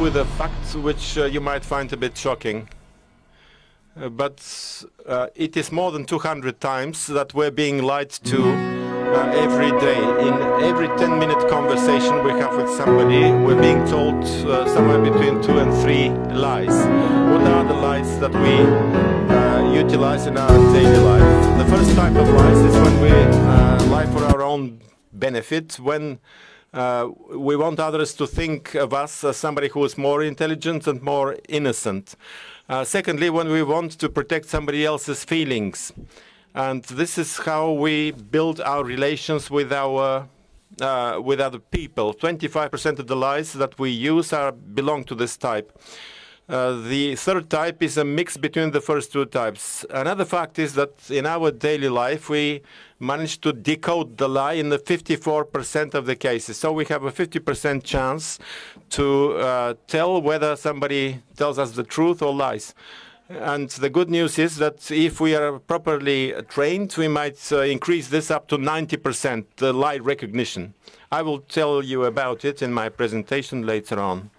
with a fact which you might find a bit shocking. But it is more than 200 times that we're being lied to every day. In every 10-minute conversation we have with somebody, we're being told somewhere between 2 and 3 lies. What are the lies that we utilize in our daily life? The first type of lies is when we lie for our own benefit, when we want others to think of us as somebody who is more intelligent and more innocent. Secondly, when we want to protect somebody else's feelings. And this is how we build our relations with our with other people. 25% of the lies that we use belong to this type. The third type is a mix between the first two types. Another fact is that in our daily life, we manage to decode the lie in the 54% of the cases. So we have a 50% chance to tell whether somebody tells us the truth or lies. And the good news is that if we are properly trained, we might increase this up to 90%, the lie recognition. I will tell you about it in my presentation later on.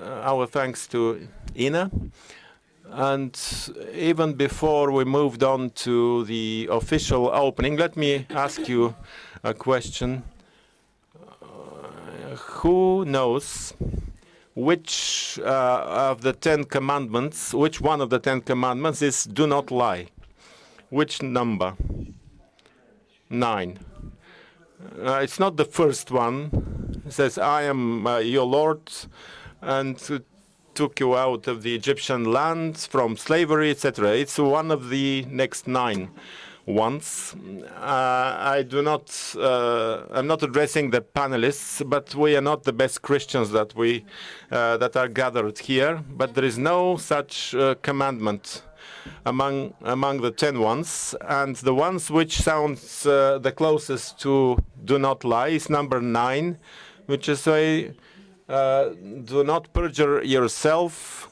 Our thanks to Ina. And even before we moved on to the official opening, let me ask you a question. Who knows which of the 10 commandments, which one of the 10 commandments is do not lie? Which number? 9. It's not the first one. It says, I am your Lord, and took you out of the Egyptian land from slavery, etc. It's one of the next 9 ones. I do not. I'm not addressing the panelists, but we are not the best Christians that that are gathered here. But there is no such commandment among the 10 ones, and the ones which sounds the closest to do not lie is number 9, which is a do not perjure yourself,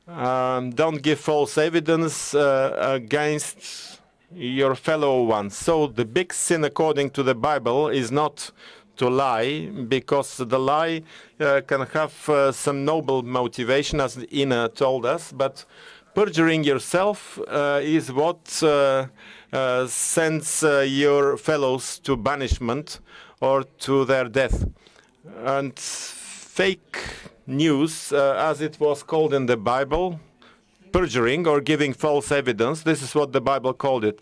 don't give false evidence against your fellow ones. So the big sin according to the Bible is not to lie, because the lie can have some noble motivation, as Ina told us, but perjuring yourself is what sends your fellows to banishment or to their death. And fake news, as it was called in the Bible, perjuring or giving false evidence, this is what the Bible called it.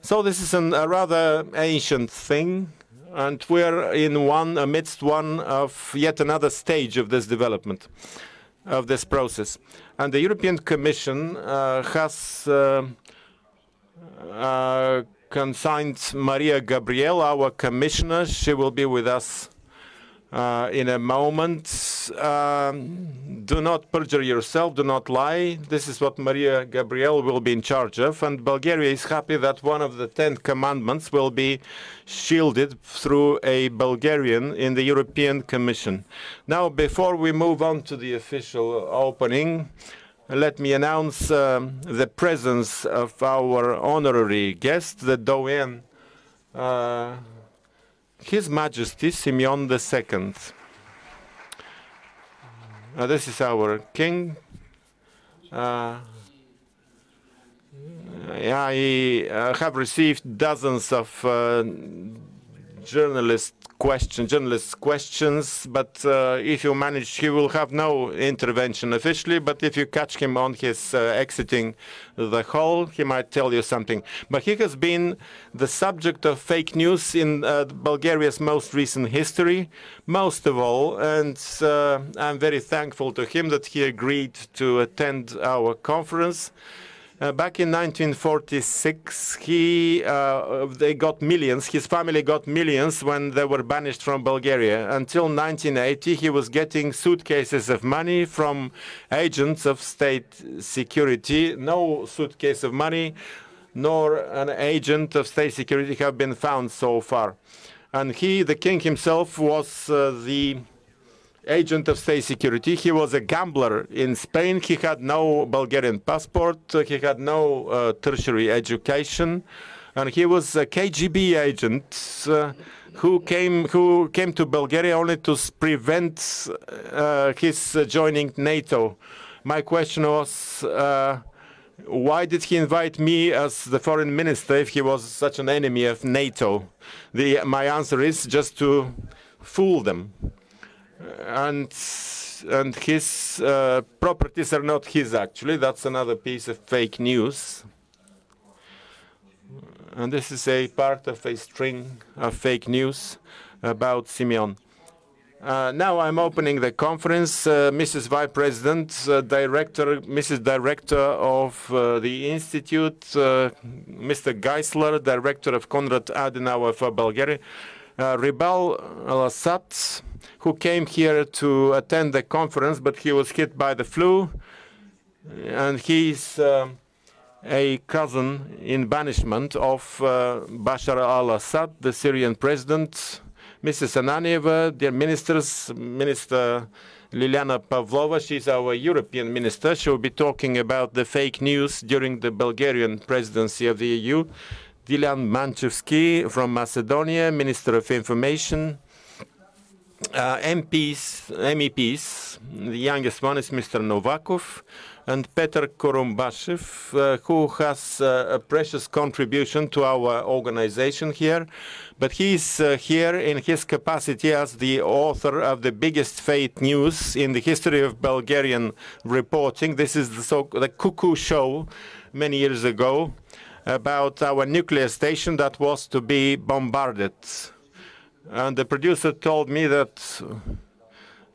So this is a rather ancient thing, and we're amidst one of yet another stage of this development, of this process. And the European Commission has consigned Maria Gabriel, our commissioner. She will be with us in a moment. Do not perjure yourself, do not lie. This is what Maria Gabriel will be in charge of, and Bulgaria is happy that one of the 10 commandments will be shielded through a Bulgarian in the European Commission. Now, before we move on to the official opening, let me announce the presence of our honorary guest, the Doyen, His Majesty Simeon II. This is our king. I have received dozens of journalist questions, but if you manage, he will have no intervention officially, but if you catch him on his exiting the hall, he might tell you something. But he has been the subject of fake news in Bulgaria's most recent history, most of all, and I'm very thankful to him that he agreed to attend our conference. Back in 1946, they got millions. His family got millions when they were banished from Bulgaria. Until 1980, he was getting suitcases of money from agents of state security. No suitcase of money nor an agent of state security have been found so far. And the king himself, was the agent of state security. He was a gambler in Spain. He had no Bulgarian passport. He had no tertiary education. And he was a KGB agent who came to Bulgaria only to prevent his joining NATO. My question was, why did he invite me as the foreign minister if he was such an enemy of NATO? My answer is just to fool them. And his properties are not his, actually. That's another piece of fake news. And this is a part of a string of fake news about Simeon. Now I'm opening the conference. Mrs. Vice President, Mrs. Director of the Institute, Mr. Gaislер, Director of Konrad Adenauer for Bulgaria, Ribal Al-Assad, who came here to attend the conference, but he was hit by the flu, and he's a cousin in banishment of Bashar al-Assad, the Syrian president. Mrs. Ananieva, dear ministers, Minister Liliana Pavlova, she's our European minister. She will be talking about the fake news during the Bulgarian presidency of the EU. Dilan Manchevsky from Macedonia, Minister of Information. MEPs, the youngest one is Mr. Novakov, and Petr Korumbashev, who has a precious contribution to our organization here. But he's here in his capacity as the author of the biggest fake news in the history of Bulgarian reporting. This is the Cuckoo Show many years ago about our nuclear station that was to be bombarded. And the producer told me that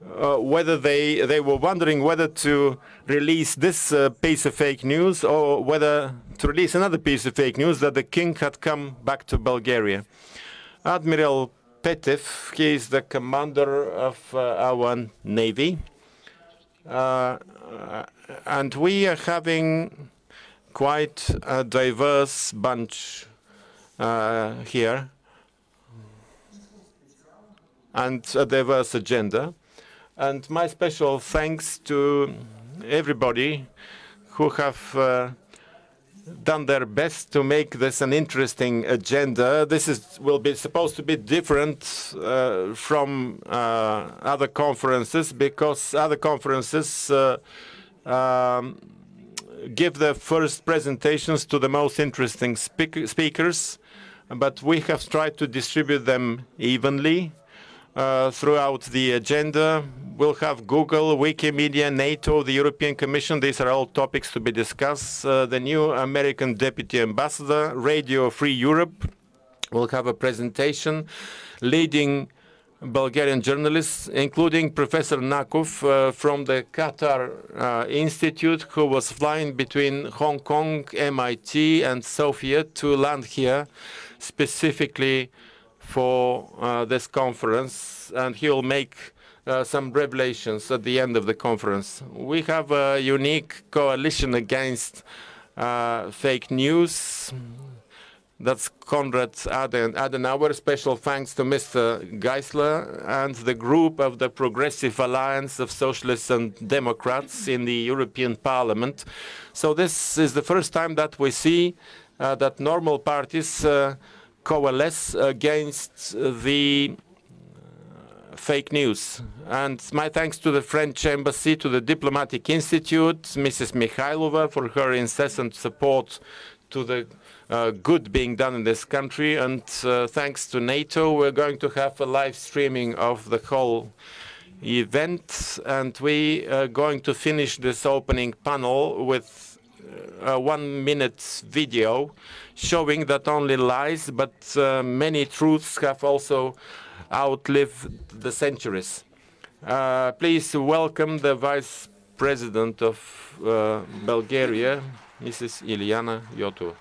whether they were wondering whether to release this piece of fake news or whether to release another piece of fake news that the king had come back to Bulgaria. Admiral Petev, he is the commander of our navy. And we are having quite a diverse bunch here, and a diverse agenda. And my special thanks to everybody who have done their best to make this an interesting agenda. This will be supposed to be different from other conferences, because other conferences give the first presentations to the most interesting speakers, but we have tried to distribute them evenly throughout the agenda. We'll have Google, Wikimedia, NATO, the European Commission. These are all topics to be discussed. The new American Deputy Ambassador, Radio Free Europe, will have a presentation. Leading Bulgarian journalists, including Professor Nakov from the Qatar Institute, who was flying between Hong Kong, MIT, and Sofia to land here specifically for this conference, and he will make some revelations at the end of the conference. We have a unique coalition against fake news. That's Konrad Adenauer. Special thanks to Mr. Gaislер and the group of the Progressive Alliance of Socialists and Democrats in the European Parliament. So this is the first time that we see that normal parties coalesce against the fake news. And my thanks to the French Embassy, to the Diplomatic Institute, Mrs. Mihайлова, for her incessant support to the good being done in this country. And thanks to NATO, we're going to have a live streaming of the whole event. And we are going to finish this opening panel with a 1-minute video showing that only lies, but many truths have also outlived the centuries. Please welcome the Vice President of Bulgaria, Mrs. Iliyana Yotova.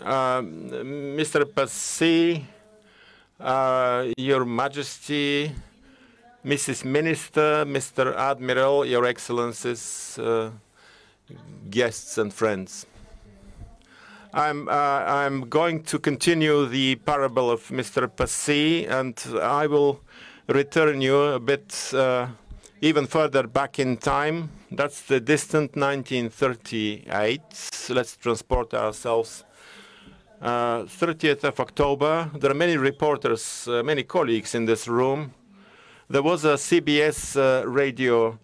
Mr. Pasi, Your Majesty, Mrs. Minister, Mr. Admiral, Your Excellencies, guests and friends. I'm going to continue the parable of Mr. Pasi, and I will return you a bit even further back in time. That's the distant 1938. Let's transport ourselves. 30th of October. There are many reporters, many colleagues in this room. There was a CBS radio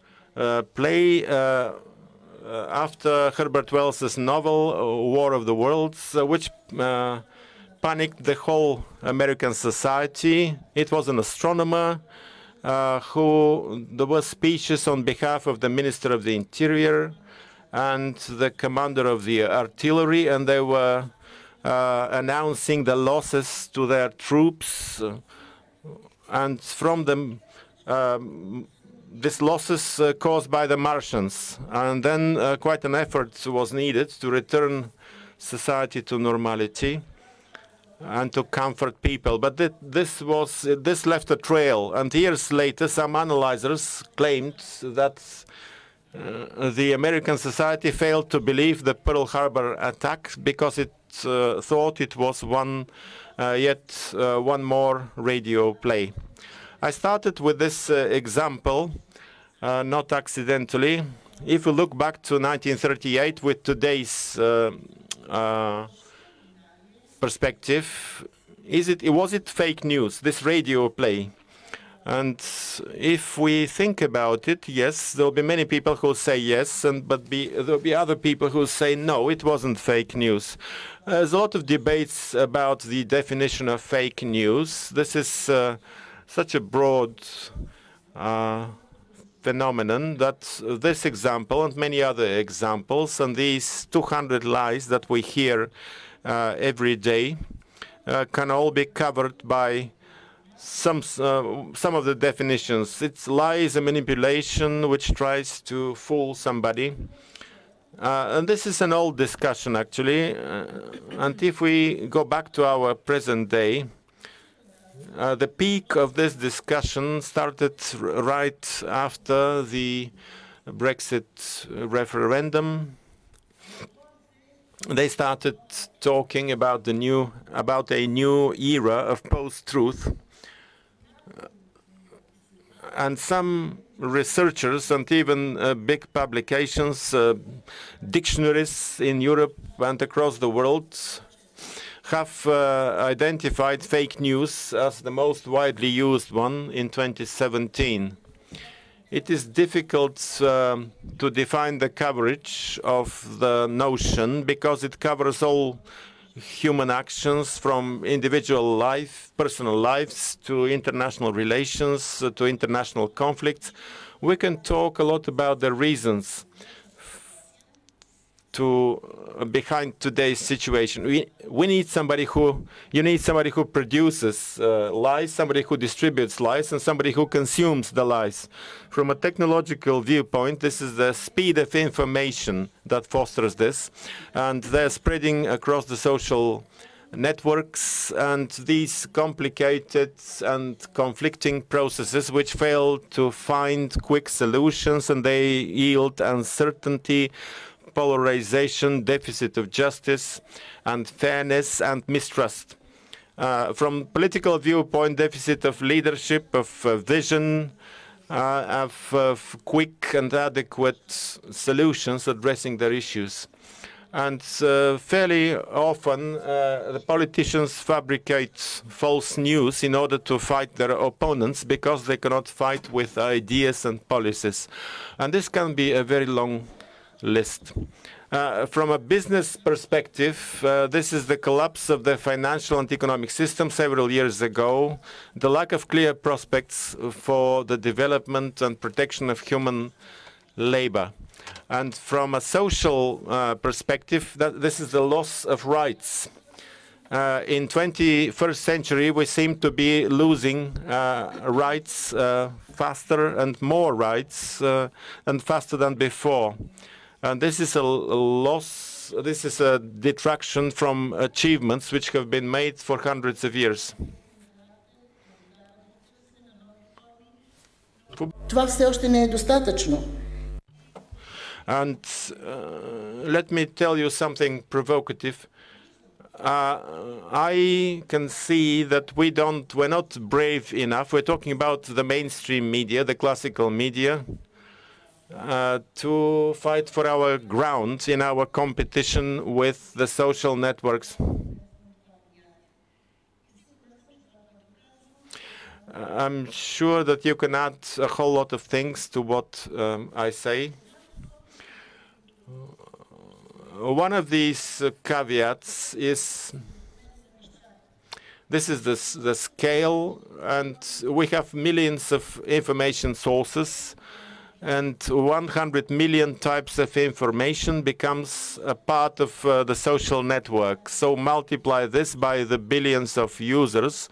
play after Herbert Wells's novel, War of the Worlds, which panicked the whole American society. It was an astronomer who there were speeches on behalf of the Minister of the Interior and the commander of the artillery, and they were announcing the losses to their troops, and from them these losses caused by the Martians. And then quite an effort was needed to return society to normality and to comfort people. But this left a trail, and years later some analyzers claimed that the American society failed to believe the Pearl Harbor attack because it thought it was yet one more radio play. I started with this example, not accidentally. If we look back to 1938 with today's perspective, was it fake news, this radio play? And if we think about it, yes, there will be many people who say yes, but there will be other people who say no, it wasn't fake news. There's a lot of debates about the definition of fake news. This is such a broad phenomenon that this example and many other examples and these 200 lies that we hear every day can all be covered by some of the definitions. It's lies and manipulation which tries to fool somebody. And this is an old discussion, actually. And if we go back to our present day, the peak of this discussion started right after the Brexit referendum. They started talking about a new era of post-truth. And some researchers and even big publications, dictionaries in Europe and across the world, have identified fake news as the most widely used one in 2017. It is difficult to define the coverage of the notion because it covers all human actions, from individual life, personal lives, to international relations, to international conflicts. We can talk a lot about the reasons behind today's situation. You need somebody who produces lies, somebody who distributes lies, and somebody who consumes the lies. From a technological viewpoint, this is the speed of information that fosters this, and they're spreading across the social networks, and these complicated and conflicting processes which fail to find quick solutions, and they yield uncertainty, polarization, deficit of justice and fairness, and mistrust. From political viewpoint, deficit of leadership, of vision, of quick and adequate solutions addressing their issues. And fairly often, the politicians fabricate false news in order to fight their opponents because they cannot fight with ideas and policies. And this can be a very long list. From a business perspective, this is the collapse of the financial and economic system several years ago, the lack of clear prospects for the development and protection of human labor. And from a social perspective, this is the loss of rights. In 21st century, we seem to be losing rights faster and more rights and faster than before. And this is a loss, this is a detraction from achievements which have been made for hundreds of years. Това все още не е достатъчно. And let me tell you something provocative. I can see that we're not brave enough. We're talking about the mainstream media, the classical media, to fight for our ground in our competition with the social networks. I'm sure that you can add a whole lot of things to what I say. One of these caveats is this is the scale, and we have millions of information sources, and 100 million types of information becomes a part of the social network. So multiply this by the billions of users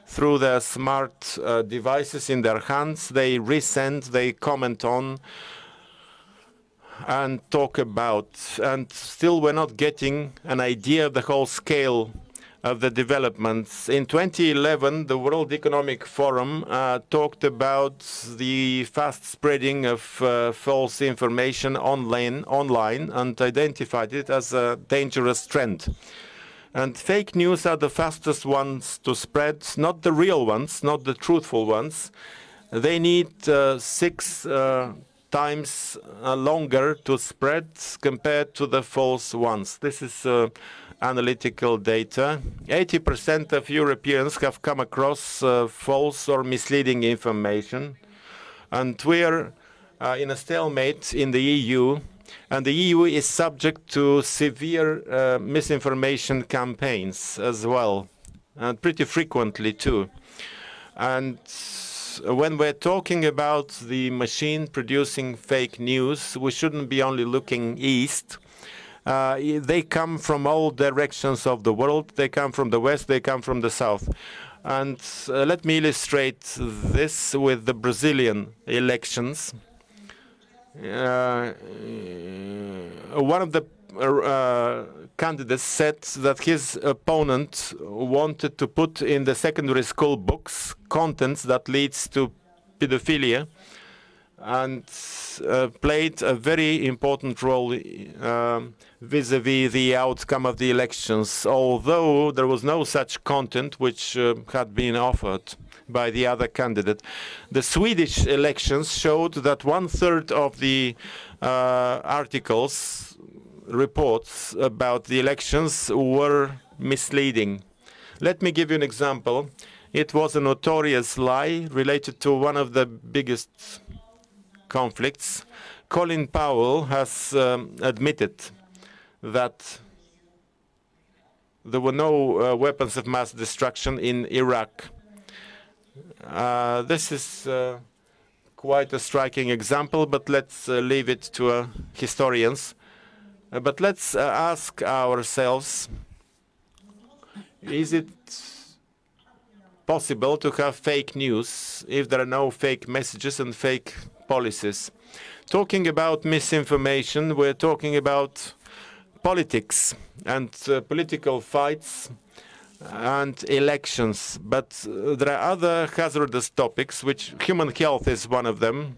through their smart devices in their hands. They resend, they comment on, and talk about. And still we're not getting an idea of the whole scale of the developments. In 2011, the World Economic Forum talked about the fast spreading of false information online and identified it as a dangerous trend. And fake news are the fastest ones to spread, not the real ones, not the truthful ones. They need 6 times longer to spread compared to the false ones. This is analytical data. 80% of Europeans have come across false or misleading information. And we are in a stalemate in the EU. And the EU is subject to severe misinformation campaigns as well, and pretty frequently too. And when we're talking about the machine producing fake news, we shouldn't be only looking east. They come from all directions of the world. They come from the west, they come from the south. And let me illustrate this with the Brazilian elections. One of the candidates said that his opponent wanted to put in the secondary school books contents that leads to pedophilia, and played a very important role vis-à-vis the outcome of the elections, although there was no such content which had been offered by the other candidate. The Swedish elections showed that 1/3 of the articles, reports about the elections were misleading. Let me give you an example. It was a notorious lie related to one of the biggest conflicts. Colin Powell has admitted that there were no weapons of mass destruction in Iraq. This is quite a striking example, but let's leave it to historians. But let's ask ourselves, is it possible to have fake news if there are no fake messages and fake policies? Talking about misinformation, we're talking about politics and political fights and elections, but there are other hazardous topics, which human health is one of them.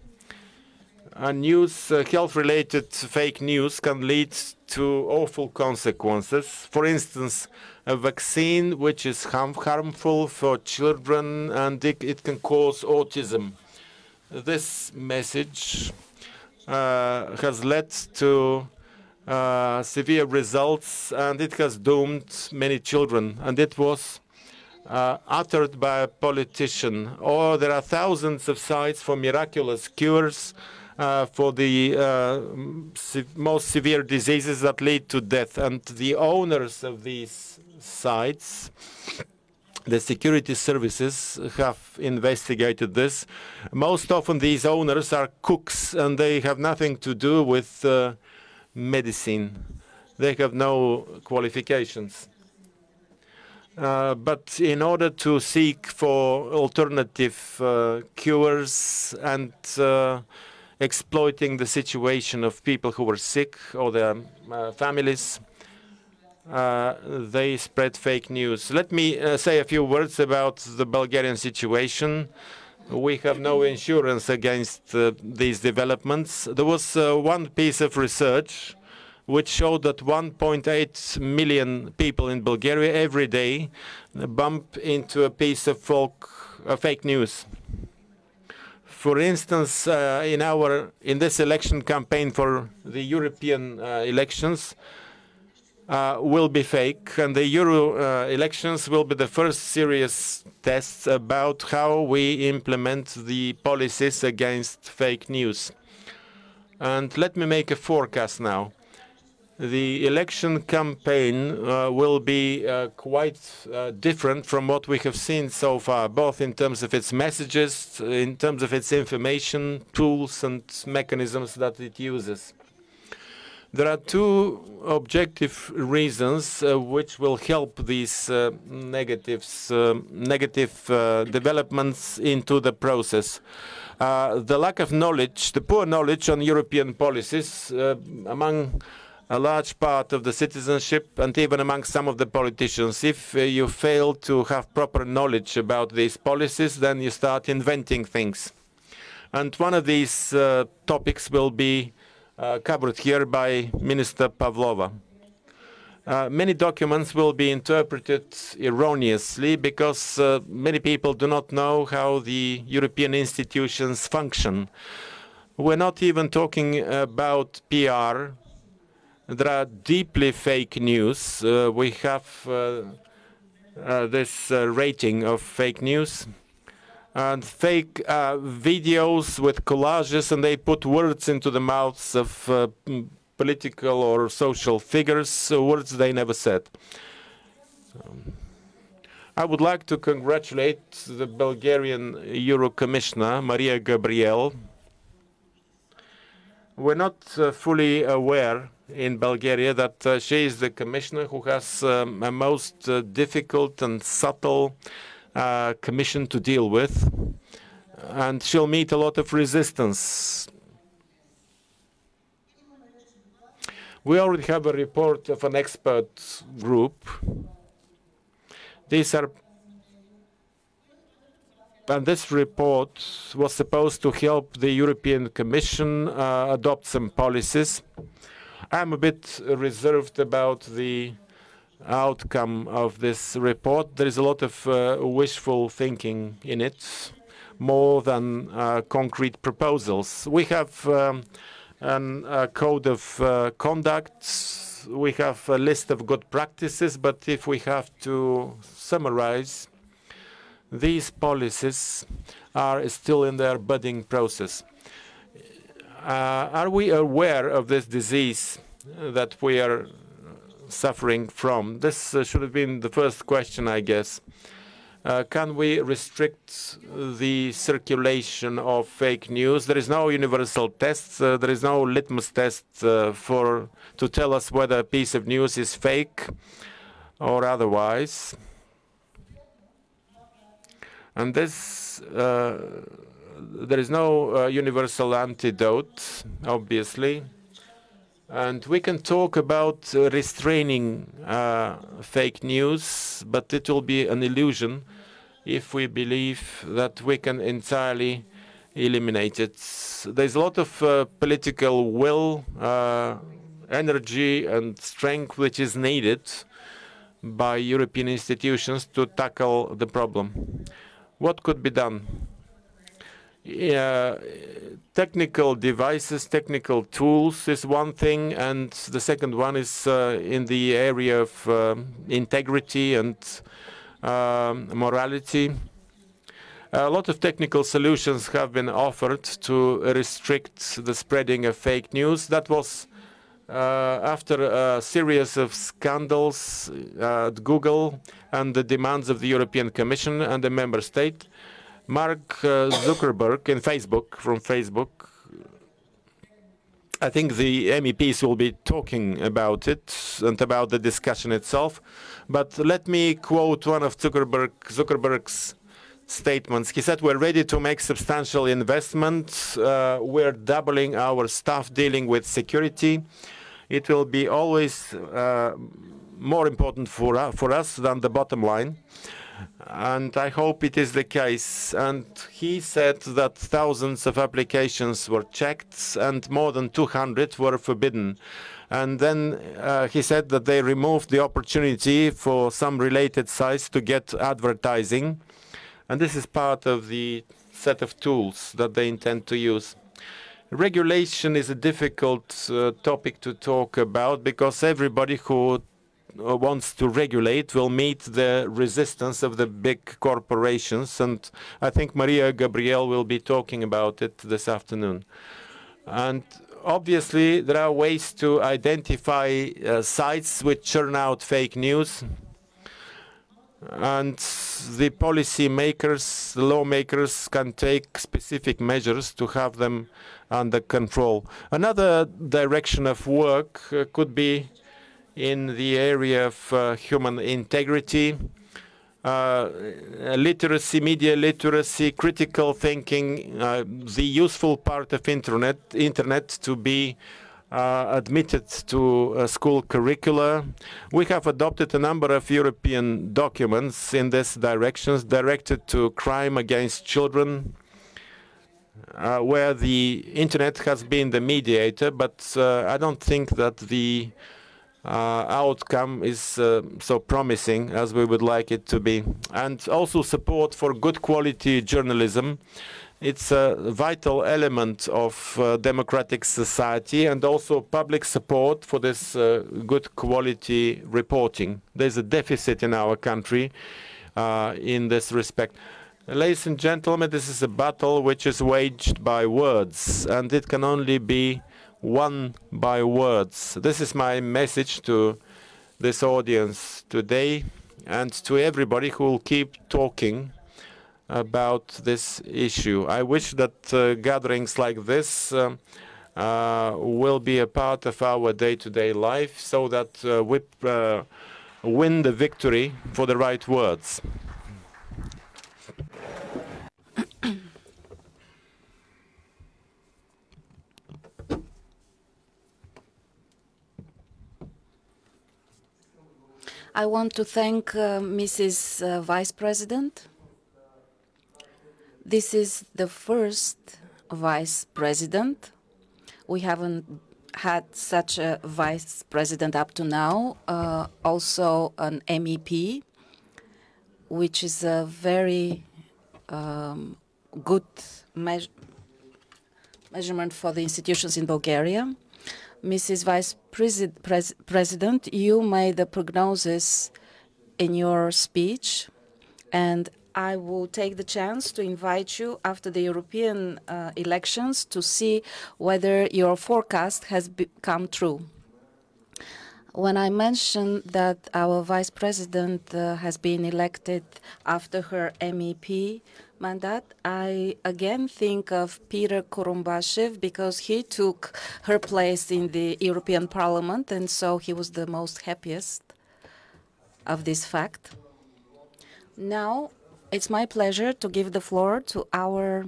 Health-related fake news can lead to awful consequences. For instance, a vaccine which is harmful for children, and it can cause autism. This message has led to severe results, and it has doomed many children, and it was uttered by a politician. Or there are thousands of sites for miraculous cures for the most severe diseases that lead to death, and the owners of these sites, the security services, have investigated this. Most often these owners are cooks, and they have nothing to do with medicine. They have no qualifications. But in order to seek for alternative cures and exploiting the situation of people who were sick or their families, they spread fake news. Let me say a few words about the Bulgarian situation. We have no insurance against these developments. There was one piece of research which showed that 1.8 million people in Bulgaria every day bump into a piece of fake news. For instance, in this election campaign for the European elections will be fake, and the Euro elections will be the first serious tests about how we implement the policies against fake news. And let me make a forecast now. The election campaign will be quite different from what we have seen so far, both in terms of its messages, in terms of its information, tools and mechanisms that it uses. There are two objective reasons which will help these negative developments into the process. The lack of knowledge, the poor knowledge on European policies among a large part of the citizenship and even among some of the politicians. If you fail to have proper knowledge about these policies, then you start inventing things. And one of these topics will be covered here by Minister Pavlova. Many documents will be interpreted erroneously because many people do not know how the European institutions function. We're not even talking about PR. There are deeply fake news. We have this rating of fake news. And fake videos with collages, and they put words into the mouths of political or social figures, words they never said. I would like to congratulate the Bulgarian Euro Commissioner, Maria Gabriel. We're not fully aware in Bulgaria that she is the commissioner who has a most difficult and subtle commission to deal with, and she'll meet a lot of resistance. We already have a report of an expert group. And this report was supposed to help the European Commission adopt some policies. I'm a bit reserved about the outcome of this report. There is a lot of wishful thinking in it, more than concrete proposals. We have a code of conduct. We have a list of good practices, but if we have to summarize, these policies are still in their budding process. Are we aware of this disease that we are suffering from? This should have been the first question, I guess. Can we restrict the circulation of fake news? There is no universal test. There is no litmus test to tell us whether a piece of news is fake or otherwise. And this, there is no universal antidote, obviously. And we can talk about restraining fake news, but it will be an illusion if we believe that we can entirely eliminate it. There's a lot of political will, energy and strength which is needed by European institutions to tackle the problem. What could be done? Technical devices, technical tools is one thing, and the second one is in the area of integrity and morality. A lot of technical solutions have been offered to restrict the spreading of fake news. That was after a series of scandals at Google and the demands of the European Commission and the member state. Mark Zuckerberg from Facebook, I think the MEPs will be talking about it and about the discussion itself. But let me quote one of Zuckerberg's statements. He said, "We're ready to make substantial investments. We're doubling our staff dealing with security. It will be always more important for us than the bottom line. And I hope it is the case. And he said that thousands of applications were checked and more than 200 were forbidden. And then he said that they removed the opportunity for some related sites to get advertising. And this is part of the set of tools that they intend to use. Regulation is a difficult topic to talk about because everybody who wants to regulate will meet the resistance of the big corporations. And I think Maria Gabriel will be talking about it this afternoon. And obviously, there are ways to identify sites which churn out fake news. And the policy makers, the lawmakers can take specific measures to have them under control. Another direction of work could be in the area of human integrity, literacy, media literacy, critical thinking, the useful part of internet to be admitted to school curricula. We have adopted a number of European documents in this direction directed to crime against children, where the internet has been the mediator, but I don't think that the outcome is so promising as we would like it to be. And also support for good quality journalism. It's a vital element of democratic society, and also public support for this good quality reporting. There's a deficit in our country in this respect. Ladies and gentlemen, this is a battle which is waged by words, and it can only be won by words. This is my message to this audience today and to everybody who will keep talking about this issue. I wish that gatherings like this will be a part of our day-to-day life so that we win the victory for the right words. I want to thank Mrs. Vice President. This is the first Vice President. We haven't had such a Vice President up to now. Also an MEP, which is a very good measurement for the institutions in Bulgaria. Mrs. Vice President, you made the prognosis in your speech, and I will take the chance to invite you after the European elections to see whether your forecast has come true. When I mentioned that our Vice President has been elected after her MEP mandate, I again think of Peter Kurumbashev because he took her place in the European Parliament, and so he was the most happiest of this fact. Now, it's my pleasure to give the floor to our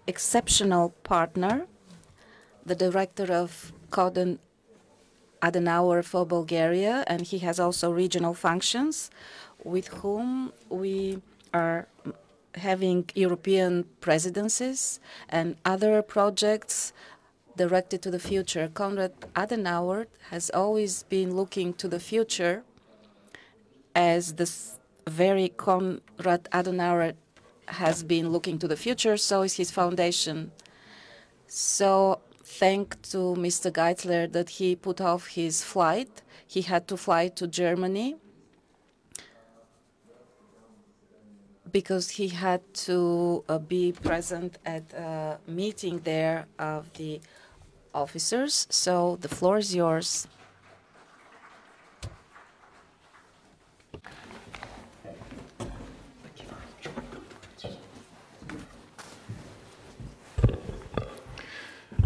exceptional partner, the director of Konrad Adenauer for Bulgaria, and he has also regional functions, with whom we are having European presidencies and other projects directed to the future. Konrad Adenauer has always been looking to the future, as this very Konrad Adenauer has been looking to the future, so is his foundation. So thank to Mr. Gaitzler that he put off his flight. He had to fly to Germany because he had to be present at a meeting there of the officers. So the floor is yours.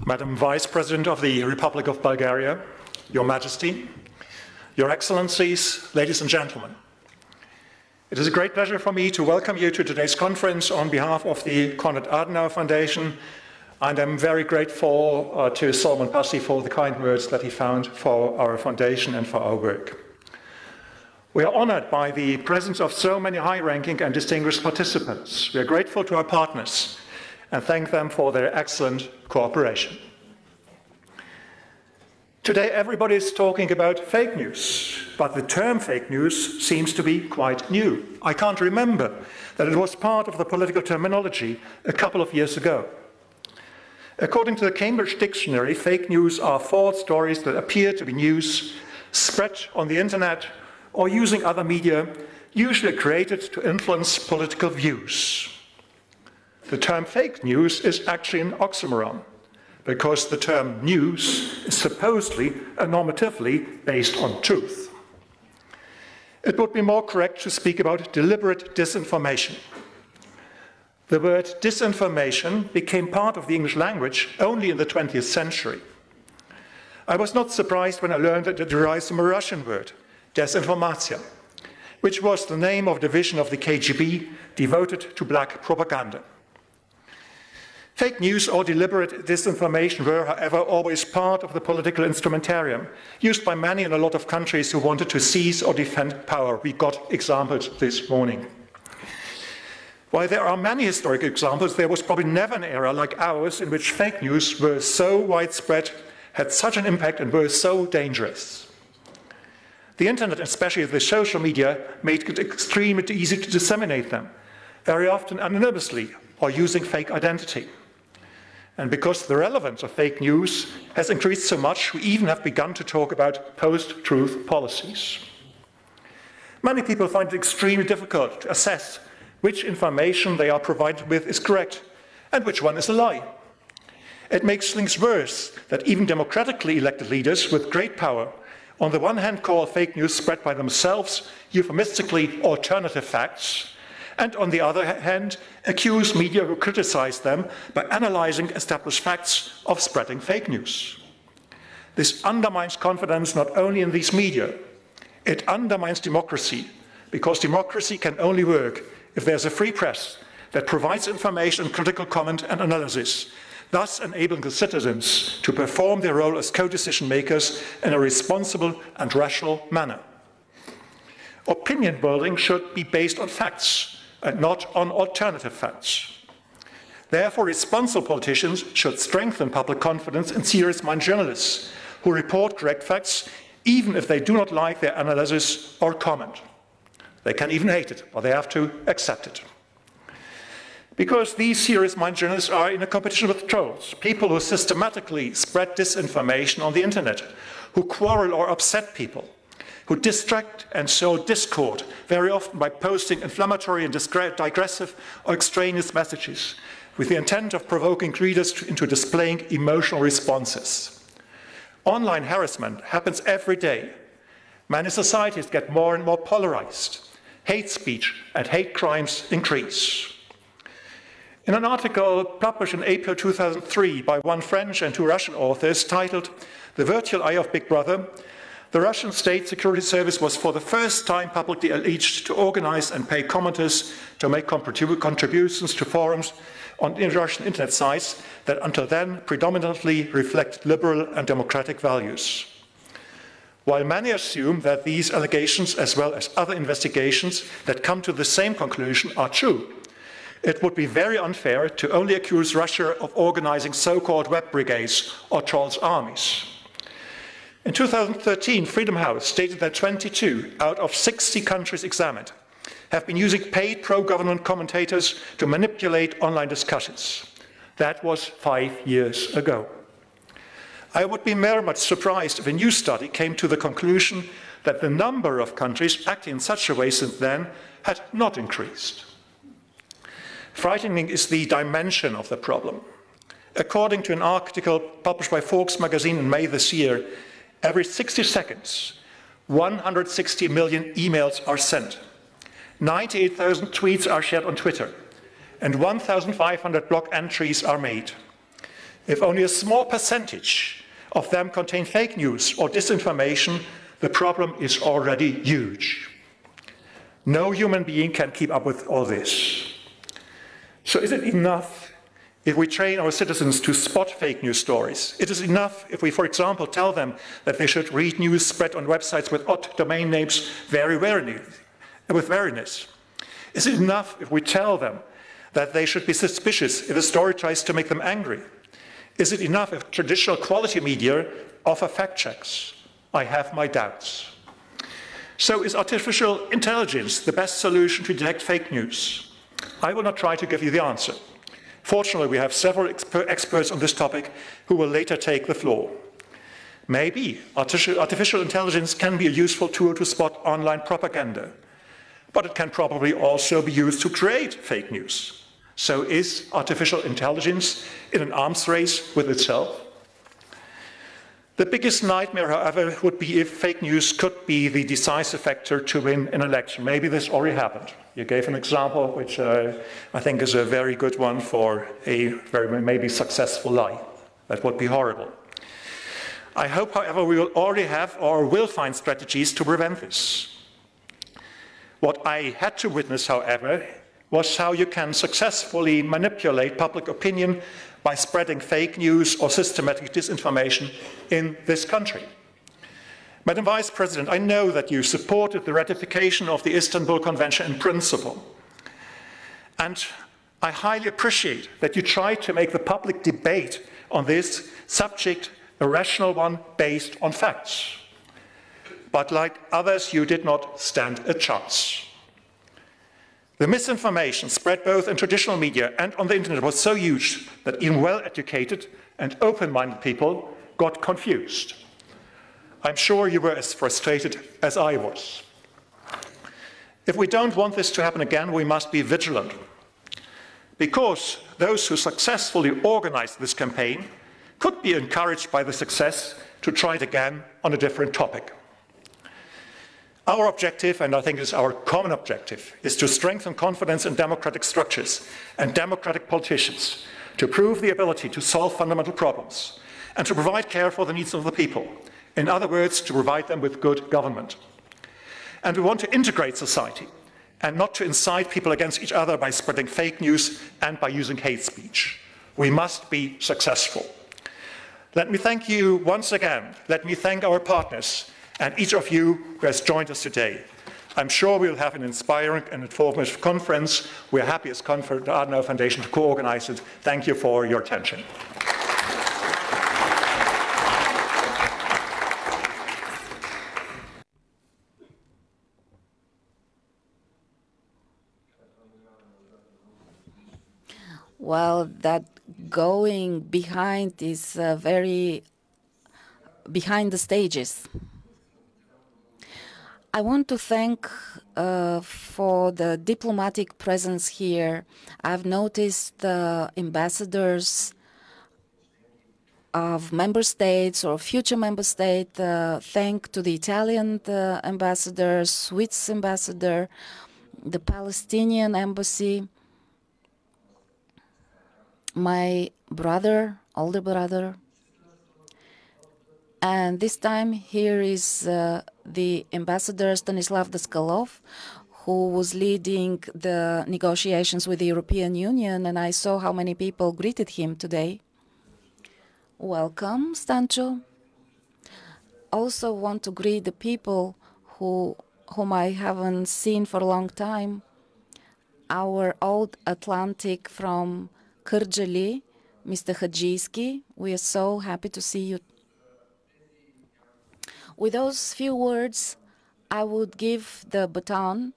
Madam Vice President of the Republic of Bulgaria, Your Majesty, Your Excellencies, ladies and gentlemen. It is a great pleasure for me to welcome you to today's conference on behalf of the Konrad Adenauer Foundation, and I'm very grateful to Solomon Pasi for the kind words that he found for our foundation and for our work. We are honored by the presence of so many high-ranking and distinguished participants. We are grateful to our partners and thank them for their excellent cooperation. Today, everybody is talking about fake news, but the term fake news seems to be quite new. I can't remember that it was part of the political terminology a couple of years ago. According to the Cambridge Dictionary, fake news are false stories that appear to be news, spread on the internet, or using other media, usually created to influence political views. The term fake news is actually an oxymoron, because the term news is supposedly and normatively based on truth. It would be more correct to speak about deliberate disinformation. The word disinformation became part of the English language only in the 20th century. I was not surprised when I learned that it derives from a Russian word, desinformatia, which was the name of a division of the KGB devoted to black propaganda. Fake news or deliberate disinformation were, however, always part of the political instrumentarium, used by many in a lot of countries who wanted to seize or defend power. We got examples this morning. While there are many historic examples, there was probably never an era like ours in which fake news were so widespread, had such an impact, and were so dangerous. The internet, especially the social media, made it extremely easy to disseminate them, very often anonymously or using fake identity. And because the relevance of fake news has increased so much, we even have begun to talk about post-truth policies. Many people find it extremely difficult to assess which information they are provided with is correct and which one is a lie. It makes things worse that even democratically elected leaders with great power on the one hand call fake news spread by themselves euphemistically alternative facts, and on the other hand accuse media who criticize them by analyzing established facts of spreading fake news. This undermines confidence not only in these media, it undermines democracy, because democracy can only work if there's a free press that provides information, critical comment and analysis, thus enabling the citizens to perform their role as co-decision makers in a responsible and rational manner. Opinion building should be based on facts and not on alternative facts. Therefore, responsible politicians should strengthen public confidence in serious-minded journalists who report correct facts, even if they do not like their analysis or comment. They can even hate it, but they have to accept it. Because these serious-minded journalists are in a competition with trolls, people who systematically spread disinformation on the internet, who quarrel or upset people, who distract and sow discord, very often by posting inflammatory and digressive or extraneous messages, with the intent of provoking readers into displaying emotional responses. Online harassment happens every day. Many societies get more and more polarized. Hate speech and hate crimes increase. In an article published in April 2003 by one French and two Russian authors titled "The Virtual Eye of Big Brother," the Russian State Security Service was for the first time publicly alleged to organize and pay commenters to make contributions to forums on Russian internet sites that until then predominantly reflect liberal and democratic values. While many assume that these allegations, as well as other investigations that come to the same conclusion, are true, it would be very unfair to only accuse Russia of organizing so-called web brigades or trolls armies. In 2013, Freedom House stated that 22 out of 60 countries examined have been using paid pro-government commentators to manipulate online discussions. That was 5 years ago. I would be very much surprised if a new study came to the conclusion that the number of countries acting in such a way since then had not increased. Frightening is the dimension of the problem. According to an article published by Forbes magazine in May this year, every 60 seconds, 160 million emails are sent, 98,000 tweets are shared on Twitter, and 1,500 blog entries are made. If only a small percentage of them contain fake news or disinformation, the problem is already huge. No human being can keep up with all this. So is it enough if we train our citizens to spot fake news stories. It is enough if we, for example, tell them that they should read news spread on websites with odd domain names with wariness. Is it enough if we tell them that they should be suspicious if a story tries to make them angry? Is it enough if traditional quality media offer fact checks? I have my doubts. So is artificial intelligence the best solution to detect fake news? I will not try to give you the answer. Fortunately, we have several experts on this topic who will later take the floor. Maybe artificial intelligence can be a useful tool to spot online propaganda, but it can probably also be used to create fake news. So is artificial intelligence in an arms race with itself? The biggest nightmare, however, would be if fake news could be the decisive factor to win an election. Maybe this already happened. You gave an example, which I think is a very good one for a very maybe successful lie. That would be horrible. I hope, however, we will already have or will find strategies to prevent this. What I had to witness, however, was how you can successfully manipulate public opinion by spreading fake news or systematic disinformation in this country. Madam Vice President, I know that you supported the ratification of the Istanbul Convention in principle. And I highly appreciate that you tried to make the public debate on this subject a rational one based on facts. But like others, you did not stand a chance. The misinformation spread both in traditional media and on the internet was so huge that even well-educated and open-minded people got confused. I'm sure you were as frustrated as I was. If we don't want this to happen again, we must be vigilant. Because those who successfully organized this campaign could be encouraged by the success to try it again on a different topic. Our objective, and I think it is our common objective, is to strengthen confidence in democratic structures and democratic politicians, to prove the ability to solve fundamental problems, and to provide care for the needs of the people. In other words, to provide them with good government. And we want to integrate society, and not to incite people against each other by spreading fake news and by using hate speech. We must be successful. Let me thank you once again. Let me thank our partners and each of you who has joined us today. I'm sure we'll have an inspiring and informative conference. We're happy as Konrad Adenauer Foundation to co-organize it. Thank you for your attention. Well, that going behind is very behind the stages. I want to thank for the diplomatic presence here. I've noticed ambassadors of member states or future member state. Thank to the Italian ambassador, Swiss ambassador, the Palestinian embassy, my brother, older brother. And this time here is the ambassador Stanislav Daskalov, who was leading the negotiations with the European Union, and I saw how many people greeted him today. Welcome, Stancho. Also want to greet the people whom I haven't seen for a long time. Our old Atlantic from Kırjali, Mr. Hadjiyski. We are so happy to see you. With those few words, I would give the baton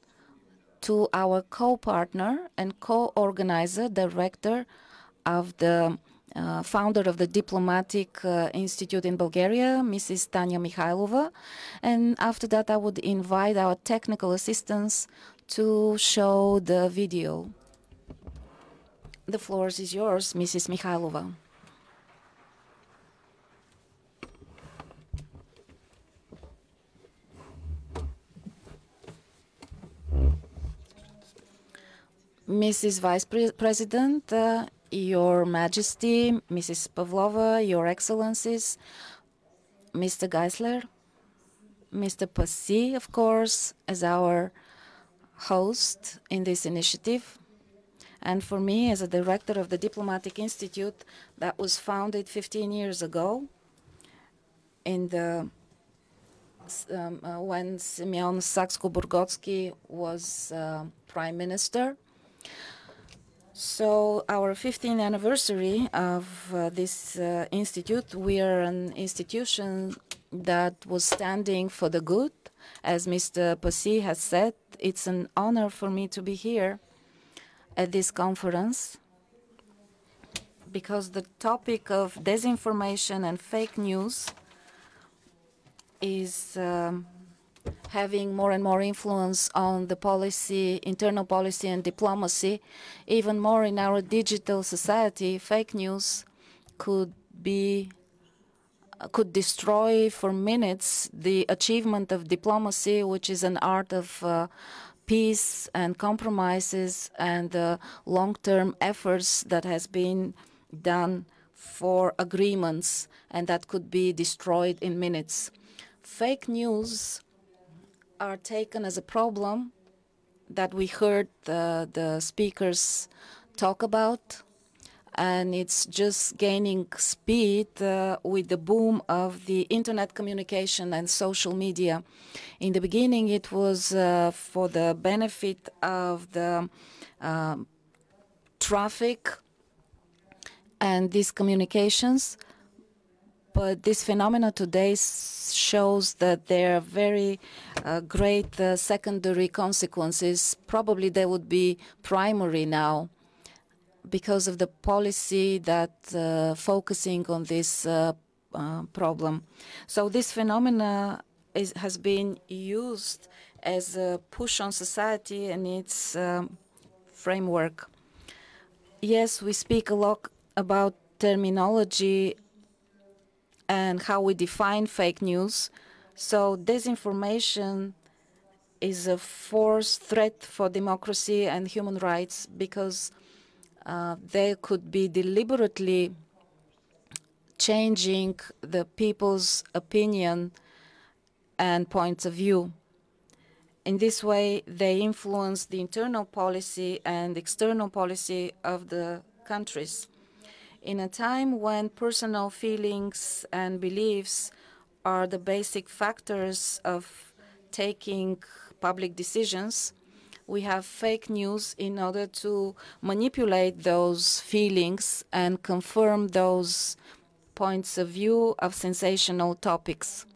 to our co-partner and co-organizer, director of the founder of the Diplomatic Institute in Bulgaria, Mrs. Taня Mихайлова. And after that, I would invite our technical assistants to show the video. The floor is yours, Mrs. Mихайлова. Mrs. Vice President, Your Majesty, Mrs. Pavlova, Your Excellencies, Mr. Gaislер, Mr. Pasi, of course, as our host in this initiative, And for me, as a director of the Diplomatic Institute that was founded 15 years ago, in the when Simeon Sakskoburggotski was Prime Minister. So our 15th anniversary of this institute, we are an institution that was standing for the good. As Mr. Pasi has said, it's an honor for me to be here at this conference because the topic of disinformation and fake news is having more and more influence on the policy, internal policy and diplomacy. Even more in our digital society, fake news could destroy for minutes the achievement of diplomacy, which is an art of peace and compromises and long-term efforts that has been done for agreements, and that could be destroyed in minutes. Fake news are taken as a problem that we heard the speakers talk about, and it's just gaining speed with the boom of the internet communication and social media. In the beginning, it was for the benefit of the traffic and these communications, but this phenomena today shows that there are very great secondary consequences. Probably they would be primary now because of the policy that focusing on this problem. So this phenomena has been used as a push on society and its framework. Yes, we speak a lot about terminology and how we define fake news. So disinformation is a force threat for democracy and human rights because they could be deliberately changing the people's opinion and points of view. In this way, they influence the internal policy and external policy of the countries. In a time when personal feelings and beliefs are the basic factors of taking public decisions, we have fake news in order to manipulate those feelings and confirm those points of view of sensational topics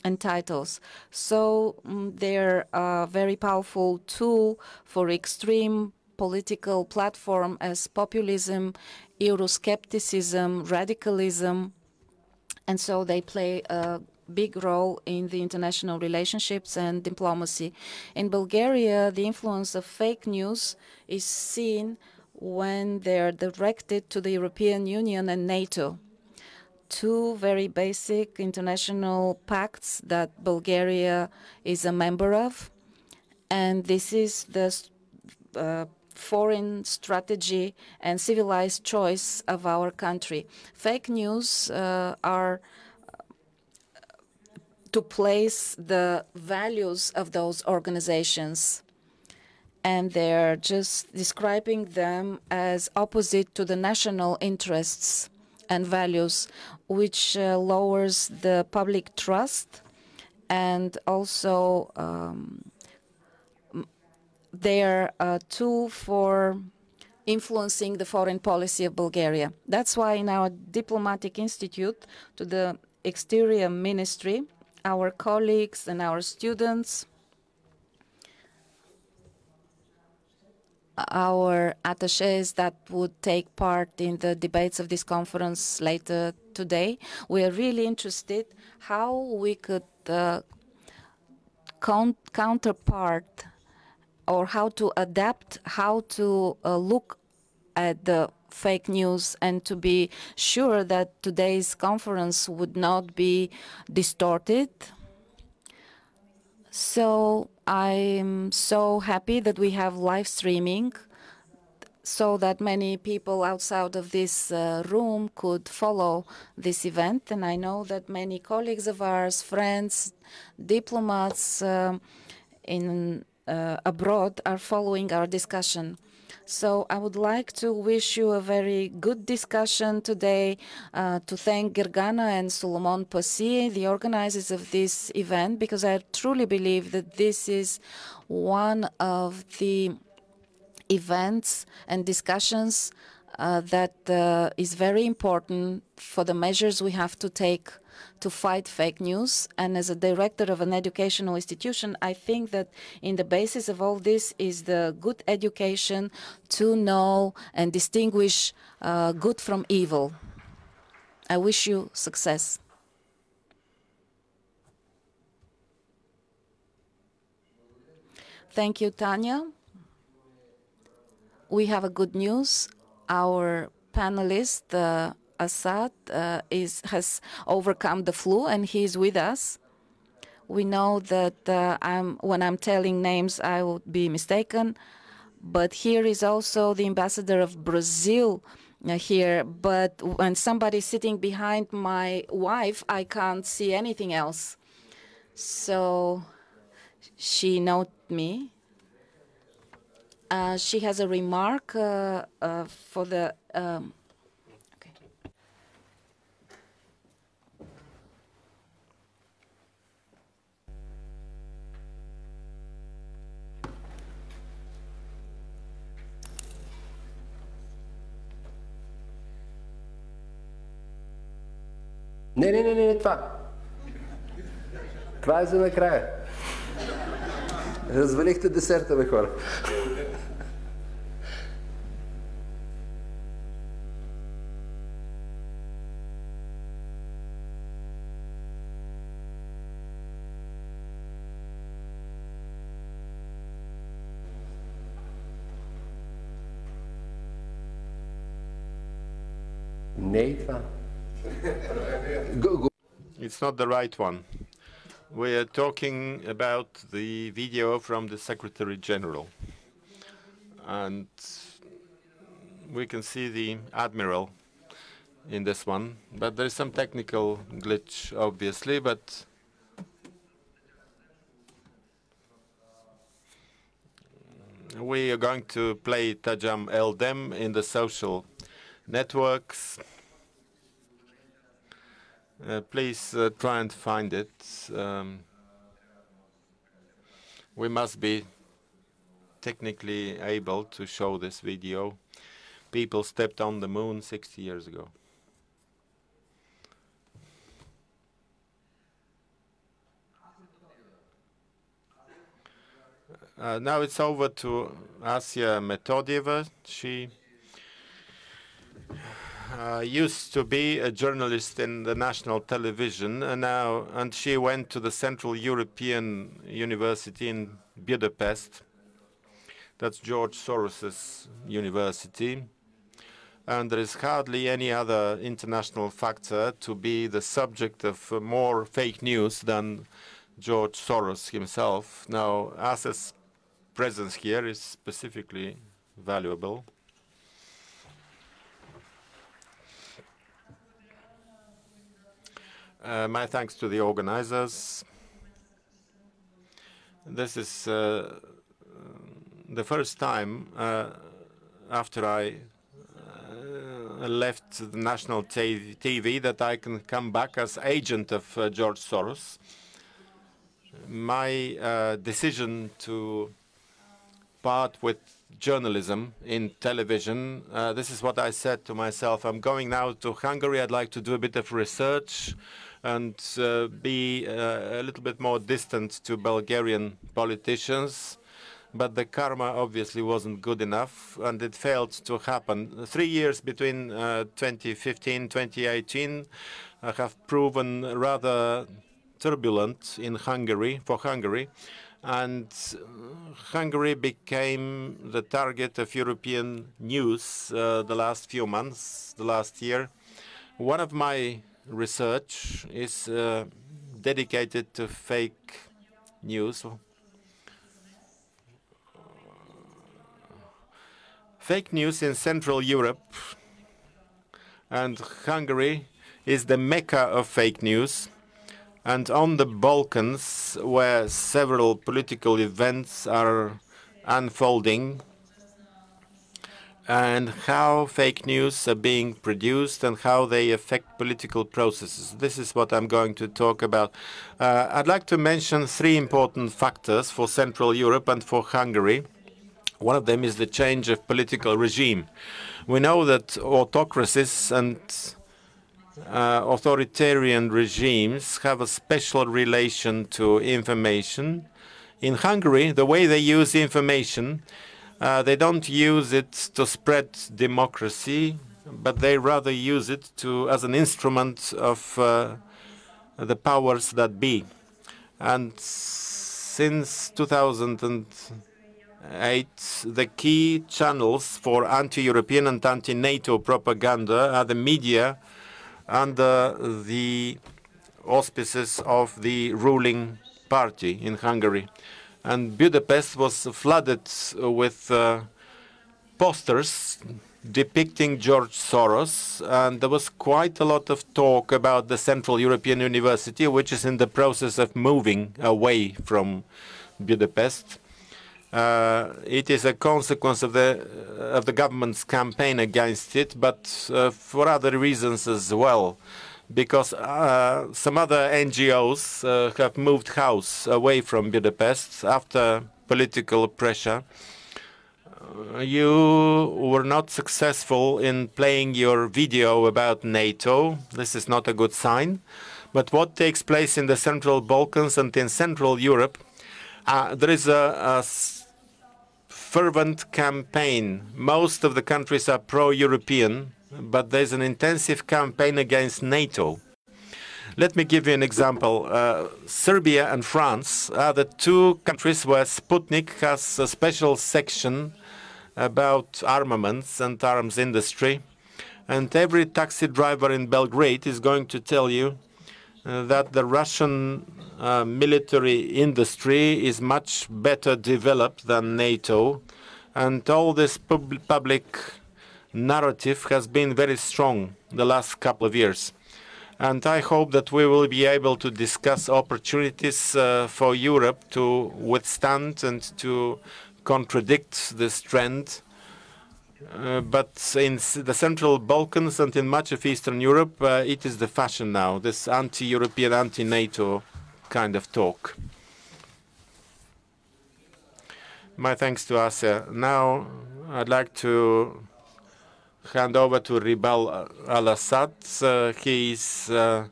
and titles. So they're a very powerful tool for extreme political platform as populism, Euroscepticism, radicalism, and so they play a big role in the international relationships and diplomacy. In Bulgaria, the influence of fake news is seen when they are directed to the European Union and NATO, two very basic international pacts that Bulgaria is a member of, and this is the foreign strategy and civilized choice of our country. Fake news are to place the values of those organizations, and they're just describing them as opposite to the national interests and values, which lowers the public trust, and also they're a tool for influencing the foreign policy of Bulgaria. That's why in our Diplomatic Institute to the Exterior Ministry, our colleagues and our students, our attachés that would take part in the debates of this conference later today, we are really interested how we could counterpart or how to adapt, how to look at the fake news and to be sure that today's conference would not be distorted. So I'm so happy that we have live streaming so that many people outside of this room could follow this event. And I know that many colleagues of ours, friends, diplomats abroad are following our discussion. So I would like to wish you a very good discussion today, to thank Gергana and Solomon Pasi, the organizers of this event, because I truly believe that this is one of the events and discussions that is very important for the measures we have to take to fight fake news. And as a director of an educational institution, I think that in the basis of all this is the good education to know and distinguish good from evil. I wish you success. Thank you, Tanya. We have a good news. Our panelist, Assad, has overcome the flu, and he is with us. We know that when I'm telling names, I would be mistaken. But here is also the ambassador of Brazil here. But when somebody's sitting behind my wife, I can't see anything else. So she noted me. She has a remark for the... okay. Не, това. Това е за накрая. Развалихте десерта, бе, хора. Не е това. It's not the right one. We are talking about the video from the Secretary General. And we can see the Admiral in this one. But there is some technical glitch, obviously, but we are going to play Tajam Eldem in the social networks. Please try and find it. We must be technically able to show this video. People stepped on the moon 60 years ago. Now it's over to Asya Metodieva. She used to be a journalist in the national television, and she went to the Central European University in Budapest. That's George Soros's university. And there is hardly any other international factor to be the subject of more fake news than George Soros himself. Now, Asya's presence here is specifically valuable. My thanks to the organizers. This is the first time after I left the national TV that I can come back as agent of George Soros. My decision to part with journalism in television, this is what I said to myself. I'm going now to Hungary. I'd like to do a bit of research and be a little bit more distant to Bulgarian politicians. But the karma obviously wasn't good enough, and it failed to happen. 3 years between 2015 and 2018 have proven rather turbulent in Hungary, for Hungary. And Hungary became the target of European news the last few months, the last year. One of my research is dedicated to fake news. Fake news in Central Europe, and Hungary is the mecca of fake news. And on the Balkans, where several political events are unfolding, and how fake news are being produced and how they affect political processes. This is what I'm going to talk about. I'd like to mention three important factors for Central Europe and for Hungary. One of them is the change of political regime. We know that autocracies and authoritarian regimes have a special relation to information. In Hungary, the way they use information, they don't use it to spread democracy, but they rather use it as an instrument of the powers that be. And since 2008, the key channels for anti-European and anti-NATO propaganda are the media under the auspices of the ruling party in Hungary. And Budapest was flooded with posters depicting George Soros, and there was quite a lot of talk about the Central European University, which is in the process of moving away from Budapest. It is a consequence of the government's campaign against it, but for other reasons as well, because some other NGOs have moved house away from Budapest after political pressure. You were not successful in playing your video about NATO. This is not a good sign. But what takes place in the Central Balkans and in Central Europe, there is a fervent campaign. Most of the countries are pro-European, but there's an intensive campaign against NATO. Let me give you an example. Serbia and France are the two countries where Sputnik has a special section about armaments and arms industry. And every taxi driver in Belgrade is going to tell you that the Russian military industry is much better developed than NATO. And all this public narrative has been very strong the last couple of years. And I hope that we will be able to discuss opportunities for Europe to withstand and to contradict this trend. But in the Central Balkans and in much of Eastern Europe, it is the fashion now, this anti-European, anti-NATO kind of talk. My thanks to Asia. Now I'd like to hand over to Ribal al-Assad. He is a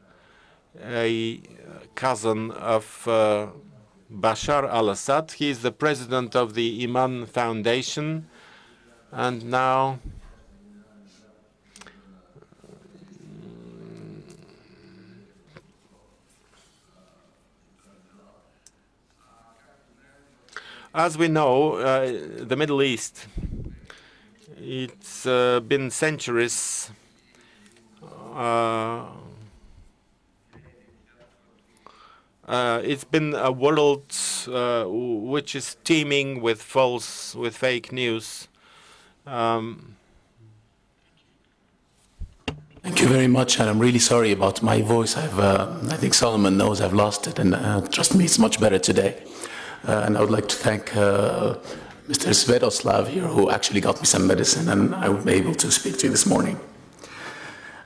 cousin of Bashar al-Assad. He is the president of the Iman Foundation. And now as we know, the Middle East, it's been centuries it's been a world which is teeming with fake news. Thank you very much, and I'm really sorry about my voice. I think Solomon knows I've lost it, and trust me, it's much better today. And I would like to thank Mr. Svetoslav here, who actually got me some medicine, and I will be able to speak to you this morning.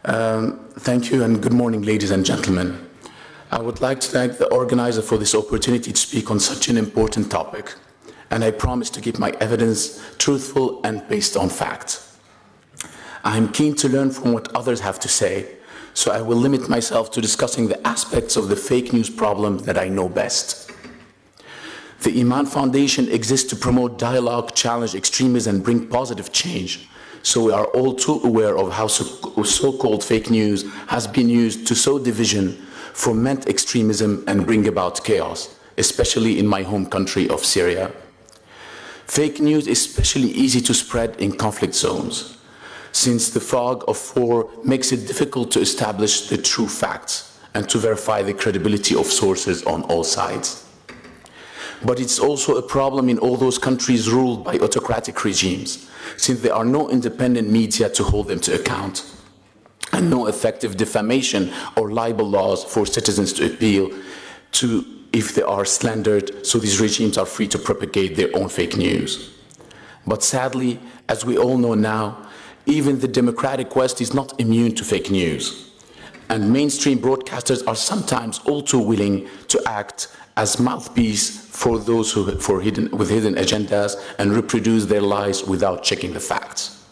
Thank you, and good morning, ladies and gentlemen. I would like to thank the organizer for this opportunity to speak on such an important topic, and I promise to keep my evidence truthful and based on facts. I am keen to learn from what others have to say, so I will limit myself to discussing the aspects of the fake news problem that I know best. The Iman Foundation exists to promote dialogue, challenge extremism, and bring positive change. So we are all too aware of how so-called fake news has been used to sow division, foment extremism, and bring about chaos, especially in my home country of Syria. Fake news is especially easy to spread in conflict zones, since the fog of war makes it difficult to establish the true facts and to verify the credibility of sources on all sides. But it's also a problem in all those countries ruled by autocratic regimes, since there are no independent media to hold them to account, and no effective defamation or libel laws for citizens to appeal to if they are slandered, so these regimes are free to propagate their own fake news. But sadly, as we all know now, even the democratic West is not immune to fake news. And mainstream broadcasters are sometimes all too willing to act as mouthpiece for those with hidden agendas and reproduce their lies without checking the facts.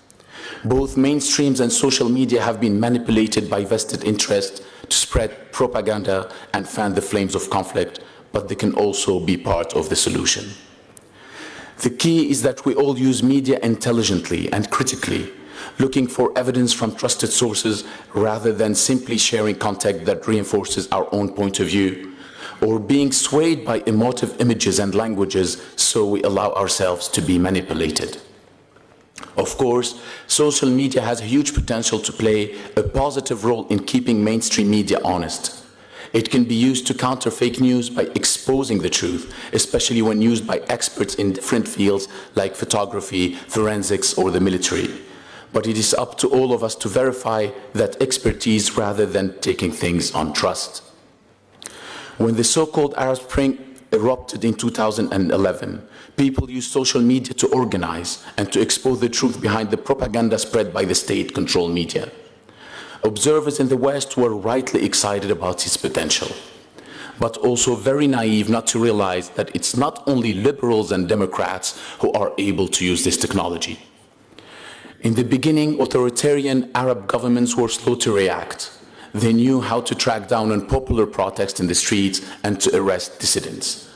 Both mainstreams and social media have been manipulated by vested interests to spread propaganda and fan the flames of conflict, but they can also be part of the solution. The key is that we all use media intelligently and critically, looking for evidence from trusted sources rather than simply sharing content that reinforces our own point of view, or being swayed by emotive images and languages so we allow ourselves to be manipulated. Of course, social media has a huge potential to play a positive role in keeping mainstream media honest. It can be used to counter fake news by exposing the truth, especially when used by experts in different fields like photography, forensics, or the military. But it is up to all of us to verify that expertise rather than taking things on trust. When the so-called Arab Spring erupted in 2011, people used social media to organize and to expose the truth behind the propaganda spread by the state-controlled media. Observers in the West were rightly excited about its potential, but also very naive not to realize that it's not only liberals and Democrats who are able to use this technology. In the beginning, authoritarian Arab governments were slow to react. They knew how to track down unpopular protests in the streets and to arrest dissidents.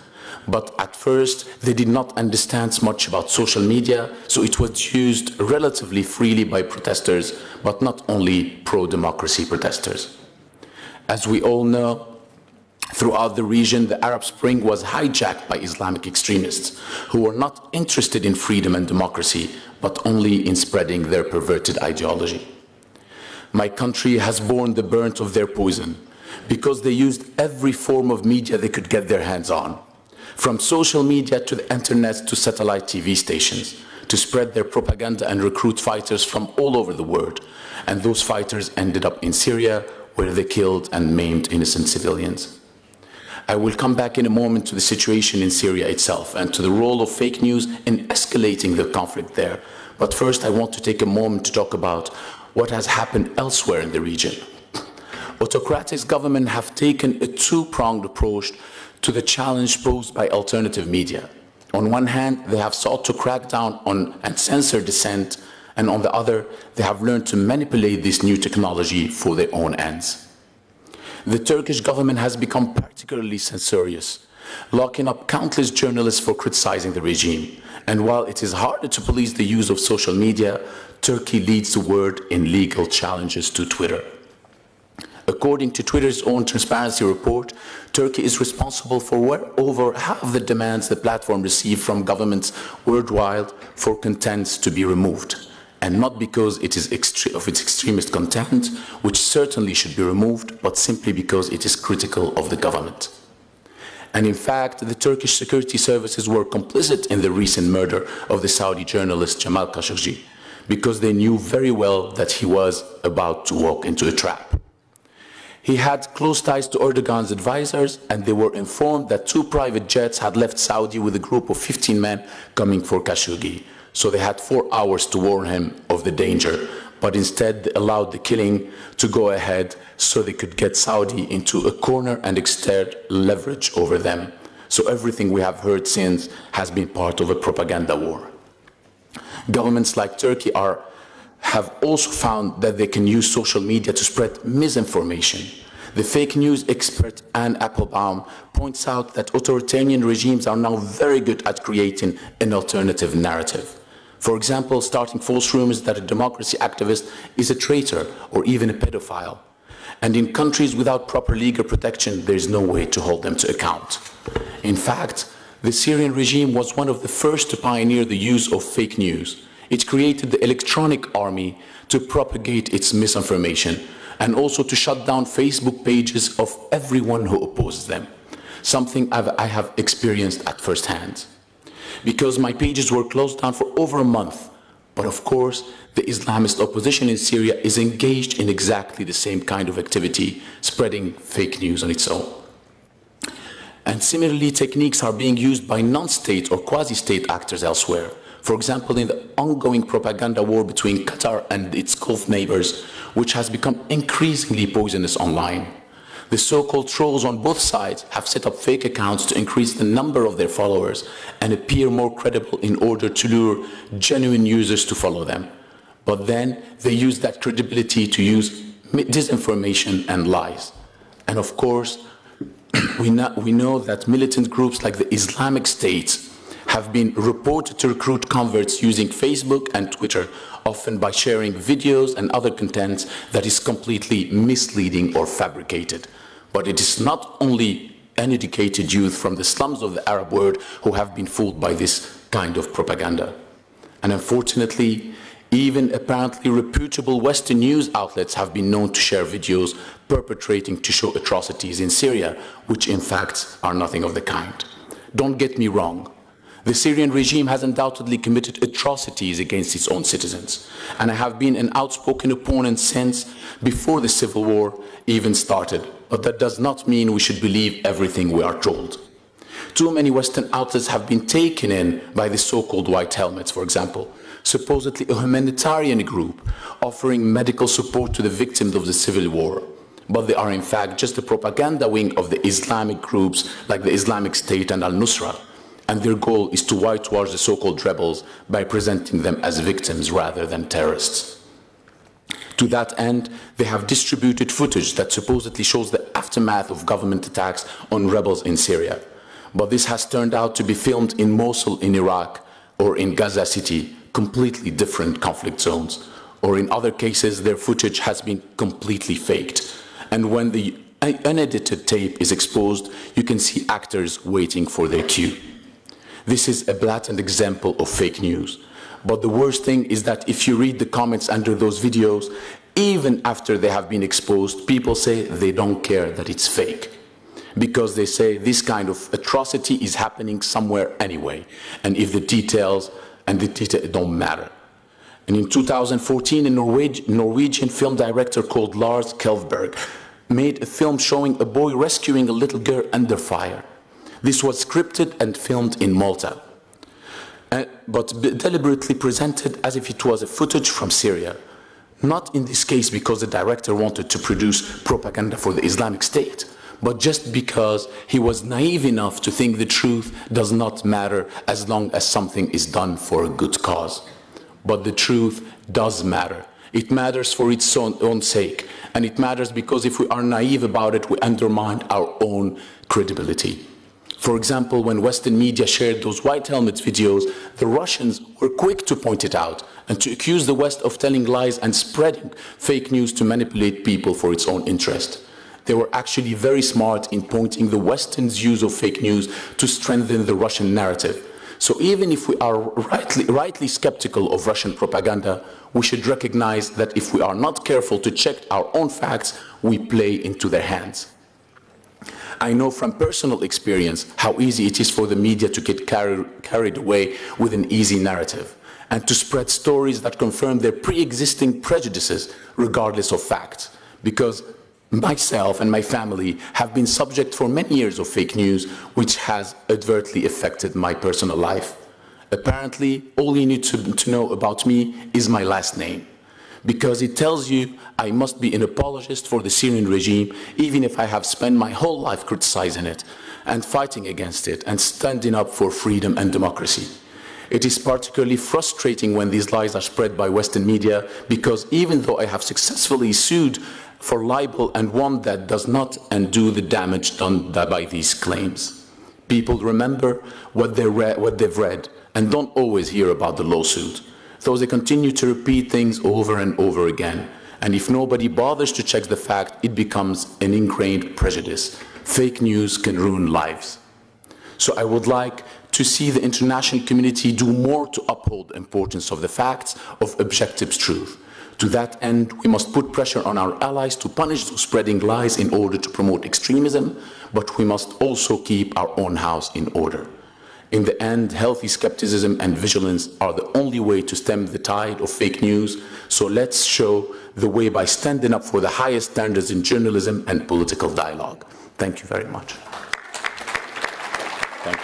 But at first, they did not understand much about social media, so it was used relatively freely by protesters, but not only pro-democracy protesters. As we all know, throughout the region, the Arab Spring was hijacked by Islamic extremists who were not interested in freedom and democracy, but only in spreading their perverted ideology. My country has borne the brunt of their poison because they used every form of media they could get their hands on, from social media to the internet to satellite TV stations, to spread their propaganda and recruit fighters from all over the world. And those fighters ended up in Syria, where they killed and maimed innocent civilians. I will come back in a moment to the situation in Syria itself and to the role of fake news in escalating the conflict there. But first, I want to take a moment to talk about what has happened elsewhere in the region. Autocratic governments have taken a two-pronged approach to the challenge posed by alternative media. On one hand, they have sought to crack down on and censor dissent, and on the other, they have learned to manipulate this new technology for their own ends. The Turkish government has become particularly censorious, locking up countless journalists for criticizing the regime. And while it is harder to police the use of social media, Turkey leads the world in legal challenges to Twitter. According to Twitter's own transparency report, Turkey is responsible for well over half the demands the platform received from governments worldwide for contents to be removed, and not because it is of its extremist content, which certainly should be removed, but simply because it is critical of the government. And in fact, the Turkish security services were complicit in the recent murder of the Saudi journalist Jamal Khashoggi, because they knew very well that he was about to walk into a trap. He had close ties to Erdogan's advisors, and they were informed that 2 private jets had left Saudi with a group of 15 men coming for Khashoggi. So they had 4 hours to warn him of the danger, but instead they allowed the killing to go ahead so they could get Saudi into a corner and exert leverage over them. So everything we have heard since has been part of a propaganda war. Governments like Turkey have also found that they can use social media to spread misinformation. The fake news expert Anne Applebaum points out that authoritarian regimes are now very good at creating an alternative narrative. For example, starting false rumors that a democracy activist is a traitor or even a pedophile. And in countries without proper legal protection, there is no way to hold them to account. In fact, the Syrian regime was one of the first to pioneer the use of fake news. It created the electronic army to propagate its misinformation and also to shut down Facebook pages of everyone who opposes them, something I have experienced at first hand. Because my pages were closed down for over a month, but of course, the Islamist opposition in Syria is engaged in exactly the same kind of activity, spreading fake news on its own. And similarly, techniques are being used by non-state or quasi-state actors elsewhere. For example, in the ongoing propaganda war between Qatar and its Gulf neighbors, which has become increasingly poisonous online. The so-called trolls on both sides have set up fake accounts to increase the number of their followers and appear more credible in order to lure genuine users to follow them. But then they use that credibility to use disinformation and lies. And of course, we know that militant groups like the Islamic State have been reported to recruit converts using Facebook and Twitter, often by sharing videos and other content that is completely misleading or fabricated. But it is not only uneducated youth from the slums of the Arab world who have been fooled by this kind of propaganda. And unfortunately, even apparently reputable Western news outlets have been known to share videos perpetrating to show atrocities in Syria, which in fact are nothing of the kind. Don't get me wrong. The Syrian regime has undoubtedly committed atrocities against its own citizens, and I have been an outspoken opponent since before the civil war even started, but that does not mean we should believe everything we are told. Too many Western outlets have been taken in by the so-called white helmets, for example, supposedly a humanitarian group offering medical support to the victims of the civil war. But they are in fact just a propaganda wing of the Islamic groups like the Islamic State and Al-Nusra, and their goal is to whitewash the so-called rebels by presenting them as victims rather than terrorists. To that end, they have distributed footage that supposedly shows the aftermath of government attacks on rebels in Syria. But this has turned out to be filmed in Mosul in Iraq or in Gaza City, completely different conflict zones. Or in other cases, their footage has been completely faked. And when the unedited tape is exposed, you can see actors waiting for their cue. This is a blatant example of fake news. But the worst thing is that if you read the comments under those videos, even after they have been exposed, people say they don't care that it's fake. Because they say this kind of atrocity is happening somewhere anyway. And if the details don't matter. And in 2014, a Norwegian film director called Lars Kjellberg made a film showing a boy rescuing a little girl under fire. This was scripted and filmed in Malta, but deliberately presented as if it was a footage from Syria. Not in this case because the director wanted to produce propaganda for the Islamic State, but just because he was naive enough to think the truth does not matter as long as something is done for a good cause. But the truth does matter. It matters for its own sake, and it matters because if we are naive about it, we undermine our own credibility. For example, when Western media shared those white helmets videos, the Russians were quick to point it out and to accuse the West of telling lies and spreading fake news to manipulate people for its own interest. They were actually very smart in pointing the Western's use of fake news to strengthen the Russian narrative. So even if we are rightly skeptical of Russian propaganda, we should recognize that if we are not careful to check our own facts, we play into their hands. I know from personal experience how easy it is for the media to get carried away with an easy narrative and to spread stories that confirm their pre-existing prejudices regardless of facts. Because myself and my family have been subject for many years of fake news, which has adversely affected my personal life. Apparently, all you need to know about me is my last name, because it tells you I must be an apologist for the Syrian regime, even if I have spent my whole life criticizing it and fighting against it and standing up for freedom and democracy. It is particularly frustrating when these lies are spread by Western media, because even though I have successfully sued for libel and one that does not undo the damage done by these claims, people remember what they've read and don't always hear about the lawsuit. So they continue to repeat things over and over again. And if nobody bothers to check the fact, it becomes an ingrained prejudice. Fake news can ruin lives. So I would like to see the international community do more to uphold the importance of the facts, of objective truth. To that end, we must put pressure on our allies to punish those spreading lies in order to promote extremism, but we must also keep our own house in order. In the end, healthy skepticism and vigilance are the only way to stem the tide of fake news, so let's show the way by standing up for the highest standards in journalism and political dialogue. Thank you very much. Thank you.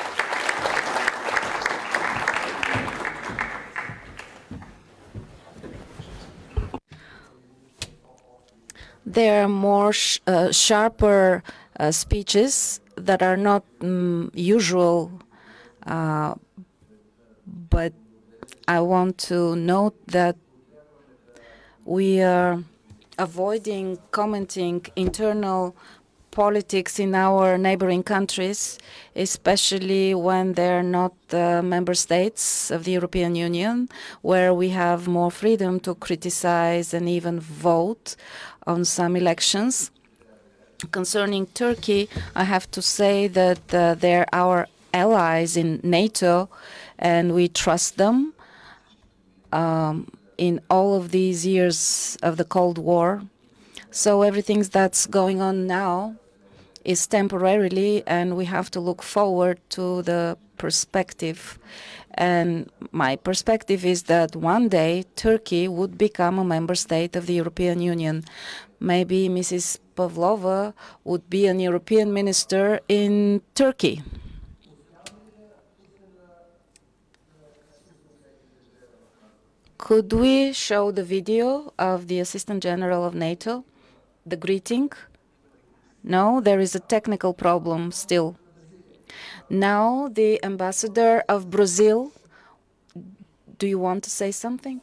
There are more sharper speeches that are not usual, but I want to note that we are avoiding commenting internal politics in our neighboring countries, especially when they're not member states of the European Union, where we have more freedom to criticize and even vote on some elections. Concerning Turkey, I have to say that they're our allies in NATO, and we trust them. In all of these years of the Cold War. So everything that's going on now is temporarily, and we have to look forward to the perspective. And my perspective is that one day Turkey would become a member state of the European Union. Maybe Mrs. Pavlova would be an European minister in Turkey. Could we show the video of the Assistant General of NATO, the greeting? No, there is a technical problem still. Now, the Ambassador of Brazil, do you want to say something?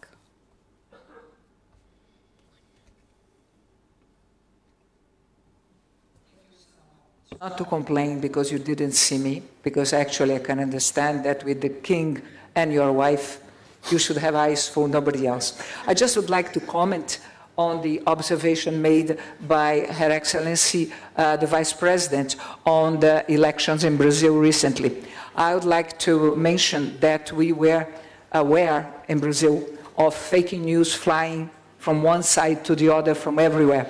Not to complain because you didn't see me, because actually I can understand that with the king and your wife, you should have eyes for nobody else. I just would like to comment on the observation made by Her Excellency, the Vice President, on the elections in Brazil recently. I would like to mention that we were aware in Brazil of fake news flying from one side to the other from everywhere.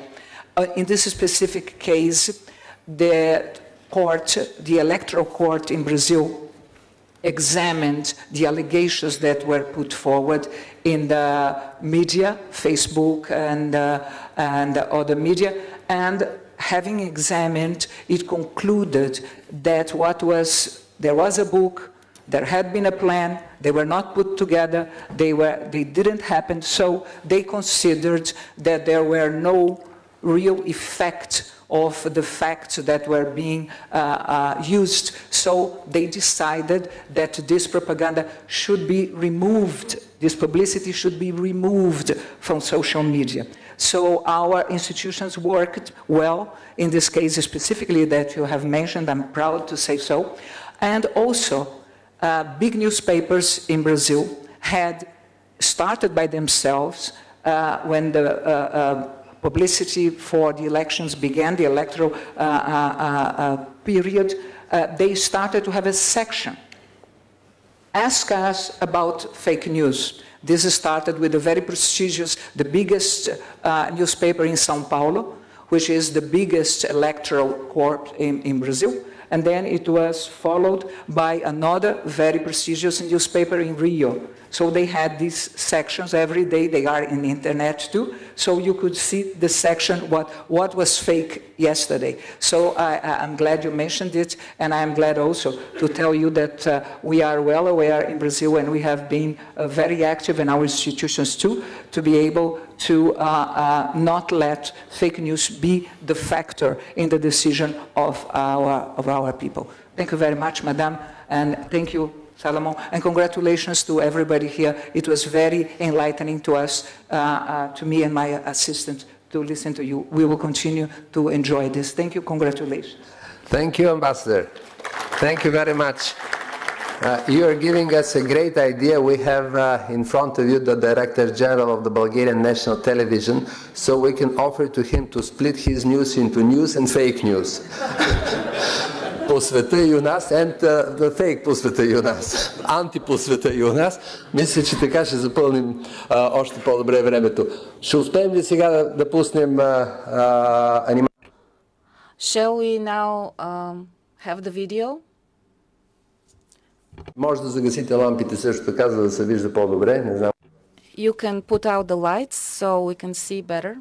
In this specific case, the court, the electoral court in Brazil, examined the allegations that were put forward in the media, Facebook and other media, and having examined, it concluded that there was a book, there had been a plan, they were not put together, they didn't happen, so they considered that there were no real effect of the facts that were being used. So they decided that this propaganda should be removed, this publicity should be removed from social media. So our institutions worked well, in this case specifically that you have mentioned, I'm proud to say so. And also, big newspapers in Brazil had started by themselves when the publicity for the elections began, the electoral period, they started to have a section. Ask us about fake news. This started with a very prestigious, the biggest newspaper in São Paulo, which is the biggest electoral court in Brazil. And then it was followed by another very prestigious newspaper in Rio. So they had these sections every day. They are in the internet too. So you could see the section, what was fake yesterday. So I'm glad you mentioned it. And I'm glad also to tell you that we are well aware in Brazil, and we have been very active in our institutions too, to be able to not let fake news be the factor in the decision of our people. Thank you very much, Madam, and thank you, Salomon, and congratulations to everybody here. It was very enlightening to us, to me and my assistant, to listen to you. We will continue to enjoy this. Thank you, congratulations. Thank you, Ambassador. Thank you very much. You are giving us a great idea. We have in front of you the Director General of the Bulgarian National Television, so we can offer to him to split his news into news and fake news. По света и у нас, and the fake по света и у нас, анти по света и у нас. Мисля, че така ще запълним още по-добре времето. Ще успеем ли сега да пуснем анимация? Shall we now have the video? Може да загасите лампите също така, за да се вижда по-добре. Не знам. You can put out the lights so we can see better.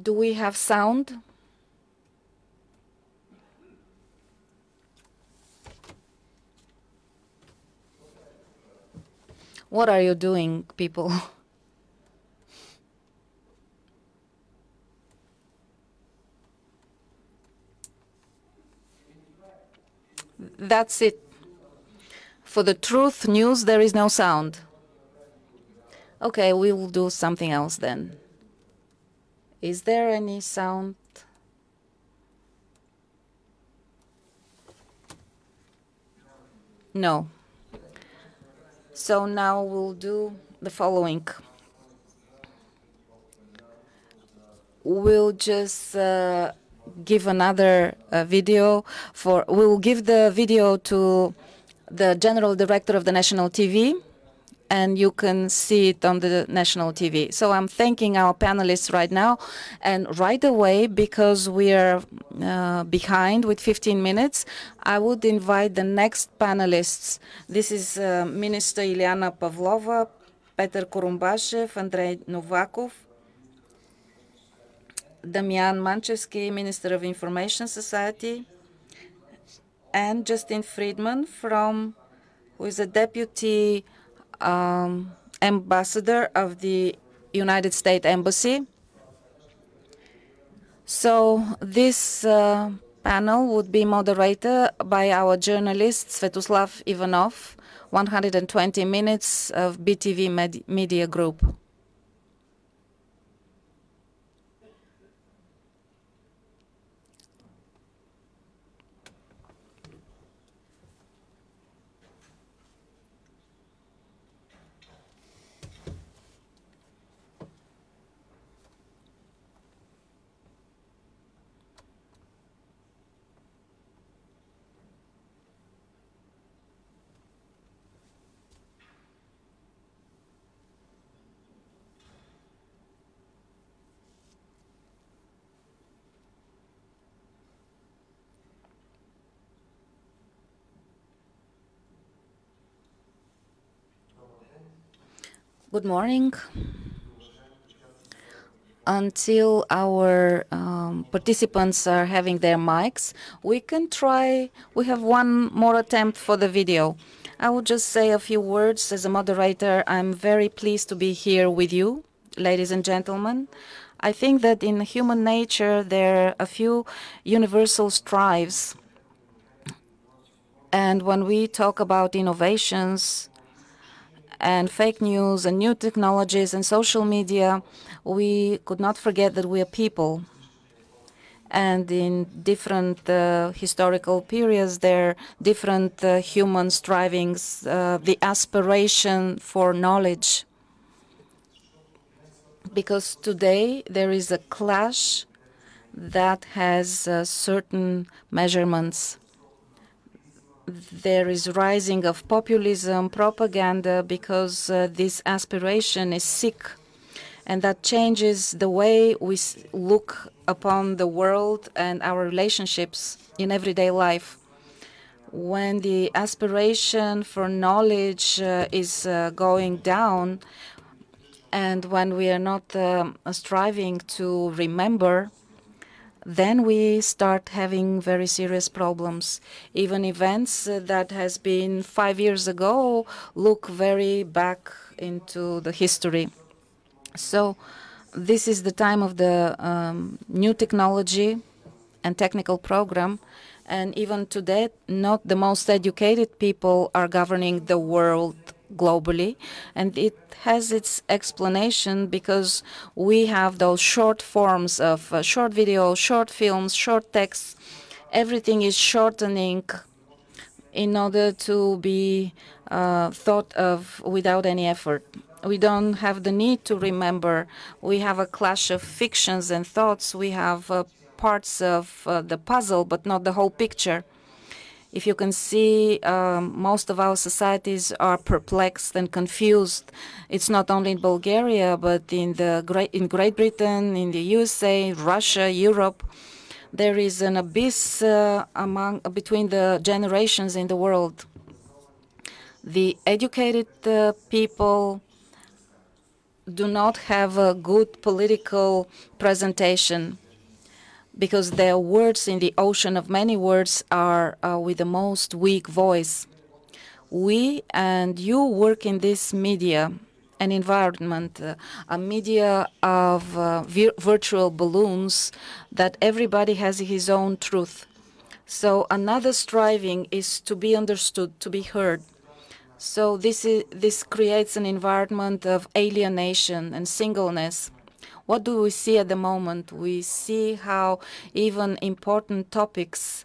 Do we have sound? What are you doing, people? That's it. For the truth news, there is no sound. Okay, we will do something else then. Is there any sound? No. So now we'll do the following. We'll just give another video we will give the video to the General Director of the National TV, and you can see it on the National TV. So I'm thanking our panelists right now, and right away, because we are behind with 15 minutes, I would invite the next panelists. This is Minister Илияна Павлова, Петър Корумбашев, Андрей Новаков, Дамян Манчевски, Minister of Information Society, and Justin Friedman, who is a Deputy Ambassador of the United States Embassy. So this panel would be moderated by our journalist Svetoslav Ivanov, 120 minutes of BTV Media Group. Good morning. Until our participants are having their mics, we can try. We have one more attempt for the video. I will just say a few words as a moderator. I'm very pleased to be here with you, ladies and gentlemen. I think that in human nature there are a few universal strives. And when we talk about innovations and fake news and new technologies and social media, we could not forget that we are people. And in different historical periods, there are different human strivings, the aspiration for knowledge. Because today there is a clash that has certain measurements. There is rising of populism, propaganda, because this aspiration is sick, and that changes the way we look upon the world and our relationships in everyday life. When the aspiration for knowledge is going down, and when we are not striving to remember, then we start having very serious problems. Even events that has been 5 years ago look very back into the history. So this is the time of the new technology and technical program. And even today, not the most educated people are governing the world globally, and it has its explanation because we have those short forms of short video, short films, short texts. Everything is shortening in order to be thought of without any effort. We don't have the need to remember. We have a clash of fictions and thoughts. We have parts of the puzzle, but not the whole picture. If you can see, most of our societies are perplexed and confused. It's not only in Bulgaria, but in Great Britain, in the USA, Russia, Europe. There is an abyss between the generations in the world. The educated people do not have a good political presentation, because their words in the ocean of many words are with the most weak voice. We and you work in this media, an environment, a media of virtual balloons that everybody has his own truth. So another striving is to be understood, to be heard. So this creates an environment of alienation and singleness. What do we see at the moment? We see how even important topics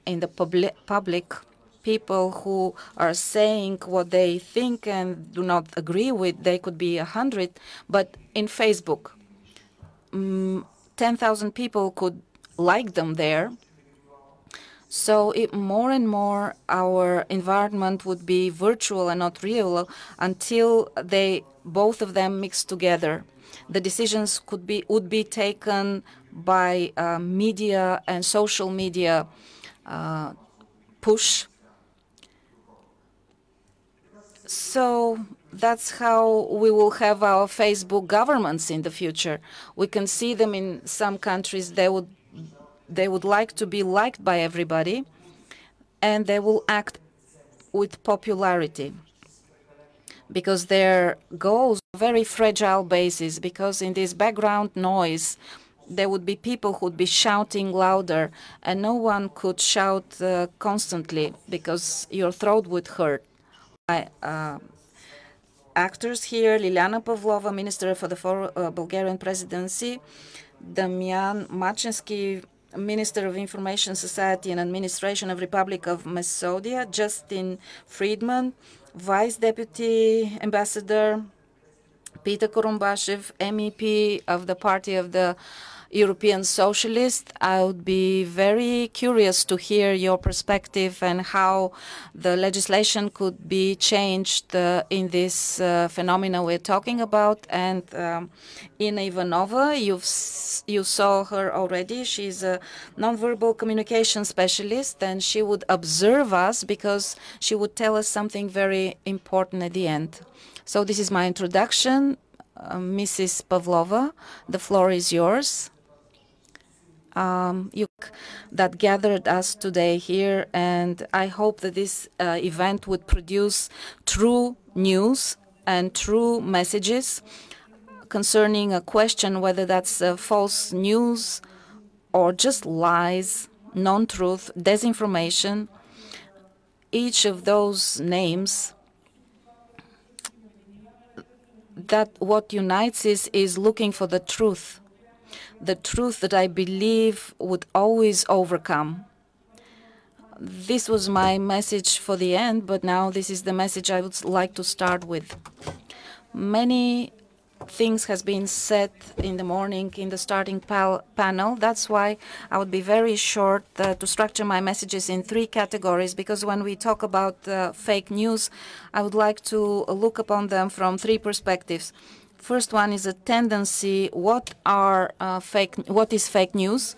in the public, people who are saying what they think and do not agree with, they could be 100, but in Facebook, 10,000 people could like them there. So more and more our environment would be virtual and not real until both of them mix together. The decisions would be taken by media and social media push. So that's how we will have our Facebook governments in the future. We can see them in some countries. They would like to be liked by everybody, and they will act with popularity because their goals are very fragile basis, because in this background noise there would be people who would be shouting louder, and no one could shout constantly because your throat would hurt. Actors here: Liliana Pavlova, Minister for the Bulgarian Presidency; Damian Machinsky, Minister of Information Society and Administration of Republic of Macedonia; Justin Friedman, Vice Deputy Ambassador; Peter Korumbashev, MEP of the Party of the European Socialists. I would be very curious to hear your perspective and how the legislation could be changed in this phenomena we're talking about. And Ina Ivanova, you saw her already. She's a nonverbal communication specialist, and she would observe us because she would tell us something very important at the end. So this is my introduction. Mrs. Pavlova, the floor is yours. That gathered us today here, and I hope that this event would produce true news and true messages concerning a question whether that's false news or just lies, non-truth, disinformation. Each of those names, that what unites is looking for the truth that I believe would always overcome. This was my message for the end, but now this is the message I would like to start with. Many things has been said in the morning in the starting panel. That's why I would be very short to structure my messages in three categories, because when we talk about fake news, I would like to look upon them from three perspectives. First one is a tendency, what is fake news?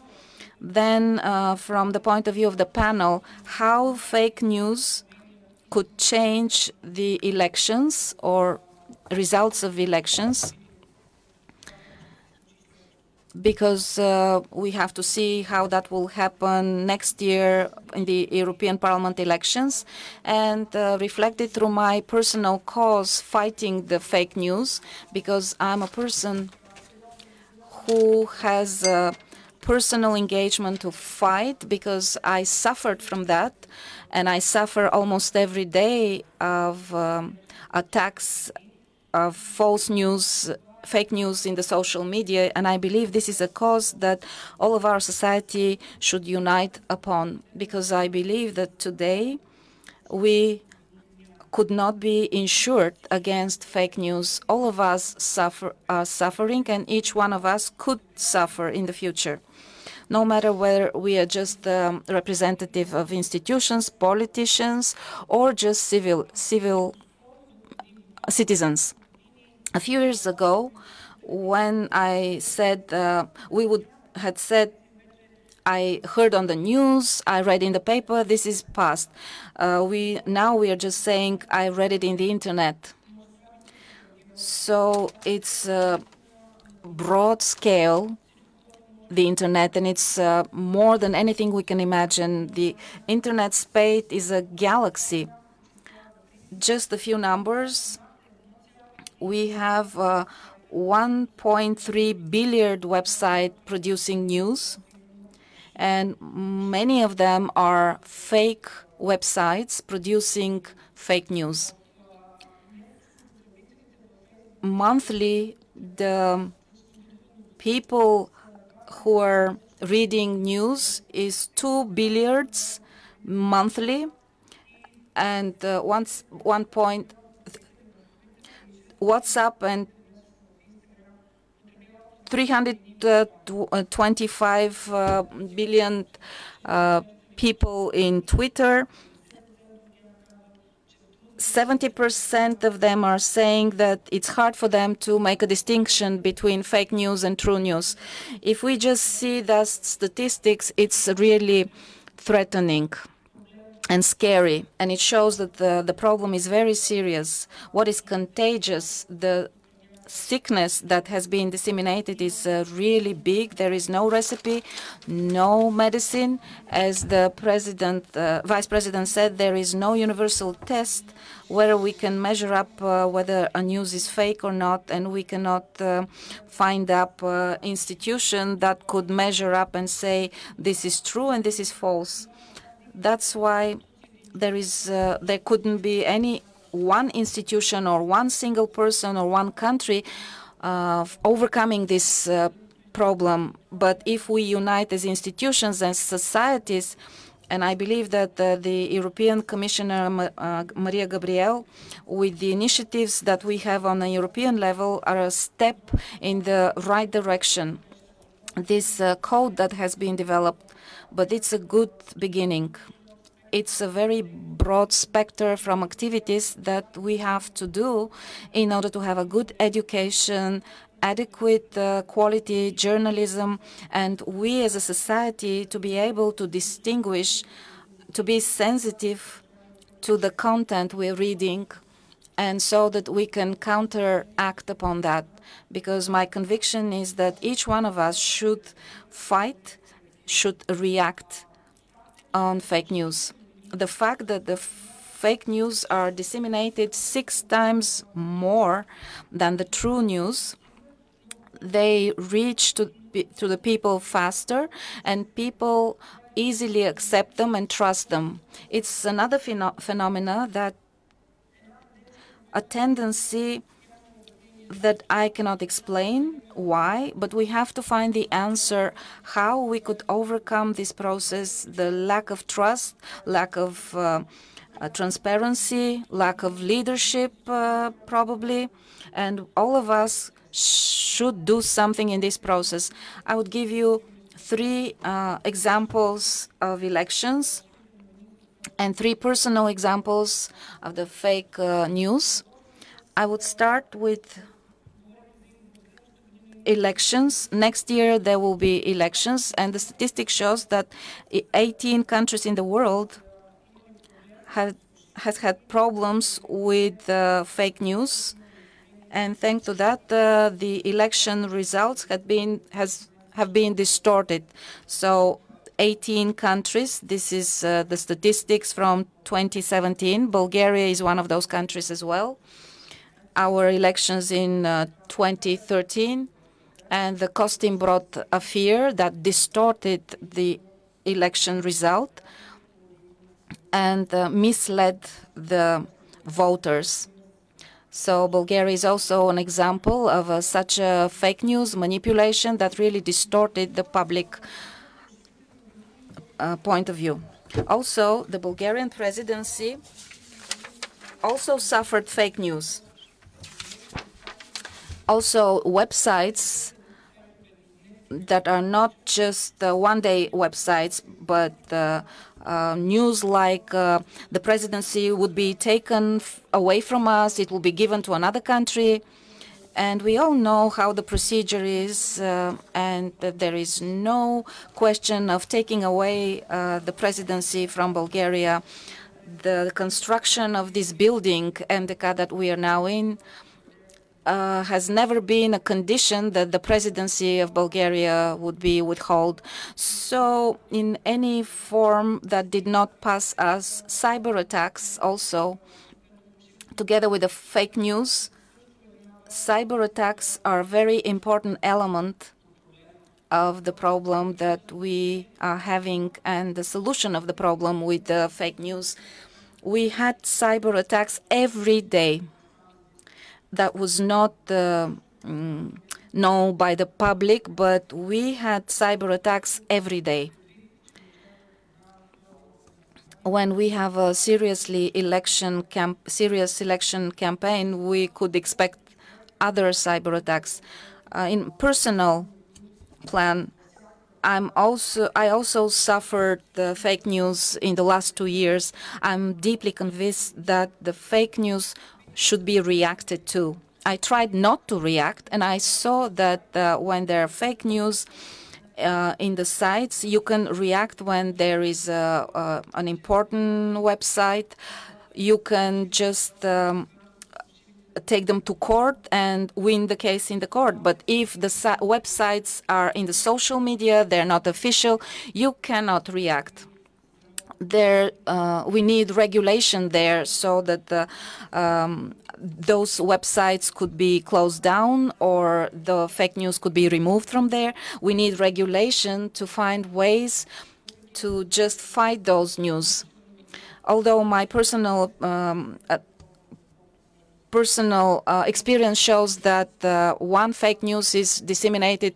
Then from the point of view of the panel, how fake news could change the elections or results of elections, because we have to see how that will happen next year in the European Parliament elections, and reflect it through my personal cause fighting the fake news, because I'm a person who has a personal engagement to fight, because I suffered from that, and I suffer almost every day of attacks of false news, fake news in the social media, and I believe this is a cause that all of our society should unite upon, because I believe that today we could not be insured against fake news. All of us are suffering, and each one of us could suffer in the future, no matter whether we are just representative of institutions, politicians, or just civil citizens. A few years ago, when I said I heard on the news, I read in the paper, this is past. Now we are just saying I read it in the internet. So it's broad scale, the internet, and it's more than anything we can imagine. The internet space is a galaxy. Just a few numbers. We have 1.3 billion websites producing news, and many of them are fake websites producing fake news. Monthly, the people who are reading news is 2 billion monthly, and WhatsApp and 325 billion people in Twitter. 70% of them are saying that it's hard for them to make a distinction between fake news and true news. If we just see the statistics, it's really threatening and scary, and it shows that the problem is very serious. What is contagious, the sickness that has been disseminated is really big. There is no recipe, no medicine. As the Vice President said, there is no universal test where we can measure up whether a news is fake or not, and we cannot find up institution that could measure up and say this is true and this is false. That's why there couldn't be any one institution or one single person or one country overcoming this problem. But if we unite as institutions and societies, and I believe that the European Commissioner Maria Gabriel, with the initiatives that we have on a European level, are a step in the right direction. This code that has been developed, but it's a good beginning. It's a very broad spectrum from activities that we have to do in order to have a good education, adequate quality journalism, and we as a society to be able to distinguish, to be sensitive to the content we're reading, and so that we can counteract upon that. Because my conviction is that each one of us should fight, should react on fake news. The fact that the fake news are disseminated 6 times more than the true news, they reach to the people faster, and people easily accept them and trust them. It's another phenomena, that a tendency that I cannot explain why, but we have to find the answer how we could overcome this process, the lack of trust, lack of transparency, lack of leadership probably, and all of us should do something in this process. I would give you 3 examples of elections and 3 personal examples of the fake news. I would start with elections. Next year there will be elections, and the statistic shows that 18 countries in the world has had problems with fake news, and thanks to that the election results have been distorted. So 18 countries, this is the statistics from 2017. Bulgaria is one of those countries as well. Our elections in 2013, and the Costin brought a fear that distorted the election result and misled the voters. So Bulgaria is also an example of such a fake news manipulation that really distorted the public point of view. Also, the Bulgarian presidency also suffered fake news. Also, websites that are not just one-day websites, but news like the presidency would be taken away from us, it will be given to another country. And we all know how the procedure is, and that there is no question of taking away the presidency from Bulgaria. The construction of this building, MDK, that we are now in, has never been a condition that the presidency of Bulgaria would be withheld. So in any form that did not pass us, cyber attacks also together with the fake news, cyber attacks are a very important element of the problem that we are having and the solution of the problem with the fake news. We had cyber attacks every day. That was not known by the public, but we had cyber attacks every day. When we have a serious election campaign, we could expect other cyber attacks. In personal plan, I also suffered the fake news in the last 2 years. I'm deeply convinced that the fake news should be reacted to. I tried not to react, and I saw that when there are fake news in the sites, you can react when there is an important website. You can just take them to court and win the case in the court. But if the websites are in the social media, they're not official, you cannot react. We need regulation there so that those websites could be closed down or the fake news could be removed from there. We need regulation to find ways to just fight those news. Although my personal experience shows that one fake news is disseminated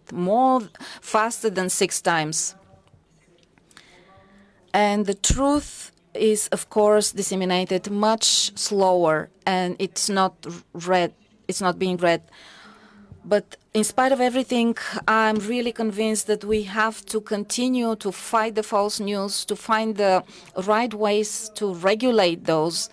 faster than 6 times. And the truth is, of course, disseminated much slower, and it's not being read. But in spite of everything, I'm really convinced that we have to continue to fight the false news, to find the right ways to regulate those.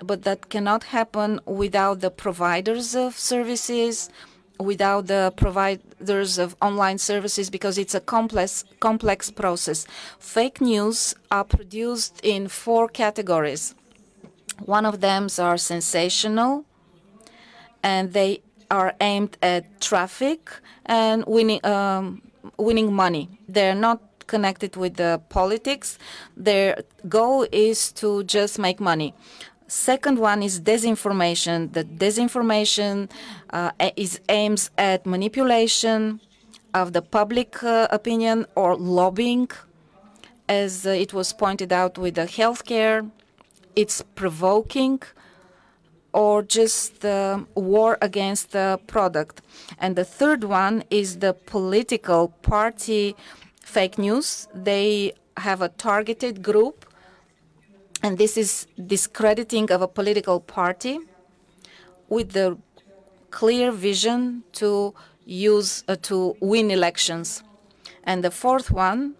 But that cannot happen without the providers of services, without the providers of online services, because it's a complex process. Fake news are produced in 4 categories. One of them are sensational, and they are aimed at traffic and winning money. They're not connected with the politics. Their goal is to just make money. Second one is disinformation. The disinformation aims at manipulation of the public opinion or lobbying, as it was pointed out with the healthcare. It's provoking or just war against the product. And the third one is the political party fake news. They have a targeted group, and this is discrediting of a political party with the clear vision to win elections. And the fourth one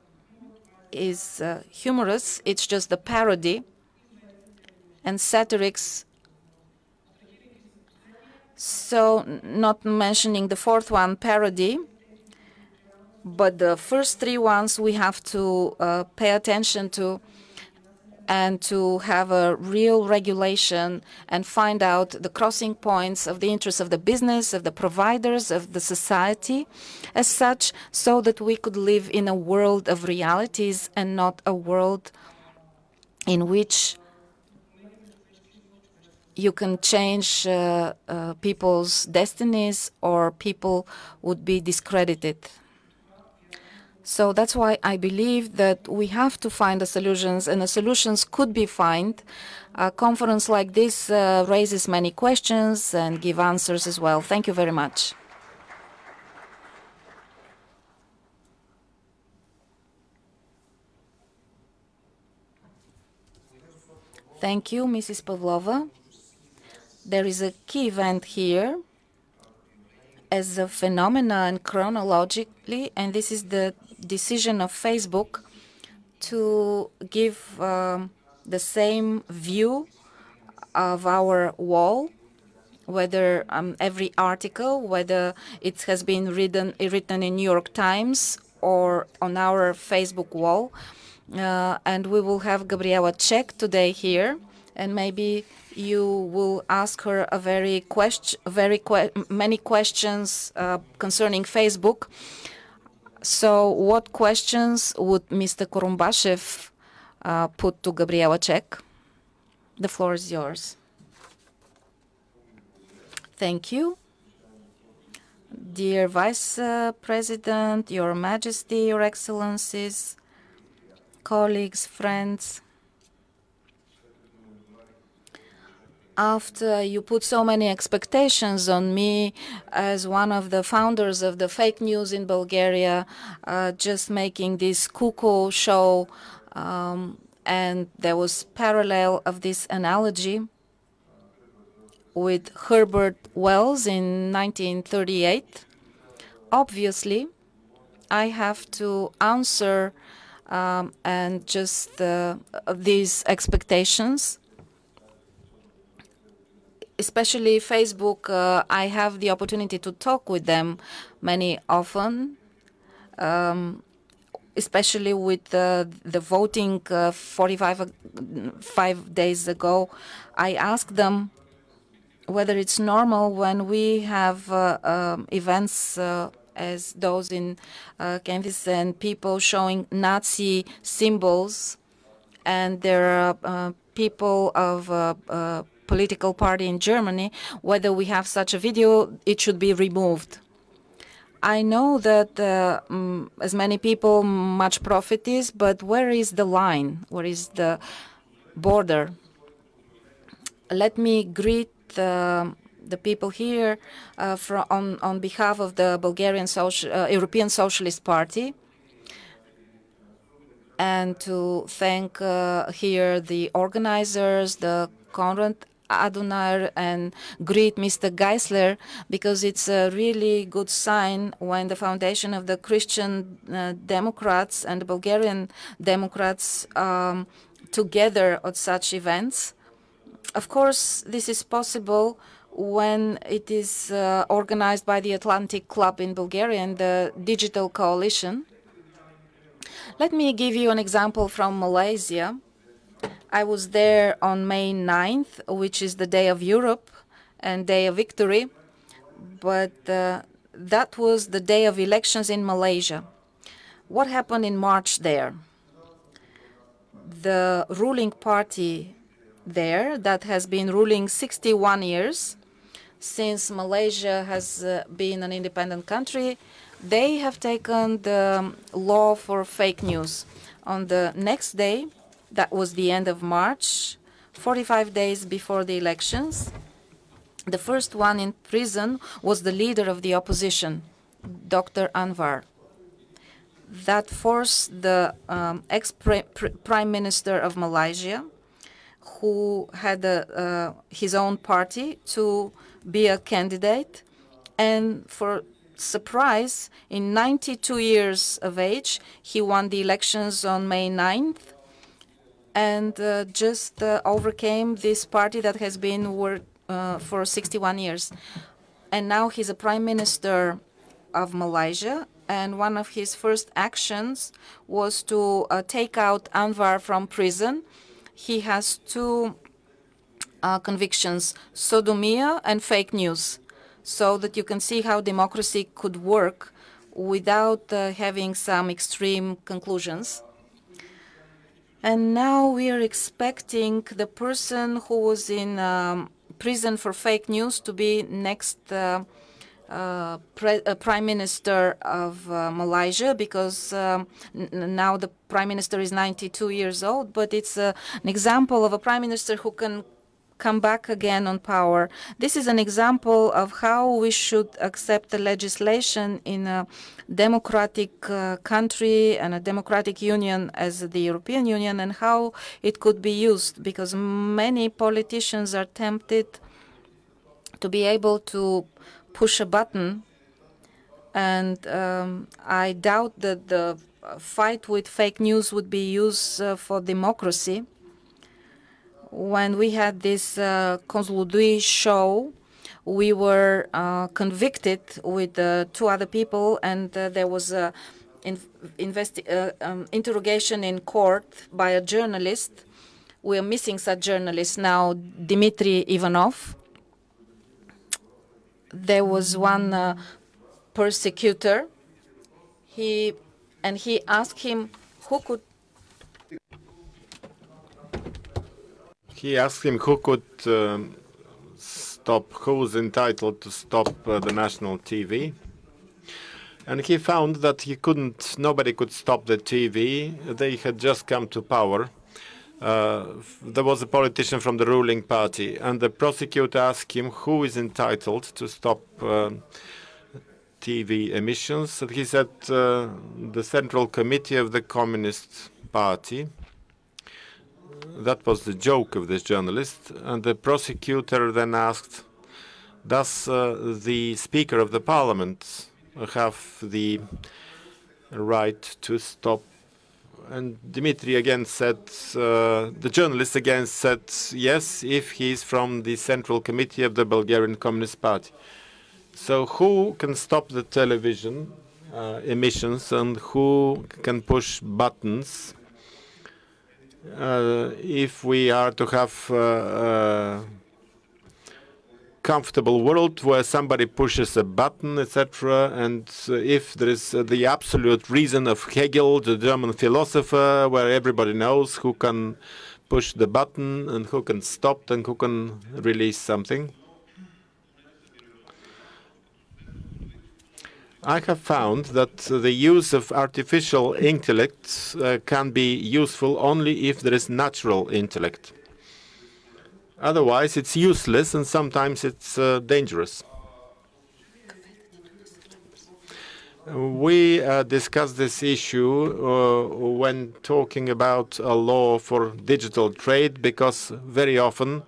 is humorous. It's just a parody and satirics. So not mentioning the fourth one, parody, but the first 3 ones we have to pay attention to, and to have a real regulation and find out the crossing points of the interests of the business, of the providers, of the society as such, so that we could live in a world of realities and not a world in which you can change people's destinies or people would be discredited. So that's why I believe that we have to find the solutions, and the solutions could be found. A conference like this raises many questions and give answers as well. Thank you very much. Thank you, Mrs. Pavlova. There is a key event here as a phenomena and chronologically, and this is the decision of Facebook to give the same view of our wall, whether every article, whether it has been written in New York Times or on our Facebook wall. And we will have Gabriela Czech today here, and maybe you will ask her many questions concerning Facebook. So what questions would Mr. Korumbashev put to Gabriela Czech? The floor is yours. Thank you. Dear Vice President, Your Majesty, Your Excellencies, colleagues, friends, after you put so many expectations on me as one of the founders of the fake news in Bulgaria, just making this cuckoo show, and there was parallel of this analogy with Herbert Wells in 1938. Obviously, I have to answer and just these expectations. Especially Facebook, I have the opportunity to talk with them many often, especially with the voting 5 days ago. I asked them whether it's normal when we have events as those in Kansas and people showing Nazi symbols, and there are people of political party in Germany, whether we have such a video, it should be removed. I know that as many people, much profit is, but where is the line? Where is the border? Let me greet the people here on behalf of the Bulgarian European Socialist Party, and to thank here the organizers, the Conrad Adenauer, and greet Mr. Gaislер, because it's a really good sign when the foundation of the Christian Democrats and the Bulgarian Democrats together at such events. Of course, this is possible when it is organized by the Atlantic Club in Bulgaria and the Digital Coalition. Let me give you an example from Malaysia. I was there on May 9th, which is the Day of Europe and Day of Victory, but that was the day of elections in Malaysia. What happened in March there? The ruling party there that has been ruling 61 years, since Malaysia has been an independent country, they have taken the law for fake news. On the next day, that was the end of March, 45 days before the elections, the first one in prison was the leader of the opposition, Dr. Anwar. That forced the ex-prime minister of Malaysia, who had his own party, to be a candidate. And for surprise, in 92 years of age, he won the elections on May 9th, and just overcame this party that has been for 61 years. And now he's a prime minister of Malaysia, and one of his first actions was to take out Anwar from prison. He has two convictions, sodomia and fake news, so that you can see how democracy could work without having some extreme conclusions. And now we are expecting the person who was in prison for fake news to be next Prime Minister of Malaysia, because now the Prime Minister is 92 years old, but it's an example of a Prime Minister who can come back again on power. This is an example of how we should accept the legislation in a democratic country and a democratic union as the European Union, and how it could be used, because many politicians are tempted to be able to push a button, and I doubt that the fight with fake news would be used for democracy. When we had this Kozlodui show, we were convicted with two other people, and there was a interrogation in court by a journalist. We are missing such journalist now, Dmitry Ivanov. There was one persecutor. He asked him who could. He asked him who could stop, who is entitled to stop the national TV. And he found that nobody could stop the TV. They had just come to power. There was a politician from the ruling party, and the prosecutor asked him who is entitled to stop TV emissions. And he said the Central Committee of the Communist Party. That was the joke of this journalist. And the prosecutor then asked, does the Speaker of the Parliament have the right to stop? And Dmitry again said, the journalist again said, yes, if he's from the Central Committee of the Bulgarian Communist Party. So who can stop the television emissions and who can push buttons if we are to have a comfortable world where somebody pushes a button, etc., and if there is the absolute reason of Hegel, the German philosopher, where everybody knows who can push the button and who can stop and who can release something. I have found that the use of artificial intellect can be useful only if there is natural intellect. Otherwise, it's useless, and sometimes it's dangerous. We discussed this issue when talking about a law for digital trade, because very often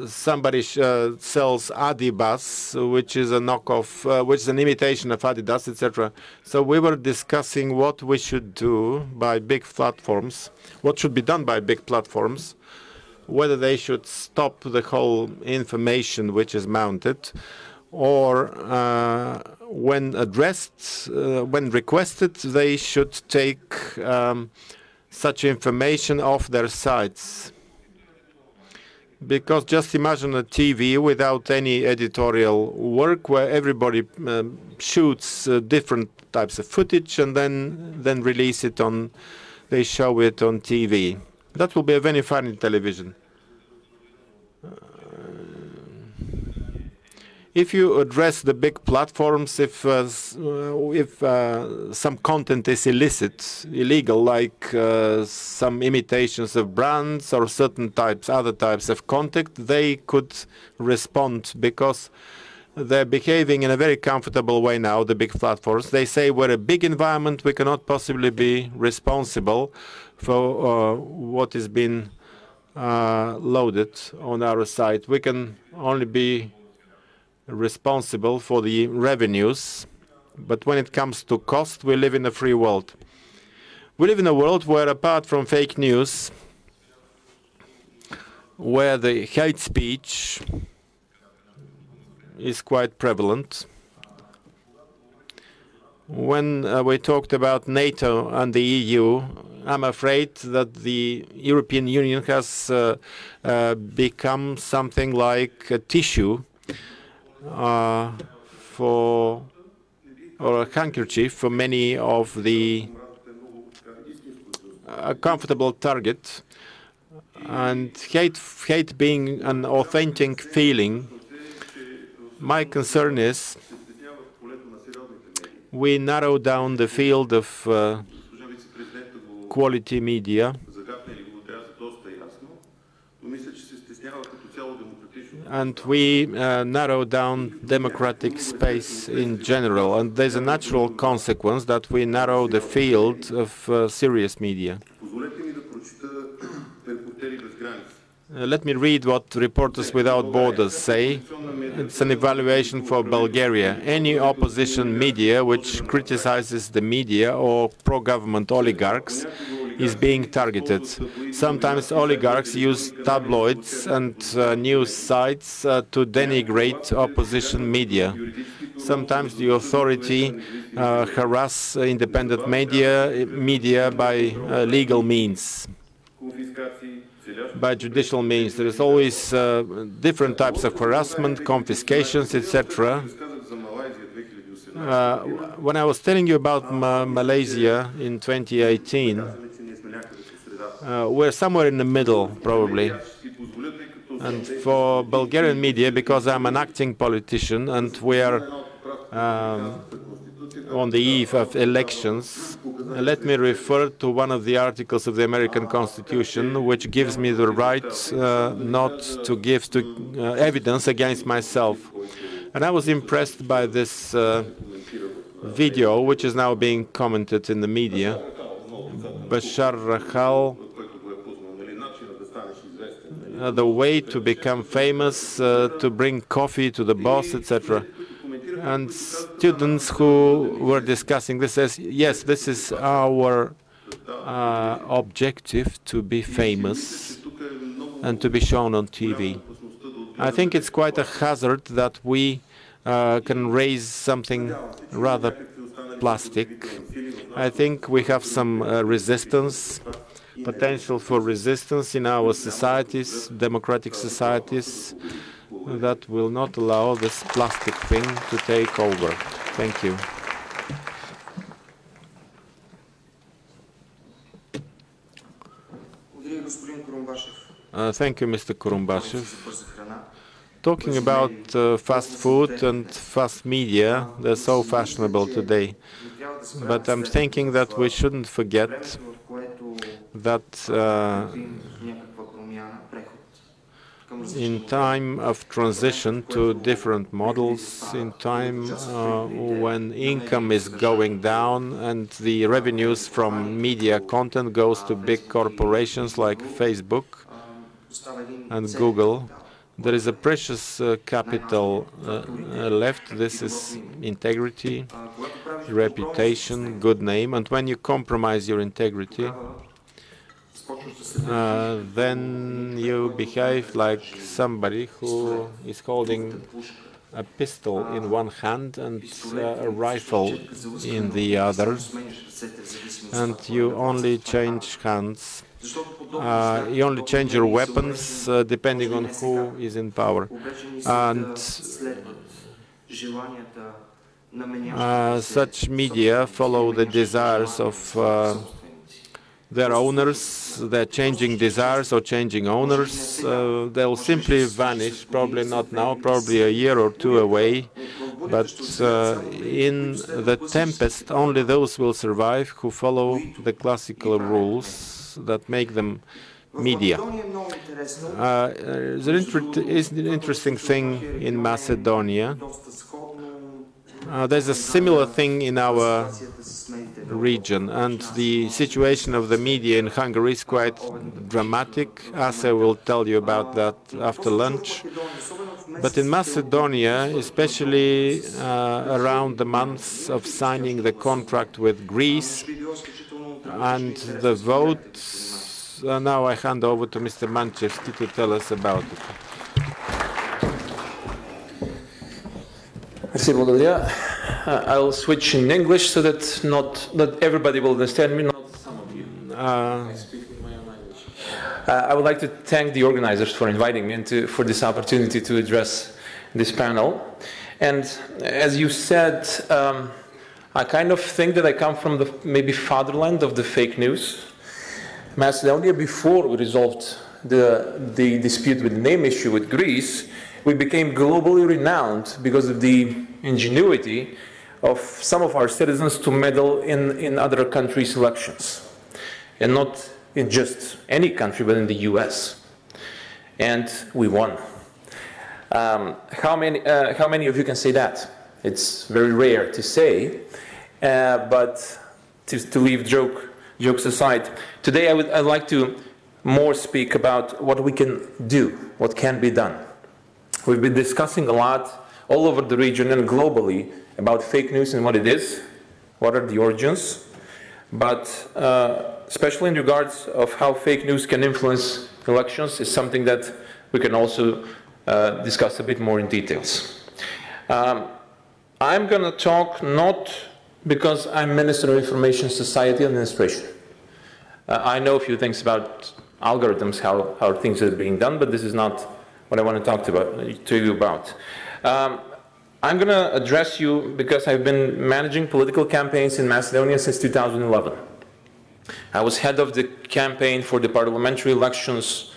somebody sells Adibas, which is a knockoff, which is an imitation of Adidas, etc. So we were discussing what we should do by big platforms, what should be done by big platforms, whether they should stop the whole information which is mounted, or when addressed, when requested, they should take such information off their sites. Because just imagine a TV without any editorial work, where everybody shoots different types of footage and then release it on, they show it on TV. That will be a very funny television. If you address the big platforms, if some content is illicit, illegal, like some imitations of brands or certain types, other types of content, they could respond, because they're behaving in a very comfortable way now, the big platforms. They say we're a big environment, we cannot possibly be responsible for what is being loaded on our site. We can only be responsible for the revenues, but when it comes to cost, we live in a free world. We live in a world where, apart from fake news, where the hate speech is quite prevalent. When we talked about NATO and the EU, I'm afraid that the European Union has become something like a tissue or a handkerchief for many of the comfortable target, and hate being an authentic feeling. My concern is we narrow down the field of quality media, and we narrow down democratic space in general. And there's a natural consequence that we narrow the field of serious media. Let me read what Reporters Without Borders say. It's an evaluation for Bulgaria. Any opposition media which criticizes the media or pro-government oligarchs is being targeted. Sometimes oligarchs use tabloids and news sites to denigrate opposition media. Sometimes the authority harass independent media by legal means, by judicial means. There is always different types of harassment, confiscations, etc. When I was telling you about Malaysia in 2018, we're somewhere in the middle, probably. And for Bulgarian media, because I'm an acting politician and we are on the eve of elections, let me refer to one of the articles of the American Constitution, which gives me the right not to give evidence against myself. And I was impressed by this video, which is now being commented in the media. Bashar Rahal, the way to become famous, to bring coffee to the boss, etc. And students who were discussing this says, yes, this is our objective, to be famous and to be shown on TV. I think it's quite a hazard that we can raise something rather plastic. I think we have some resistance, potential for resistance in our societies, democratic societies, that will not allow this plastic thing to take over. Thank you. Thank you, Mr. Kurumbashev. Talking about fast food and fast media, they're so fashionable today. But I'm thinking that we shouldn't forget that in time of transition to different models, in time when income is going down and the revenues from media content goes to big corporations like Facebook and Google, there is a precious capital left. This is integrity, reputation, good name. And when you compromise your integrity, then you behave like somebody who is holding a pistol in one hand and a rifle in the other, and you only change hands. You only change your weapons depending on who is in power. And such media follow the desires of their owners. They're changing desires or changing owners. They'll simply vanish, probably not now, probably a year or two away. But in the tempest, only those will survive who follow the classical rules that make them media. There's an interesting thing in Macedonia. There's a similar thing in our region, and the situation of the media in Hungary is quite dramatic. Asa will tell you about that after lunch. But in Macedonia, especially around the months of signing the contract with Greece and the vote, now I hand over to Mr. Manchevski to tell us about it. I'll switch in English so that not everybody will understand me. Not some of you. I speak in my own language. I would like to thank the organizers for inviting me and for this opportunity to address this panel. And as you said, I kind of think that I come from the maybe fatherland of the fake news. Macedonia, before we resolved the dispute with the name issue with Greece, we became globally renowned because of the ingenuity of some of our citizens to meddle in other countries' elections. And not in just any country, but in the US. And we won. How many of you can say that? It's very rare to say, but to leave jokes aside, today I'd like to more speak about what we can do, what can be done. We've been discussing a lot all over the region and globally about fake news and what it is, what are the origins, but especially in regards of how fake news can influence elections is something that we can also discuss a bit more in details. I'm going to talk not because I'm Minister of Information Society Administration. I know a few things about algorithms, how things are being done, but this is not what I want to talk to you about. I'm going to address you because I've been managing political campaigns in Macedonia since 2011. I was head of the campaign for the parliamentary elections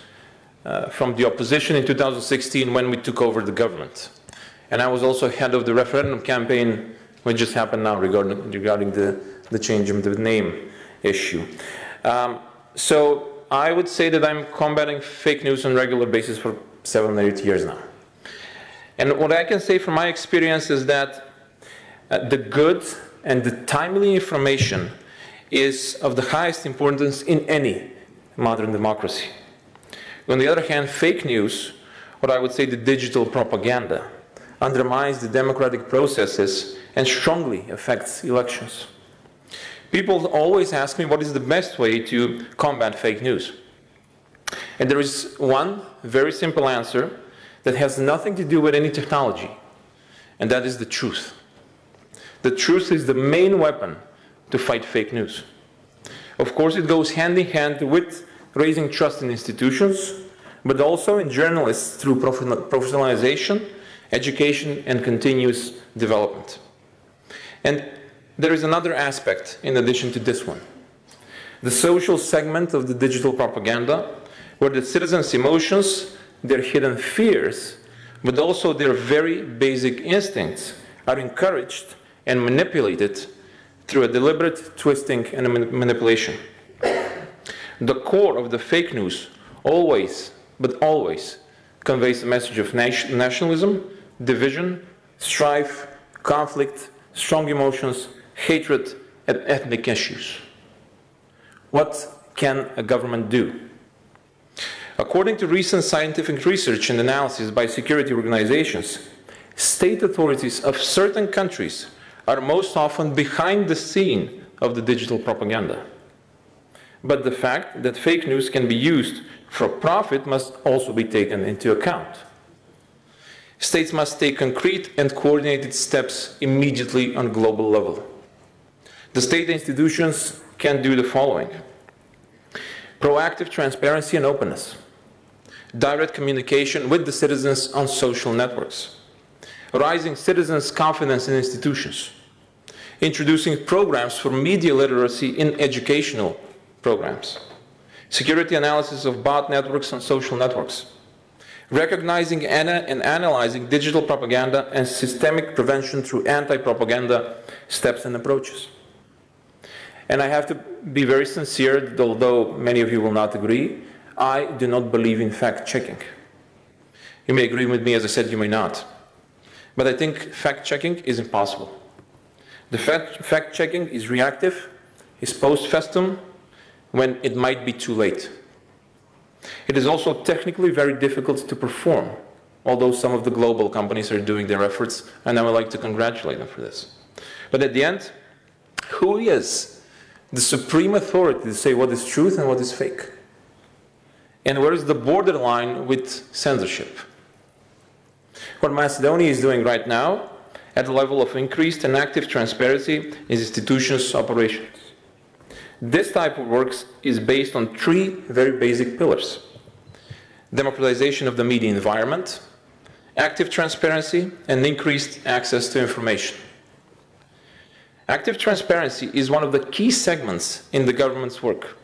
from the opposition in 2016 when we took over the government. And I was also head of the referendum campaign, which just happened now regarding the change of the name issue. So I would say that I'm combating fake news on a regular basis for 7 or 8 years now. And what I can say from my experience is that the good and the timely information is of the highest importance in any modern democracy. On the other hand, fake news, or I would say the digital propaganda, undermines the democratic processes and strongly affects elections. People always ask me what is the best way to combat fake news. And there is one very simple answer that has nothing to do with any technology, and that is the truth. The truth is the main weapon to fight fake news. Of course, it goes hand in hand with raising trust in institutions, but also in journalists through professionalization, education, and continuous development. And there is another aspect in addition to this one. The social segment of the digital propaganda, where the citizens' emotions, their hidden fears, but also their very basic instincts are encouraged and manipulated through a deliberate twisting and manipulation. The core of the fake news always, but always, conveys a message of nationalism, division, strife, conflict, strong emotions, hatred, and ethnic issues. What can a government do? According to recent scientific research and analysis by security organizations, state authorities of certain countries are most often behind the scene of the digital propaganda. But the fact that fake news can be used for profit must also be taken into account. States must take concrete and coordinated steps immediately on global level. The state institutions can do the following: proactive transparency and openness, direct communication with the citizens on social networks, rising citizens' confidence in institutions, introducing programs for media literacy in educational programs, security analysis of bot networks and social networks, recognizing and analyzing digital propaganda and systemic prevention through anti-propaganda steps and approaches. And I have to be very sincere, that although many of you will not agree, I do not believe in fact-checking. You may agree with me, as I said, you may not. But I think fact-checking is impossible. The fact-checking is reactive, is post festum, when it might be too late. It is also technically very difficult to perform, although some of the global companies are doing their efforts, and I would like to congratulate them for this. But at the end, who is the supreme authority to say what is truth and what is fake? And where is the borderline with censorship? What Macedonia is doing right now, at the level of increased and active transparency, is institutions' operations. This type of work is based on 3 very basic pillars: democratization of the media environment, active transparency, and increased access to information. Active transparency is one of the key segments in the government's work.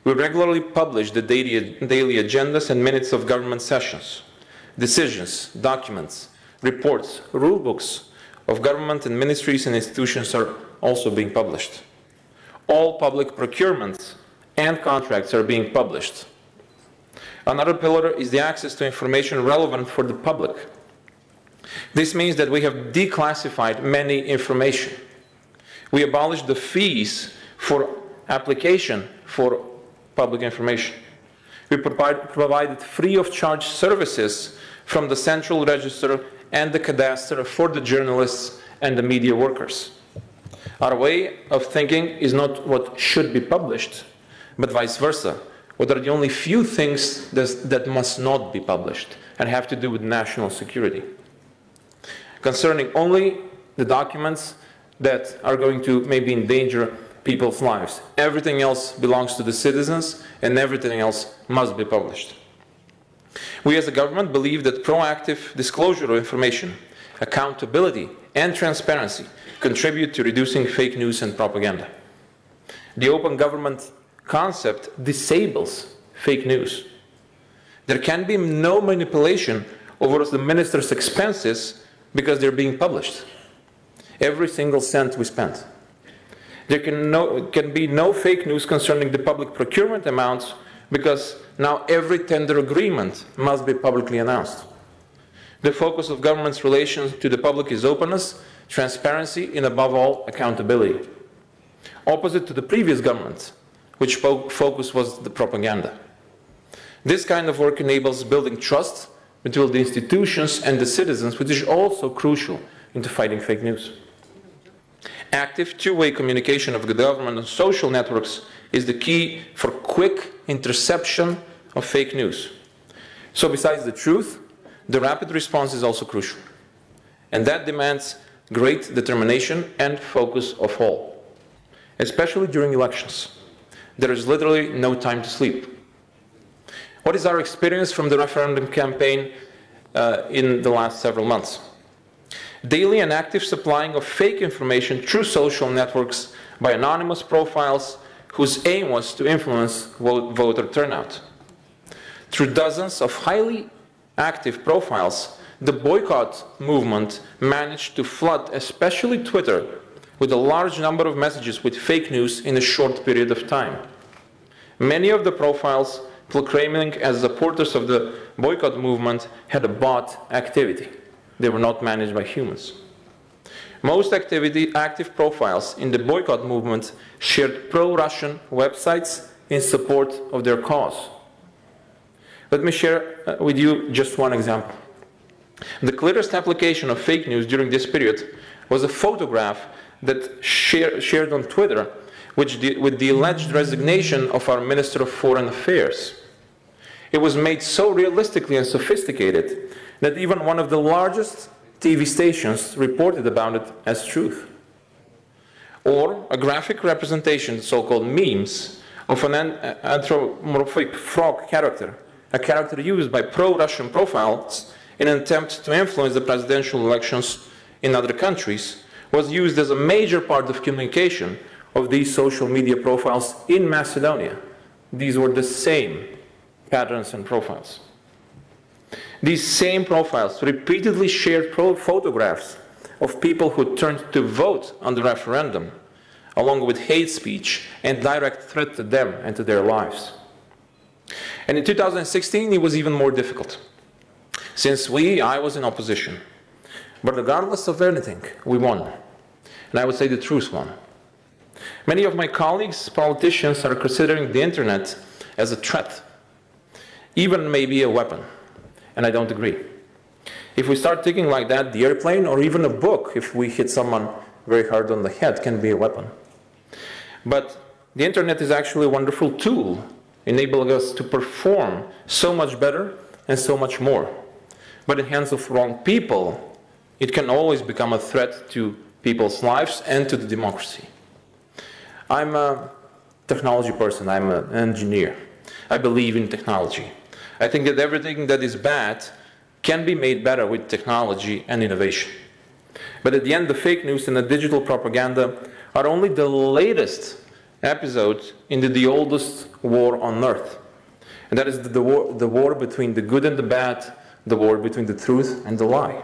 We regularly publish the daily agendas and minutes of government sessions. Decisions, documents, reports, rule books of government and ministries and institutions are also being published. All public procurements and contracts are being published. Another pillar is the access to information relevant for the public. This means that we have declassified many information. We abolished the fees for application for public information. We provided free of charge services from the central register and the cadastre for the journalists and the media workers. Our way of thinking is not what should be published, but vice versa. What are the only few things that must not be published and have to do with national security? Concerning only the documents that are going to maybe endanger people's lives. Everything else belongs to the citizens, and everything else must be published. We as a government believe that proactive disclosure of information, accountability, and transparency contribute to reducing fake news and propaganda. The open government concept disables fake news. There can be no manipulation over the minister's expenses because they're being published. Every single cent we spent. There can be no fake news concerning the public procurement amounts because now every tender agreement must be publicly announced. The focus of government's relations to the public is openness, transparency, and above all, accountability. Opposite to the previous government, which focus was the propaganda. This kind of work enables building trust between the institutions and the citizens, which is also crucial into fighting fake news. Active two-way communication of the government on social networks is the key for quick interception of fake news. So besides the truth, the rapid response is also crucial. And that demands great determination and focus of all, especially during elections. There is literally no time to sleep. What is our experience from the referendum campaign in the last several months? Daily and active supplying of fake information through social networks by anonymous profiles whose aim was to influence voter turnout. Through dozens of highly active profiles, the boycott movement managed to flood especially Twitter with a large number of messages with fake news in a short period of time. Many of the profiles proclaiming as supporters of the boycott movement had a bot activity. They were not managed by humans. Most active profiles in the boycott movement shared pro-Russian websites in support of their cause. Let me share with you just one example. The clearest application of fake news during this period was a photograph that shared on Twitter with the alleged resignation of our Minister of Foreign Affairs. It was made so realistically and sophisticated that even one of the largest TV stations reported about it as truth. Or a graphic representation, so-called memes, of an anthropomorphic frog character, a character used by pro-Russian profiles in an attempt to influence the presidential elections in other countries, was used as a major part of communication of these social media profiles in Macedonia. These were the same patterns and profiles. These same profiles repeatedly shared photographs of people who turned to vote on the referendum, along with hate speech and direct threat to them and to their lives. And in 2016, it was even more difficult, since I was in opposition. But regardless of anything, we won. And I would say the truth won. Many of my colleagues, politicians, are considering the internet as a threat, even maybe a weapon. And I don't agree. If we start thinking like that, the airplane or even a book, if we hit someone very hard on the head, can be a weapon. But the internet is actually a wonderful tool, enabling us to perform so much better and so much more. But in the hands of wrong people, it can always become a threat to people's lives and to the democracy. I'm a technology person, I'm an engineer. I believe in technology. I think that everything that is bad can be made better with technology and innovation. But at the end, the fake news and the digital propaganda are only the latest episode in the oldest war on earth. And that is the war between the good and the bad, the war between the truth and the lie.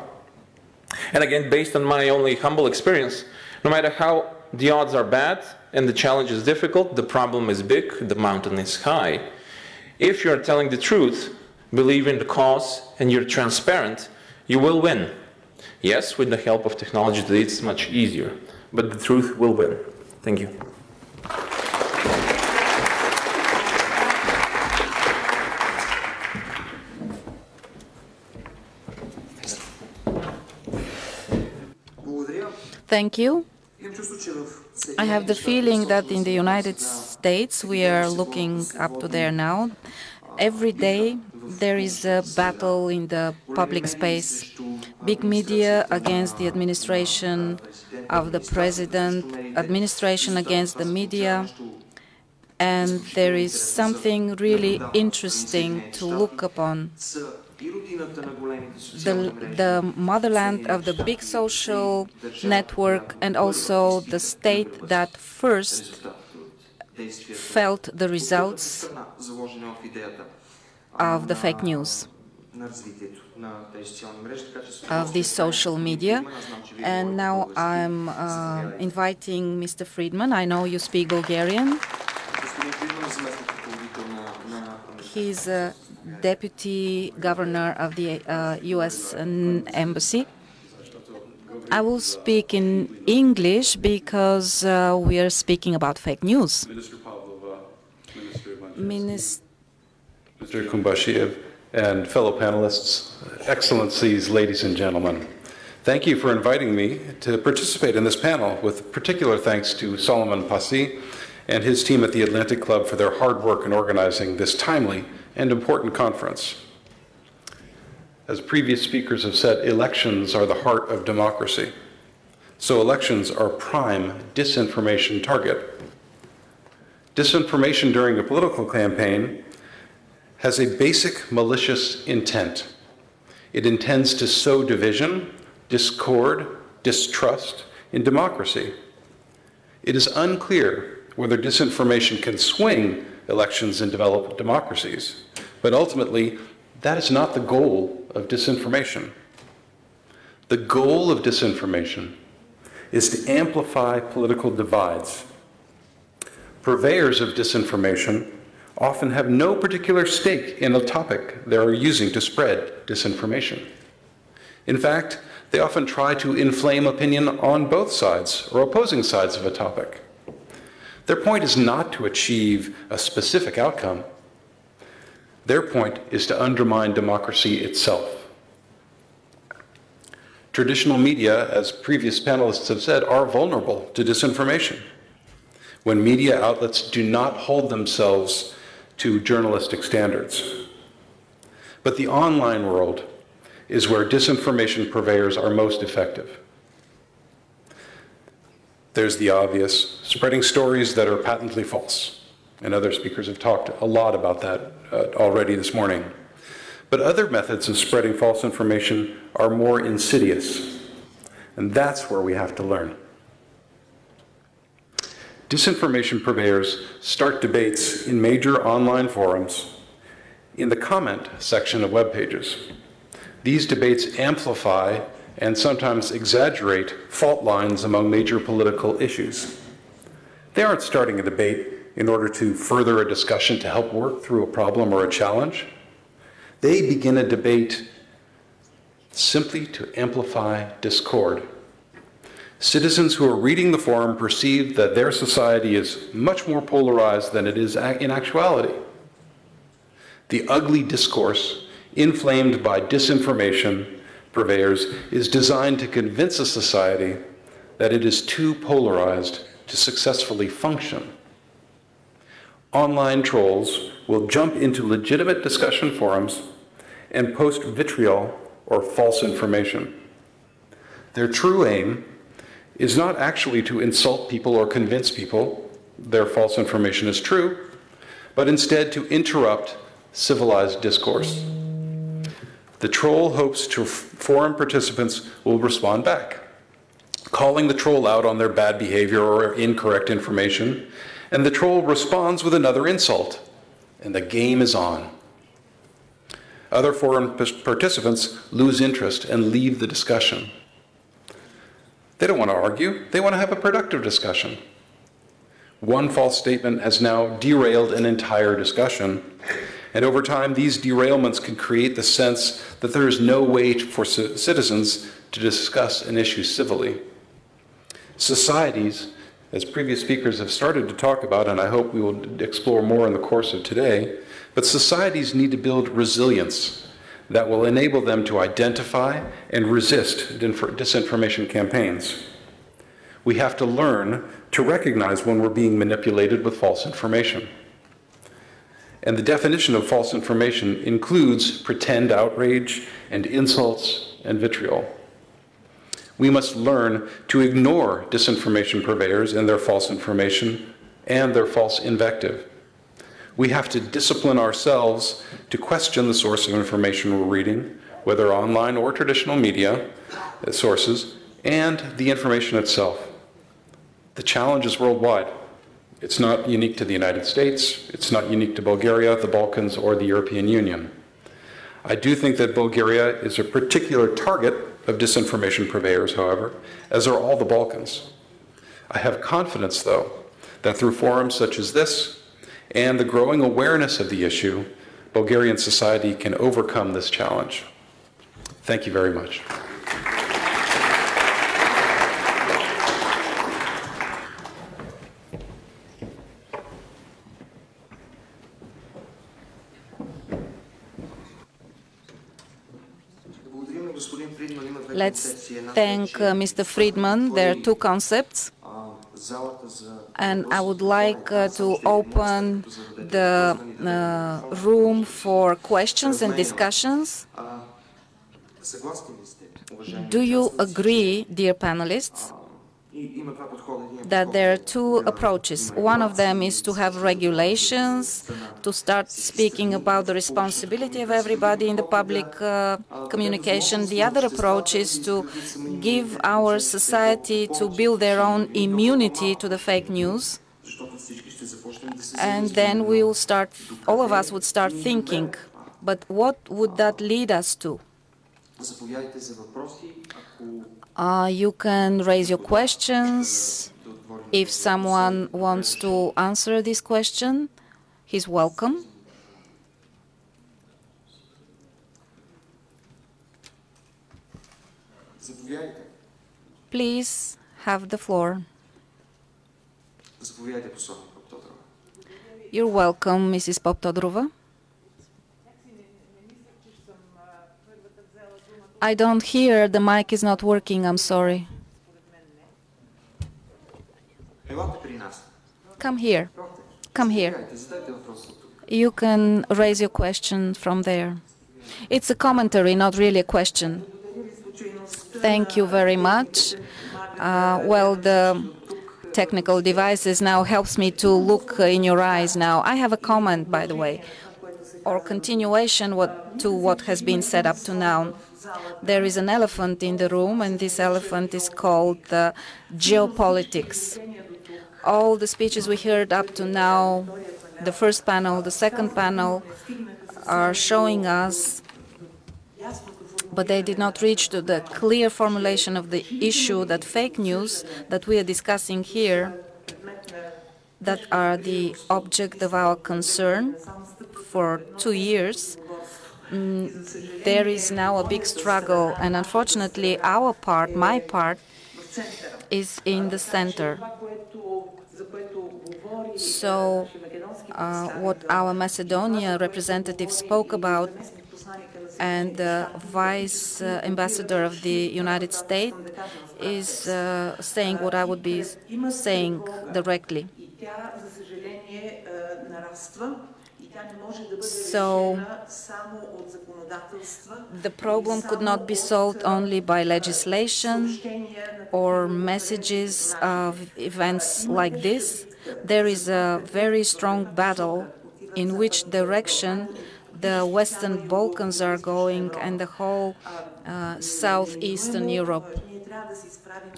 And again, based on my only humble experience, no matter how the odds are bad and the challenge is difficult, the problem is big, the mountain is high. If you're telling the truth, believe in the cause, and you're transparent, you will win. Yes, with the help of technology, it's much easier, but the truth will win. Thank you. Thank you. I have the feeling that in the United States we are looking up to there now. Every day there is a battle in the public space. Big media against the administration of the president, administration against the media. And there is something really interesting to look upon. The motherland of the big social network and also the state that first felt the results of the fake news, of the social media. And now I'm inviting Mr. Friedman. I know you speak Bulgarian. He's a deputy governor of the U.S. Embassy. I will speak in English because we are speaking about fake news. Minister Kumbashiev and fellow panelists, excellencies, ladies and gentlemen, thank you for inviting me to participate in this panel, with particular thanks to Solomon Pasi and his team at the Atlantic Club for their hard work in organizing this timely and important conference. As previous speakers have said, elections are the heart of democracy. So elections are prime disinformation target. Disinformation during a political campaign has a basic malicious intent. It intends to sow division, discord, distrust in democracy. It is unclear whether disinformation can swing elections in developed democracies, but ultimately, that is not the goal of disinformation. The goal of disinformation is to amplify political divides. Purveyors of disinformation often have no particular stake in a topic they are using to spread disinformation. In fact, they often try to inflame opinion on both sides or opposing sides of a topic. Their point is not to achieve a specific outcome. Their point is to undermine democracy itself. Traditional media, as previous panelists have said, are vulnerable to disinformation when media outlets do not hold themselves to journalistic standards. But the online world is where disinformation purveyors are most effective. There's the obvious, spreading stories that are patently false. And other speakers have talked a lot about that already this morning. But other methods of spreading false information are more insidious. And that's where we have to learn. Disinformation purveyors start debates in major online forums in the comment section of web pages. These debates amplify and sometimes exaggerate fault lines among major political issues. They aren't starting a debate in order to further a discussion to help work through a problem or a challenge. They begin a debate simply to amplify discord. Citizens who are reading the forum perceive that their society is much more polarized than it is in actuality. The ugly discourse, inflamed by disinformation purveyors, is designed to convince a society that it is too polarized to successfully function. Online trolls will jump into legitimate discussion forums and post vitriol or false information. Their true aim is not actually to insult people or convince people their false information is true, but instead to interrupt civilized discourse. The troll hopes forum participants will respond back, calling the troll out on their bad behavior or incorrect information, and the troll responds with another insult, and the game is on. Other forum participants lose interest and leave the discussion. They don't want to argue, they want to have a productive discussion. One false statement has now derailed an entire discussion, and over time these derailments can create the sense that there is no way for citizens to discuss an issue civilly. Societies, as previous speakers have started to talk about, and I hope we will explore more in the course of today, but societies need to build resilience that will enable them to identify and resist disinformation campaigns. We have to learn to recognize when we're being manipulated with false information. And the definition of false information includes pretend outrage and insults and vitriol. We must learn to ignore disinformation purveyors and their false information and their false invective. We have to discipline ourselves to question the source of information we're reading, whether online or traditional media sources, and the information itself. The challenge is worldwide. It's not unique to the United States. It's not unique to Bulgaria, the Balkans, or the European Union. I do think that Bulgaria is a particular target of disinformation purveyors, however, as are all the Balkans. I have confidence, though, that through forums such as this and the growing awareness of the issue, Bulgarian society can overcome this challenge. Thank you very much. Let's thank Mr. Friedman. There are two concepts. And I would like to open the room for questions and discussions. Do you agree, dear panelists, that there are two approaches? One of them is to have regulations, to start speaking about the responsibility of everybody in the public communication. The other approach is to give our society to build their own immunity to the fake news. And then we will start, all of us would start thinking, but what would that lead us to? You can raise your questions. If someone wants to answer this question, he's welcome. Please have the floor. You're welcome, Mrs. Poptodorova. I don't hear. The mic is not working. I'm sorry. Come here. Come here. You can raise your question from there. It's a commentary, not really a question. Thank you very much. Well, the technical devices now helps me to look in your eyes now. I have a comment, by the way, or continuation to what has been said up to now. There is an elephant in the room, and this elephant is called geopolitics. All the speeches we heard up to now, the first panel, the second panel, are showing us, but they did not reach to the clear formulation of the issue that fake news that we are discussing here, that are the object of our concern for 2 years. There is now a big struggle, and unfortunately our part, my part, is in the center. So what our Macedonia representative spoke about, and the Vice Ambassador of the United States is saying what I would be saying directly. So the problem could not be solved only by legislation or messages of events like this. There is a very strong battle in which direction the Western Balkans are going and the whole Southeastern Europe.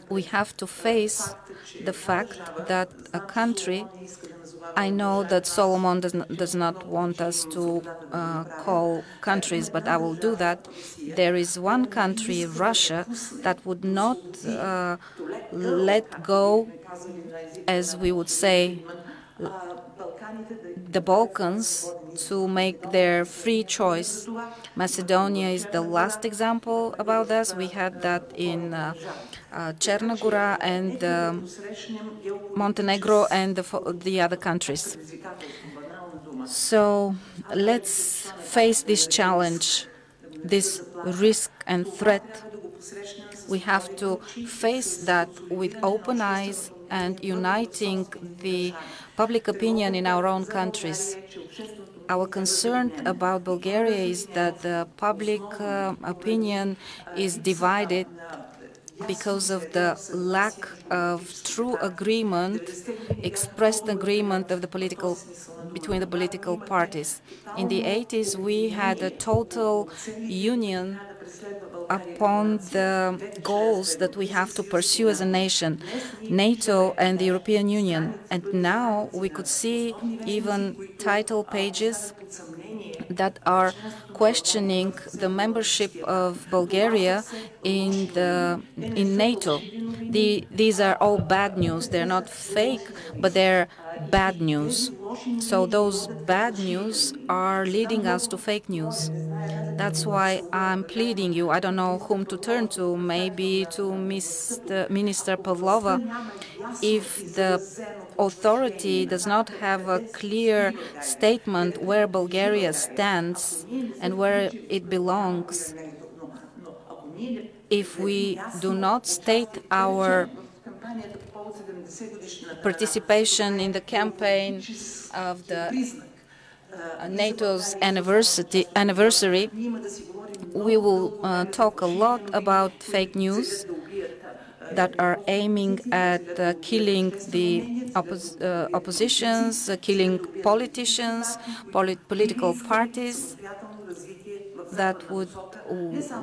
We have to face the fact that a country, I know that Solomon does not want us to call countries, but I will do that. There is one country, Russia, that would not let go, as we would say, the Balkans to make their free choice. Macedonia is the last example about this. We had that in Cherna Gora and Montenegro and the other countries. So let's face this challenge, this risk and threat. We have to face that with open eyes and uniting the public opinion in our own countries. Our concern about Bulgaria is that the public opinion is divided because of the lack of true agreement, expressed agreement of the between the political parties. In the 80s, we had a total union upon the goals that we have to pursue as a nation, NATO and the European Union. And now we could see even title pages that are questioning the membership of Bulgaria in NATO. These are all bad news. They're not fake, but they're bad news. So those bad news are leading us to fake news. That's why I'm pleading you. I don't know whom to turn to, maybe to Minister Pavlova. If the authority does not have a clear statement where Bulgaria stands and where it belongs, if we do not state our participation in the campaign of the NATO's anniversary, we will talk a lot about fake news that are aiming at killing the oppositions, killing politicians, political parties that would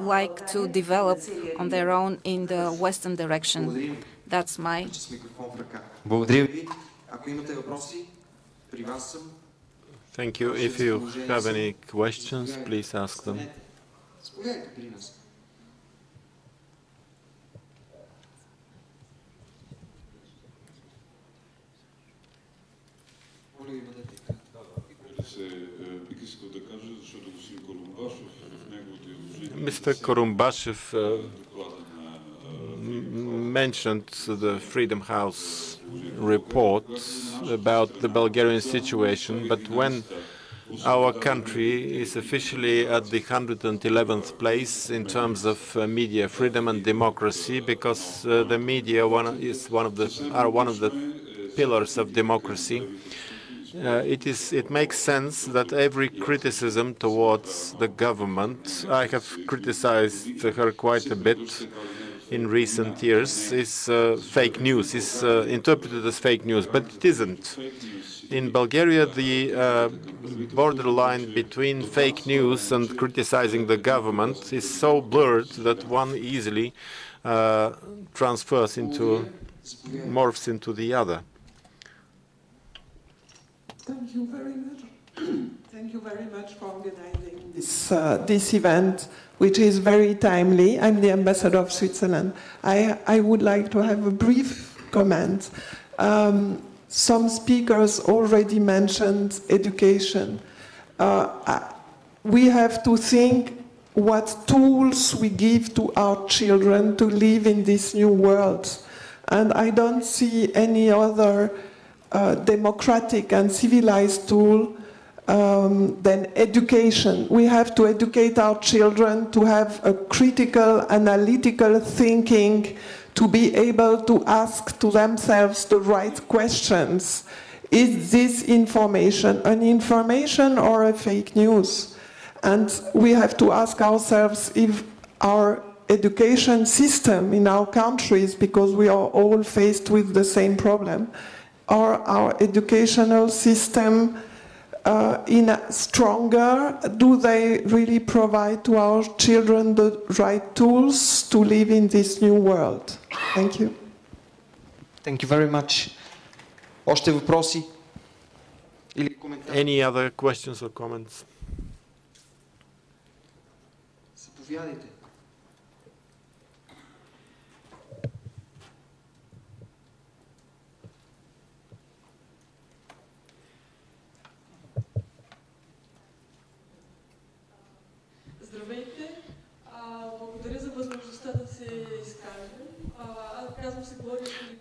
like to develop on their own in the Western direction. That's my... Thank you. If you have any questions, please ask them. Mr. Korumbashev mentioned the Freedom House report about the Bulgarian situation, but when our country is officially at the 111th place in terms of media freedom and democracy, because the media are one of the pillars of democracy, it makes sense that every criticism towards the government, I have criticized her quite a bit in recent years, is fake news, is interpreted as fake news, but it isn't. In Bulgaria, the borderline between fake news and criticizing the government is so blurred that one easily morphs into the other. Thank you very much. Thank you very much for organizing this event, which is very timely. I'm the ambassador of Switzerland. I would like to have a brief comment. Some speakers already mentioned education. We have to think what tools we give to our children to live in this new world. And I don't see any other democratic and civilized tool than education. We have to educate our children to have a critical, analytical thinking, to be able to ask to themselves the right questions. Is this information an information or a fake news? And we have to ask ourselves if our education system in our countries, because we are all faced with the same problem, are our educational system stronger? Do they really provide to our children the right tools to live in this new world? Thank you. Thank you very much. Още въпроси? Any other questions or comments? Заповядайте.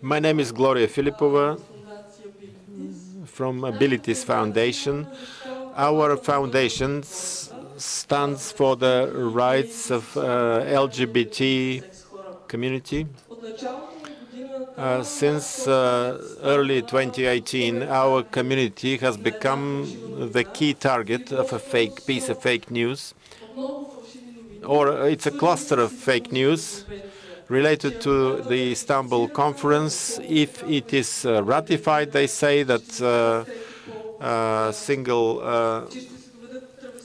My name is Gloria Filipova from Abilities Foundation. Our foundation stands for the rights of LGBT community. Since early 2018, our community has become the key target of a piece of fake news, or it's a cluster of fake news related to the Istanbul Conference. If it is ratified, they say that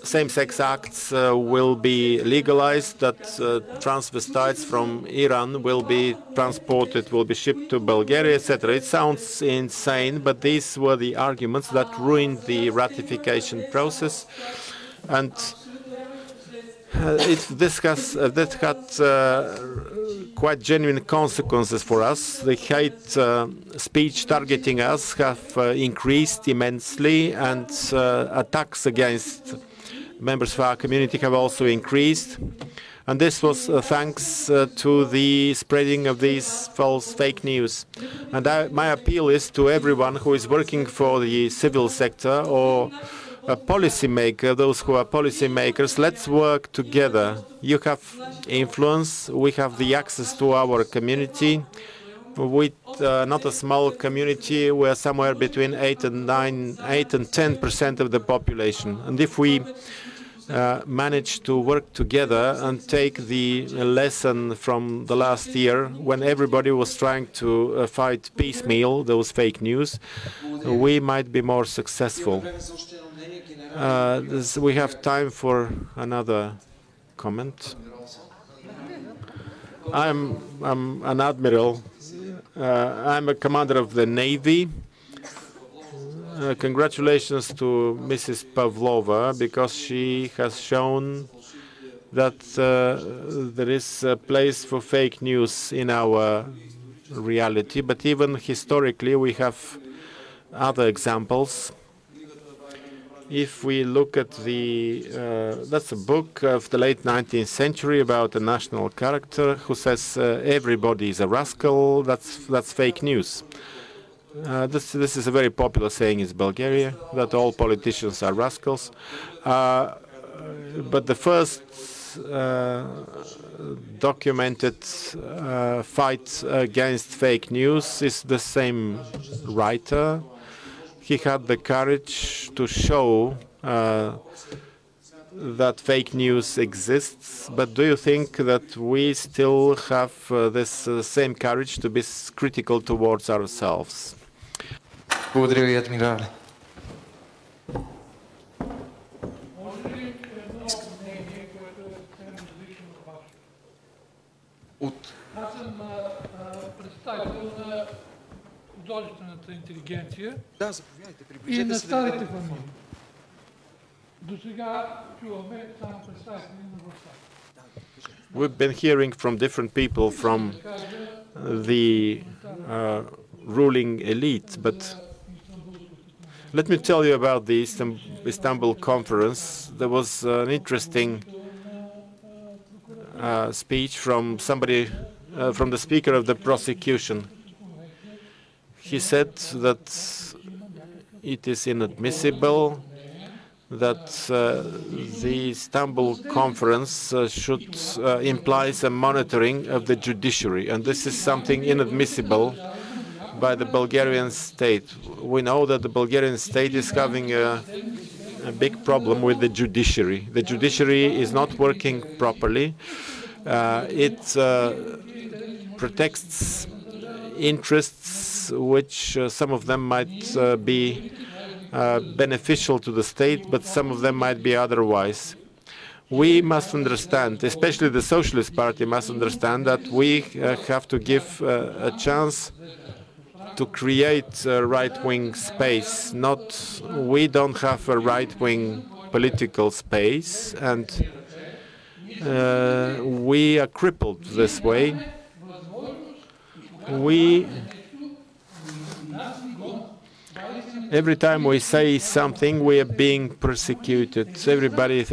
same-sex acts will be legalized, that transvestites from Iran will be transported, will be shipped to Bulgaria, etc. It sounds insane, but these were the arguments that ruined the ratification process. And that had quite genuine consequences for us. The hate speech targeting us have increased immensely, and attacks against members of our community have also increased. And this was thanks to the spreading of these false fake news. And my appeal is to everyone who is working for the civil sector or a policymaker, those who are policymakers, let's work together. You have influence, we have the access to our community. With not a small community, we're somewhere between 8 and 10% of the population. And if we manage to work together and take the lesson from the last year when everybody was trying to fight piecemeal those fake news, we might be more successful. We have time for another comment. I'm an admiral. I'm a commander of the Navy. Congratulations to Mrs. Pavlova, because she has shown that there is a place for fake news in our reality. But even historically, we have other examples. If we look at that's a book of the late 19th century about a national character who says everybody is a rascal. That's fake news. This is a very popular saying in Bulgaria, that all politicians are rascals. But the first documented fight against fake news is the same writer. He had the courage to show that fake news exists, but do you think that we still have this same courage to be critical towards ourselves? Благодаря ви, адмирале. Аз съм представител на художествената интелигенция и на старите фамилии. До сега чуваме само представители на властта. We've been hearing from different people from the ruling elite, but let me tell you about the Istanbul conference. There was an interesting speech from somebody, from the speaker of the prosecution. He said that it is inadmissible that the Istanbul conference should imply some monitoring of the judiciary, and this is something inadmissible by the Bulgarian state. We know that the Bulgarian state is having a big problem with the judiciary. The judiciary is not working properly. It protects interests which some of them might be beneficial to the state, but some of them might be otherwise. We must understand, especially the Socialist Party must understand, that we have to give a chance to create a right-wing space. We don't have a right-wing political space, and we are crippled this way. Every time we say something, we are being persecuted. Everybody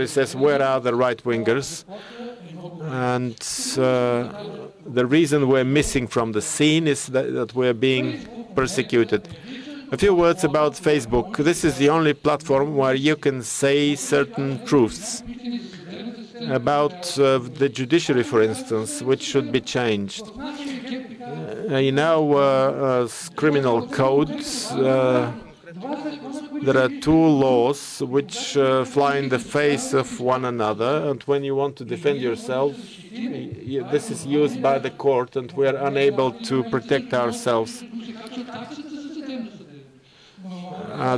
says, where are the right-wingers? And the reason we're missing from the scene is that we're being persecuted. A few words about Facebook. This is the only platform where you can say certain truths about the judiciary, for instance, which should be changed. In our criminal codes, there are two laws which fly in the face of one another, and when you want to defend yourself, this is used by the court, and we are unable to protect ourselves.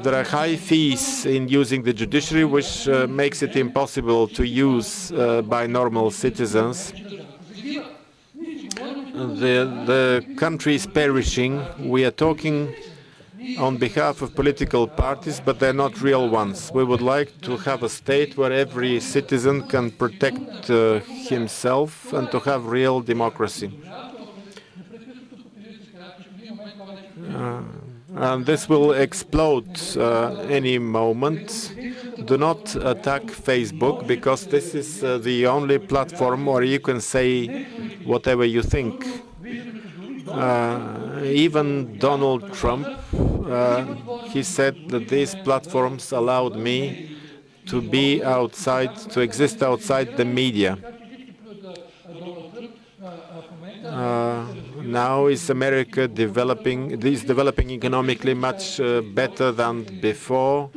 There are high fees in using the judiciary, which makes it impossible to use by normal citizens. The country is perishing. We are talking on behalf of political parties, but they're not real ones. We would like to have a state where every citizen can protect himself and to have real democracy. And this will explode any moment. Do not attack Facebook, because this is the only platform where you can say whatever you think. Even Donald Trump, he said that these platforms allowed me to be outside, to exist outside the media. Now is America developing, is developing economically much better than before.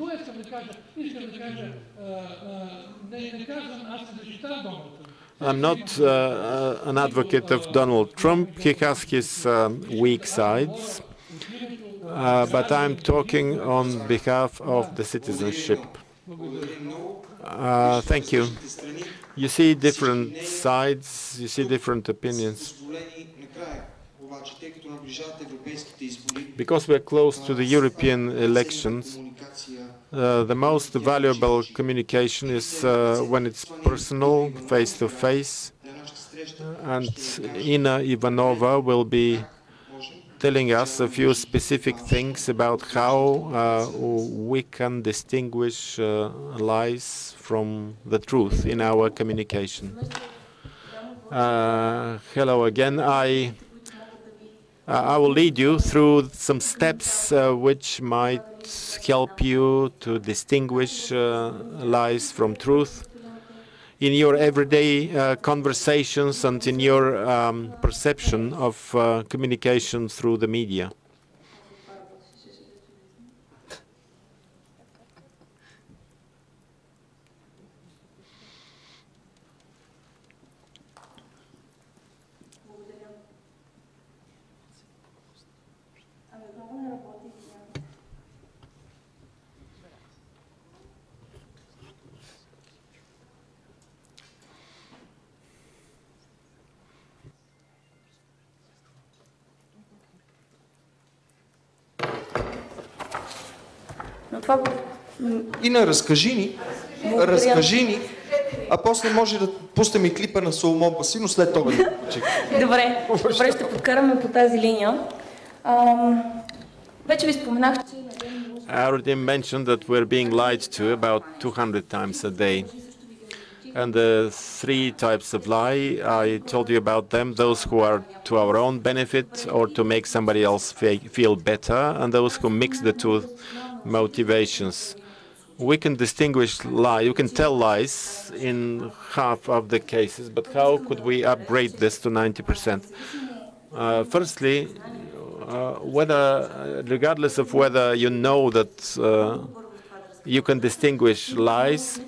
I'm not an advocate of Donald Trump. He has his weak sides. But I'm talking on behalf of the citizenship. Thank you. You see different sides, you see different opinions. Because we're close to the European elections, the most valuable communication is when it's personal, face-to-face. And Ina Ivanova will be telling us a few specific things about how we can distinguish lies from the truth in our communication. Hello again. I will lead you through some steps which might help you to distinguish lies from truth in your everyday conversations and in your perception of communication through the media. Ина, разкажи ни, а после може да пуснем и клипа на Соломон Паси, но след това. Добре, ще подкараме по тази линия. Вече ви споменах, че... I already mentioned that we're being lied to about 200 times a day. And the three types of lie, I told you about them, those who are to our own benefit or to make somebody else feel better, and those who mix the two motivations. We can distinguish lies, you can tell lies in half of the cases, but how could we upgrade this to 90%? Firstly, regardless of whether you know that you can distinguish lies,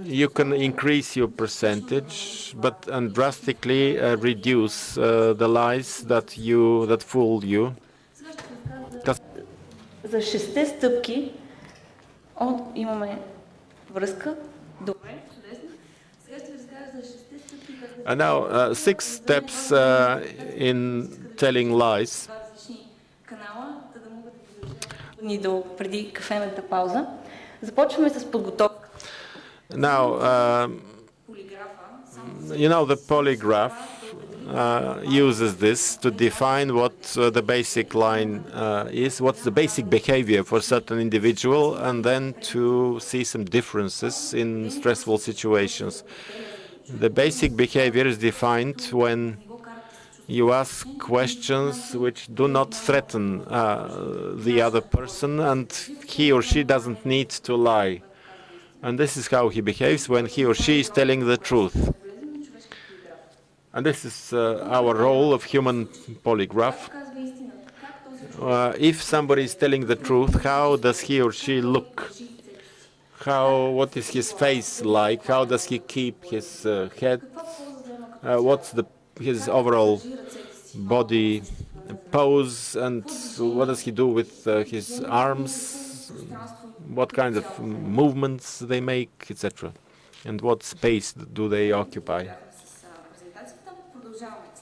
you can increase your percentage, and drastically reduce the lies that fool you. За 6 стъпки имаме връзка. Добре, чудесно. Сега ще ви разкажа за 6 стъпки. And now, 6 steps in telling lies. Канала, за да могат да ни до преди кафената пауза. Започваме с подготовка. Now, you know, the polygraph uses this to define what the basic line is, what's the basic behavior for a certain individual, and then to see some differences in stressful situations. The basic behavior is defined when you ask questions which do not threaten the other person, and he or she doesn't need to lie. And this is how he behaves when he or she is telling the truth. And this is our role of human polygraph. If somebody is telling the truth, how does he or she look? What is his face like? How does he keep his head? What's his overall body pose, and what does he do with his arms, what kind of movements they make, etc. And what space do they occupy.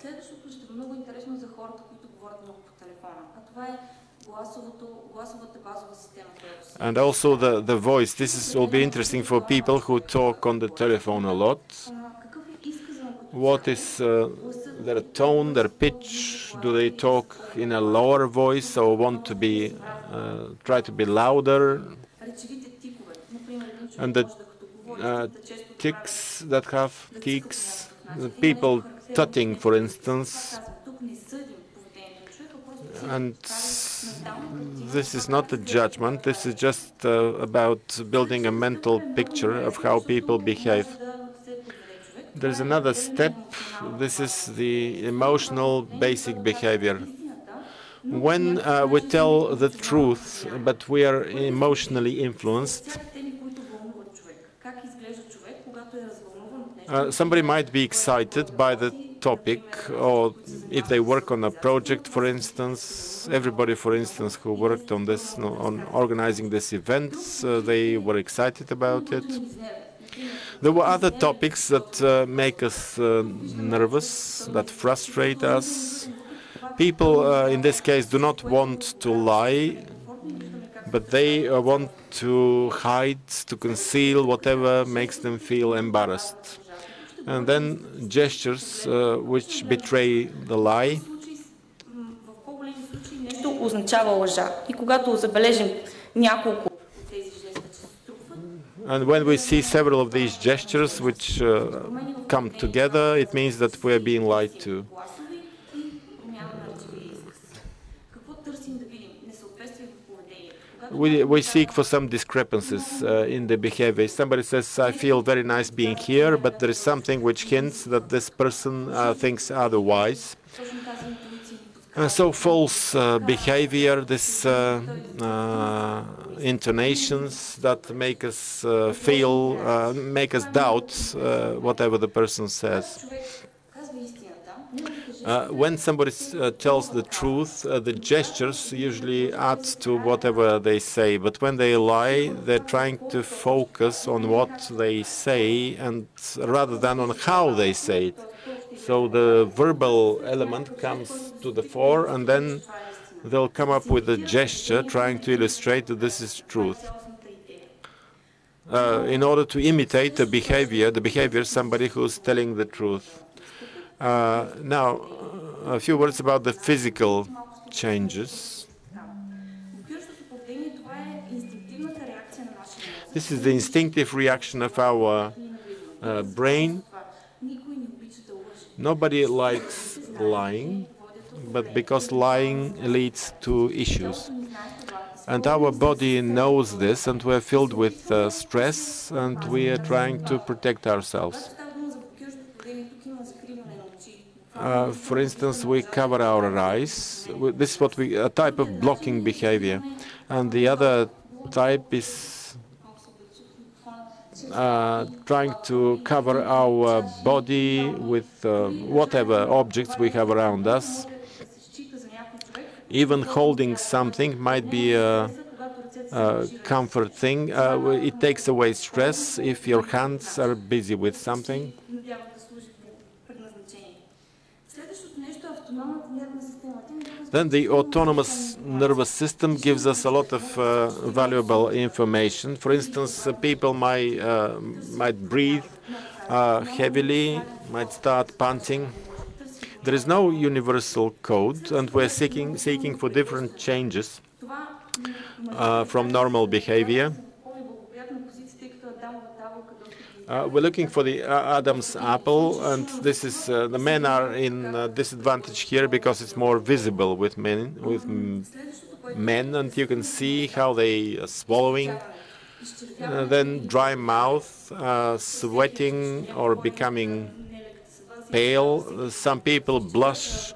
Следващото ще е много интересно за хората, които говорят много по телефона. А това е гласовата базова система. And also the voice. This will be interesting for people who talk on the telephone a lot. What is their tone, their pitch? Do they talk in a lower voice or want to be try to be louder? And the tics that have tics, the people tutting, for instance. And this is not a judgment. This is just about building a mental picture of how people behave. There's another step. This is the emotional basic behavior. When we tell the truth, but we are emotionally influenced, somebody might be excited by the topic, or if they work on a project, for instance, everybody, for instance, who worked on this, on organizing this event, they were excited about it. There were other topics that make us nervous, that frustrate us. People, in this case, do not want to lie, but they want to hide, to conceal whatever makes them feel embarrassed. And then gestures which betray the lie. Нещо означава лъжа. И когато забележим няколко тези жеста, че се струпват. And when we see several of these gestures which come together, it means that we are being lied to. We seek for some discrepancies in the behavior. Somebody says, I feel very nice being here, but there is something which hints that this person thinks otherwise. So false behavior, this intonations that make us feel, make us doubt whatever the person says. When somebody tells the truth, the gestures usually add to whatever they say. But when they lie, they're trying to focus on what they say, and rather than on how they say it. So the verbal element comes to the fore, and then they'll come up with a gesture trying to illustrate that this is truth. In order to imitate the behavior of somebody who's telling the truth. Now, a few words about the physical changes. This is the instinctive reaction of our brain. Nobody likes lying, but because lying leads to issues. And our body knows this, and we're filled with stress, and we are trying to protect ourselves. For instance, we cover our eyes. This is what a type of blocking behavior. And the other type is trying to cover our body with whatever objects we have around us. Even holding something might be a comfort thing. It takes away stress if your hands are busy with something. Then the autonomous nervous system gives us a lot of valuable information. For instance, people might breathe heavily, might start panting. There is no universal code, and we're seeking for different changes from normal behavior. We're looking for the Adam's apple, and this is the men are in disadvantage here because it's more visible with men, and you can see how they are swallowing. Then dry mouth, sweating or becoming pale. Some people blush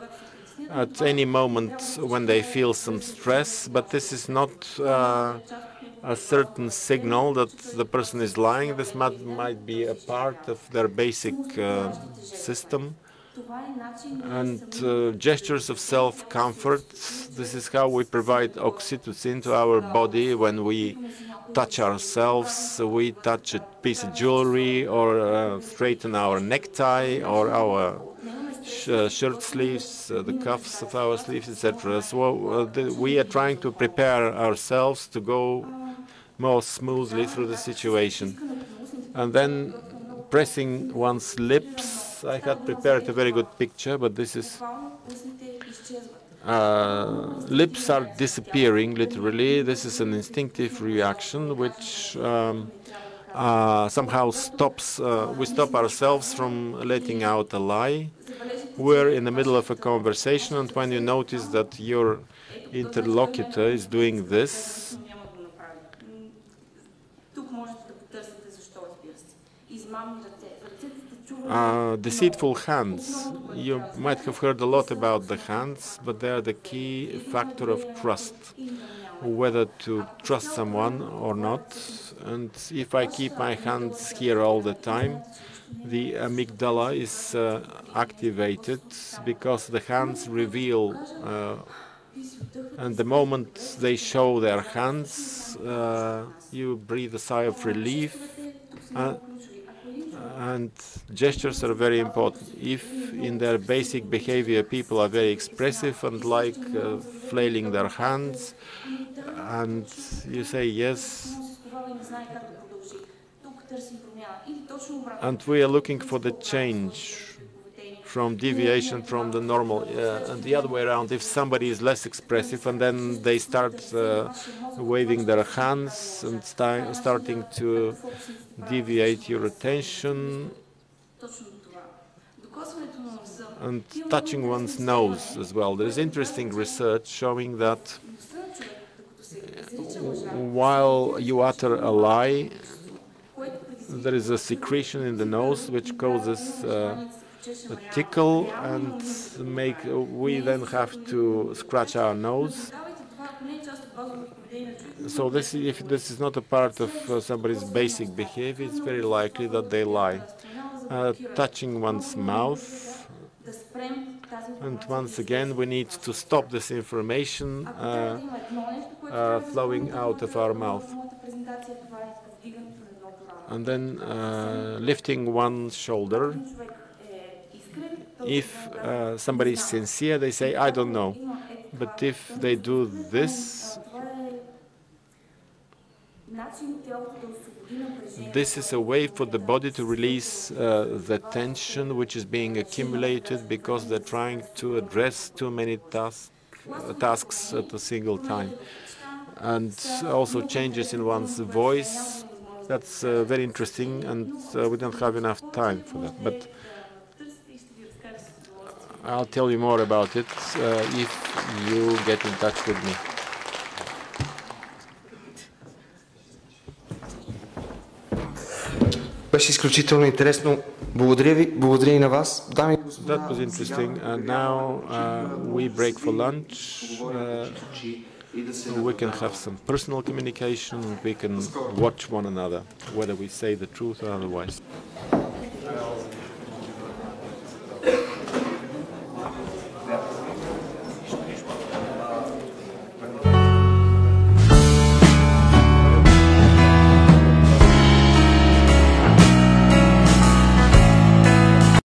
at any moment when they feel some stress, but this is not a certain signal that the person is lying. This might be a part of their basic system. And gestures of self-comfort, this is how we provide oxytocin to our body when we touch ourselves, we touch a piece of jewelry, or straighten our necktie, or our shirt sleeves, the cuffs of our sleeves, etc. So we are trying to prepare ourselves to go more smoothly through the situation. And then pressing one's lips, I had prepared a very good picture, but this is lips are disappearing, literally. This is an instinctive reaction which somehow stops, we stop ourselves from letting out a lie. We're in the middle of a conversation, and when you notice that your interlocutor is doing this, deceitful hands. You might have heard a lot about the hands, but they are the key factor of trust, whether to trust someone or not. And if I keep my hands here all the time, the amygdala is activated because the hands reveal, and the moment they show their hands, you breathe a sigh of relief. And gestures are very important. If in their basic behavior people are very expressive and like flailing their hands, and you say yes, and we are looking for the change from deviation from the normal, and the other way around, if somebody is less expressive and then they start waving their hands and starting to deviate your attention, and touching one's nose as well. There is interesting research showing that while you utter a lie, there is a secretion in the nose which causes a tickle, and we then have to scratch our nose. So if this is not a part of somebody's basic behavior, it's very likely that they lie. Touching one's mouth, and once again we need to stop this information flowing out of our mouth. And then lifting one's shoulder. If somebody is sincere, they say, I don't know. But if they do this, this is a way for the body to release the tension which is being accumulated because they're trying to address too many tasks at a single time. And also changes in one's voice. That's very interesting, and we don't have enough time for that. But I'll tell you more about it if you get in touch with me. Беше изключително интересно. Благодаря ви, благодаря и на вас. Дами и господа. That was interesting. And now we break for lunch. We can have some personal communication. We can watch one another, whether we say the truth or otherwise.